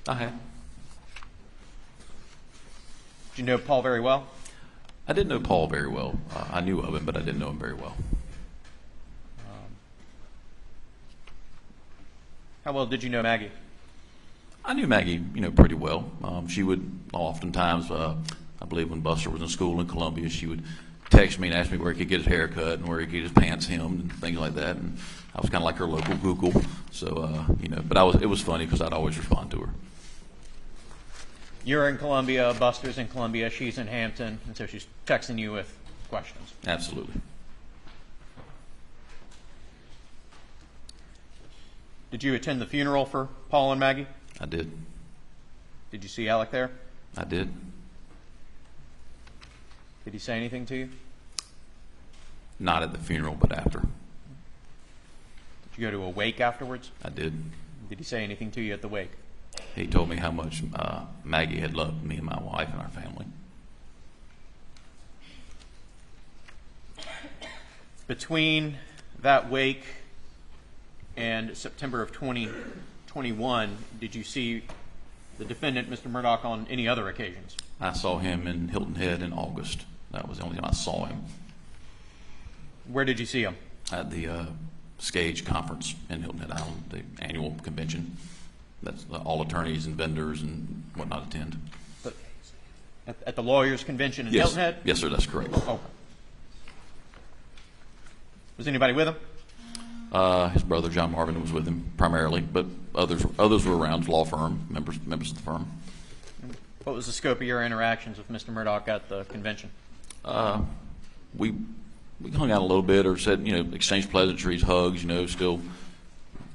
I have. Did you know Paul very well? I didn't know Paul very well. I knew of him, but I didn't know him very well. How well did you know Maggie? I knew Maggie, pretty well. She would oftentimes, I believe when Buster was in school in Columbia, she would text me and ask me where he could get his hair cut and where he could get his pants hemmed and things like that. And I was kind of like her local Google. So, but it was funny because I'd always respond to her. You're in Columbia, Buster's in Columbia, she's in Hampton, and so she's texting you with questions. Absolutely. Did you attend the funeral for Paul and Maggie? I did. Did you see Alec there? I did. Did he say anything to you? Not at the funeral, but after. Did you go to a wake afterwards? I did. Did he say anything to you at the wake? He told me how much Maggie had loved me and my wife and our family. Between that wake and September of 2021, did you see the defendant, Mr. Murdaugh, on any other occasions? I saw him in Hilton Head in August. That was the only time I saw him. Where did you see him? At the Skage Conference in Hilton Head Island, the annual convention. That's all attorneys and vendors and whatnot attend. At the lawyers' convention in Yes. Hilton Head? Yes, sir, that's correct. Oh. Was anybody with him? His brother John Marvin was with him primarily, but others were around, law firm, members of the firm. What was the scope of your interactions with Mr. Murdaugh at the convention? We hung out a little bit, or said, exchanged pleasantries, hugs, still,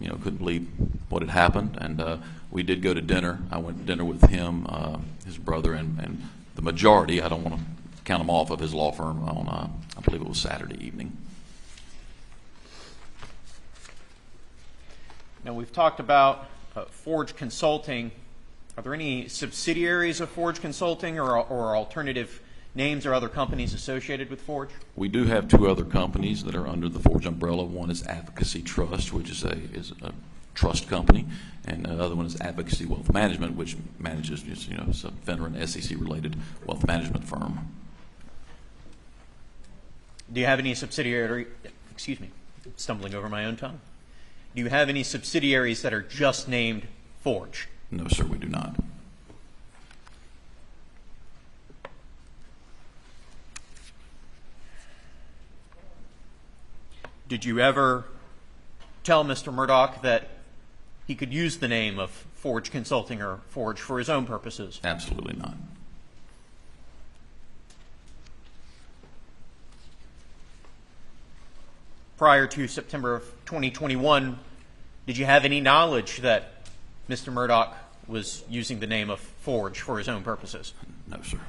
couldn't believe what had happened. And we did go to dinner. I went to dinner with him, his brother, and the majority, I don't want to count them off, of his law firm on, I believe it was Saturday evening. Now, we've talked about Forge Consulting. Are there any subsidiaries of Forge Consulting or alternative names or other companies associated with Forge? We do have two other companies that are under the Forge umbrella. One is Advocacy Trust, which is a trust company, and the other one is Advocacy Wealth Management, which manages, it's a FINRA and SEC-related wealth management firm. Do you have any subsidiary? Excuse me, stumbling over my own tongue. Do you have any subsidiaries that are just named Forge? No, sir, we do not. Did you ever tell Mr. Murdaugh that he could use the name of Forge Consulting or Forge for his own purposes? Absolutely not. Prior to September of 2021, did you have any knowledge that Mr. Murdaugh was using the name of Forge for his own purposes? No, sir.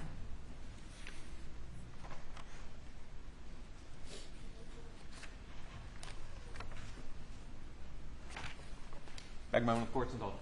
Beg my own court's indulgence.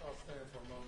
I'll stand for a moment.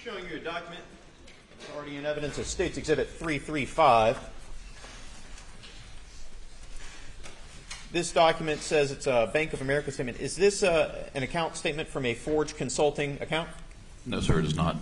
Showing you a document that's already in evidence as State's Exhibit 335. This document says it's a Bank of America statement. Is this an account statement from a Forge Consulting account? No, sir, it is not.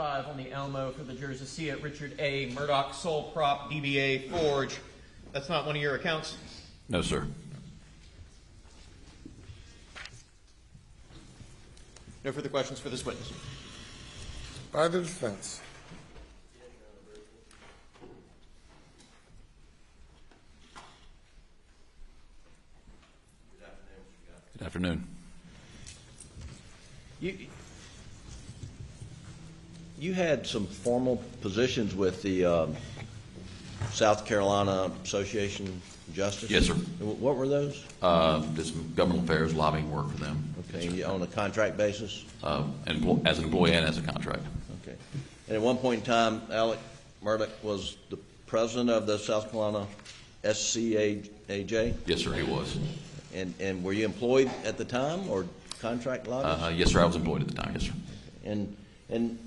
5 on the Elmo for the jurors to see it. Richard A. Murdaugh, sole prop, DBA Forge. That's not one of your accounts? No, sir. No further questions for this witness. By the defense. Good afternoon. You had some formal positions with the South Carolina Association of Justice? Yes, sir. What were those? Did some government affairs lobbying work for them. Okay, and on a contract basis? And as an employee and as a contract. Okay. And at one point in time, Alex Murdaugh was the president of the South Carolina SCAJ? Yes, sir, he was. And were you employed at the time or contract lobbyist? Yes, sir, I was employed at the time, yes, sir. And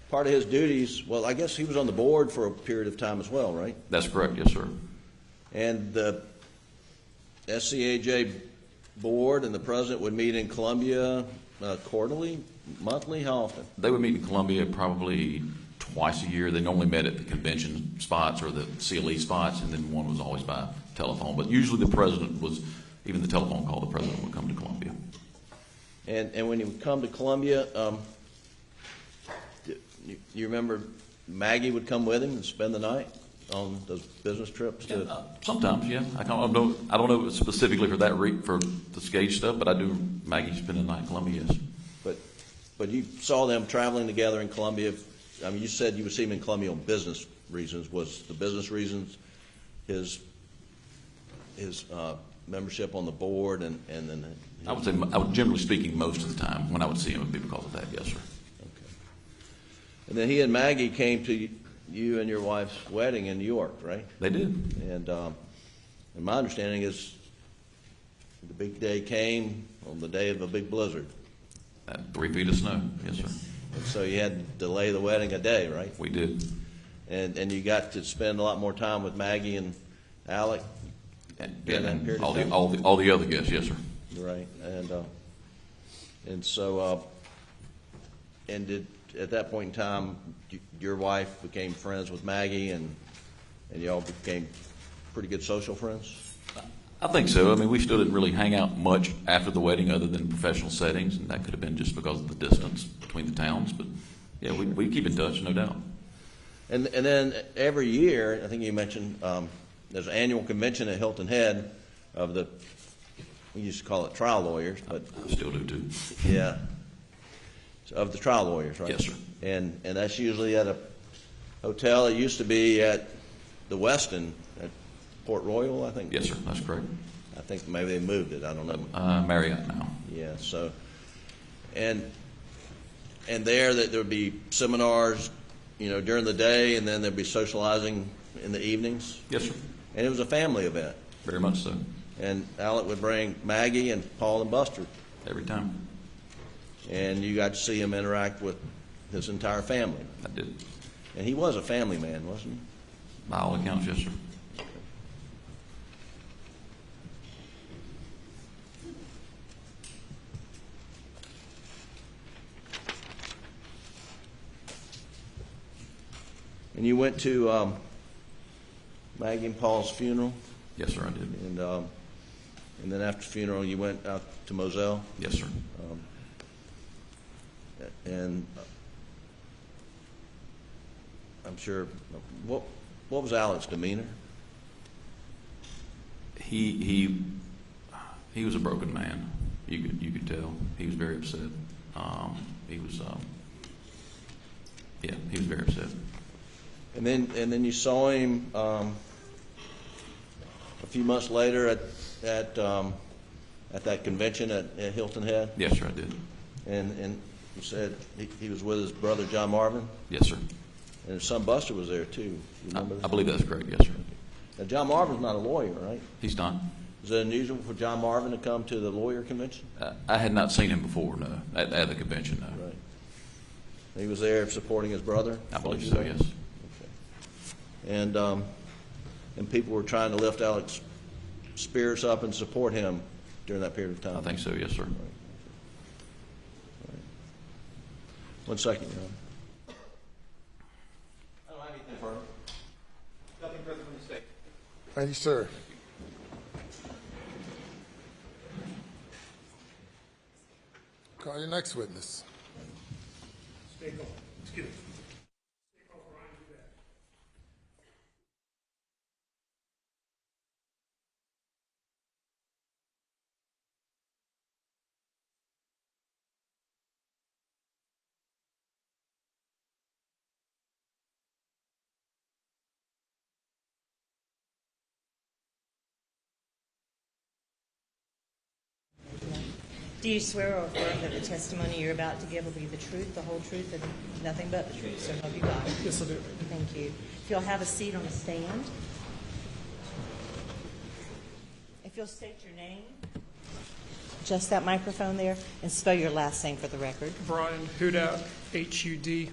part of his duties, well, I guess he was on the board for a period of time as well, right? That's correct, yes, sir. And the SCAJ board and the president would meet in Columbia quarterly, monthly, how often? They would meet in Columbia probably twice a year. They normally met at the convention spots or the CLE spots, and then one was always by telephone. But usually the president was, even the telephone call, the president would come to Columbia. And when he would come to Columbia, you remember Maggie would come with him and spend the night on those business trips? Sometimes, yeah. I don't know specifically for that for the Skage stuff, but I do. Maggie spend the night in Columbia, yes. But you saw them traveling together in Columbia. I mean, you said you would see him in Columbia on business reasons. Was the business reasons his membership on the board and then? I would generally speaking, most of the time when I would see him, it would be because of that, yes, sir. Okay. And then he and Maggie came to you and your wife's wedding in New York, right? They did. And my understanding is the big day came on the day of a big blizzard. 3 feet of snow, yes, sir. And so you had to delay the wedding a day, right? We did. And you got to spend a lot more time with Maggie and Alec during that period of time? All the other guests, yes, sir. Right. And so did at that point in time your wife became friends with Maggie and y'all became pretty good social friends? I think so. I mean, we still didn't really hang out much after the wedding other than professional settings, and that could have been just because of the distance between the towns. But, yeah, we keep in touch, no doubt. And then every year, I think you mentioned there's an annual convention at Hilton Head of the, we used to call it trial lawyers, but I still do, too. Yeah. Of the trial lawyers, right? Yes, sir. And that's usually at a hotel. It used to be at the Westin at Port Royal, I think. Yes, sir. That's correct. I think maybe they moved it. I don't know. Marriott now. Yeah. So, and there that there would be seminars, during the day, and then there'd be socializing in the evenings. Yes, sir. And it was a family event. Very much so. And Alec would bring Maggie and Paul and Buster. Every time. And you got to see him interact with his entire family. I did. And he was a family man, wasn't he? By all accounts, yes, sir. And you went to Maggie and Paul's funeral? Yes, sir, I did. And then after the funeral, you went out to Moselle? Yes, sir. And I'm sure, what was Alec's demeanor? He was a broken man. You could tell. He was very upset. He was very upset. And then you saw him a few months later at that convention at Hilton Head? Yes, sir, I did. And you said he was with his brother John Marvin? Yes, sir. And his son Buster was there too. You remember that? I believe that's correct, yes, sir. Now John Marvin's not a lawyer, right? He's not. Is it unusual for John Marvin to come to the lawyer convention? I had not seen him before, no, at the convention, no. Right. He was there supporting his brother? I believe so, yes. Okay. And people were trying to lift Alex's spirits up and support him during that period of time? I think so, yes, sir. Right. 1 second, Your Honor. Thank you, sir. Call your next witness. Do you swear or affirm that the testimony you're about to give will be the truth, the whole truth, and nothing but the truth? So help you God. Yes, I do. Thank you. If you'll have a seat on the stand. If you'll state your name, just that microphone there, and spell your last name for the record. Brian Hudak, Hudak.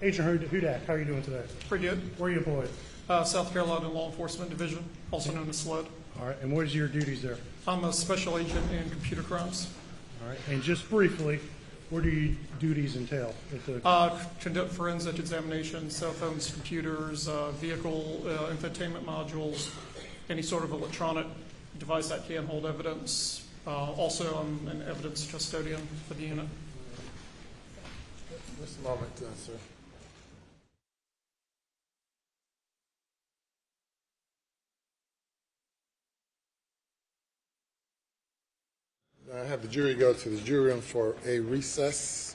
Agent Hudak, how are you doing today? Pretty good. Where are you employed? South Carolina Law Enforcement Division, also known as SLED. All right, and what is your duties there? I'm a special agent in computer crimes. All right, and just briefly, what do your duties entail? Conduct forensic examinations, cell phones, computers, vehicle infotainment modules, any sort of electronic device that can hold evidence. Also, I'm an evidence custodian for the unit. Just a moment, sir. I have the jury go to the jury room for a recess.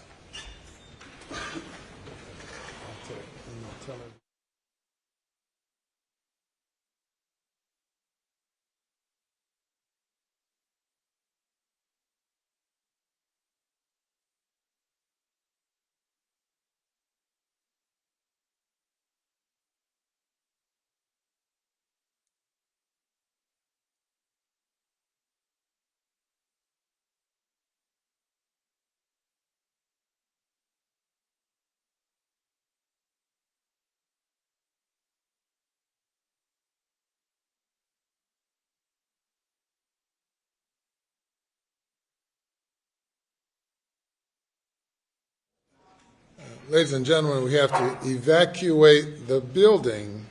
Ladies and gentlemen, we have to evacuate the building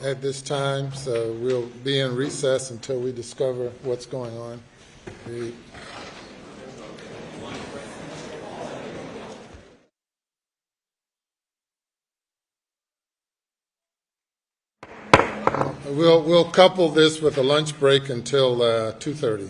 at this time, so we'll be in recess until we discover what's going on. We'll couple this with a lunch break until 2:30.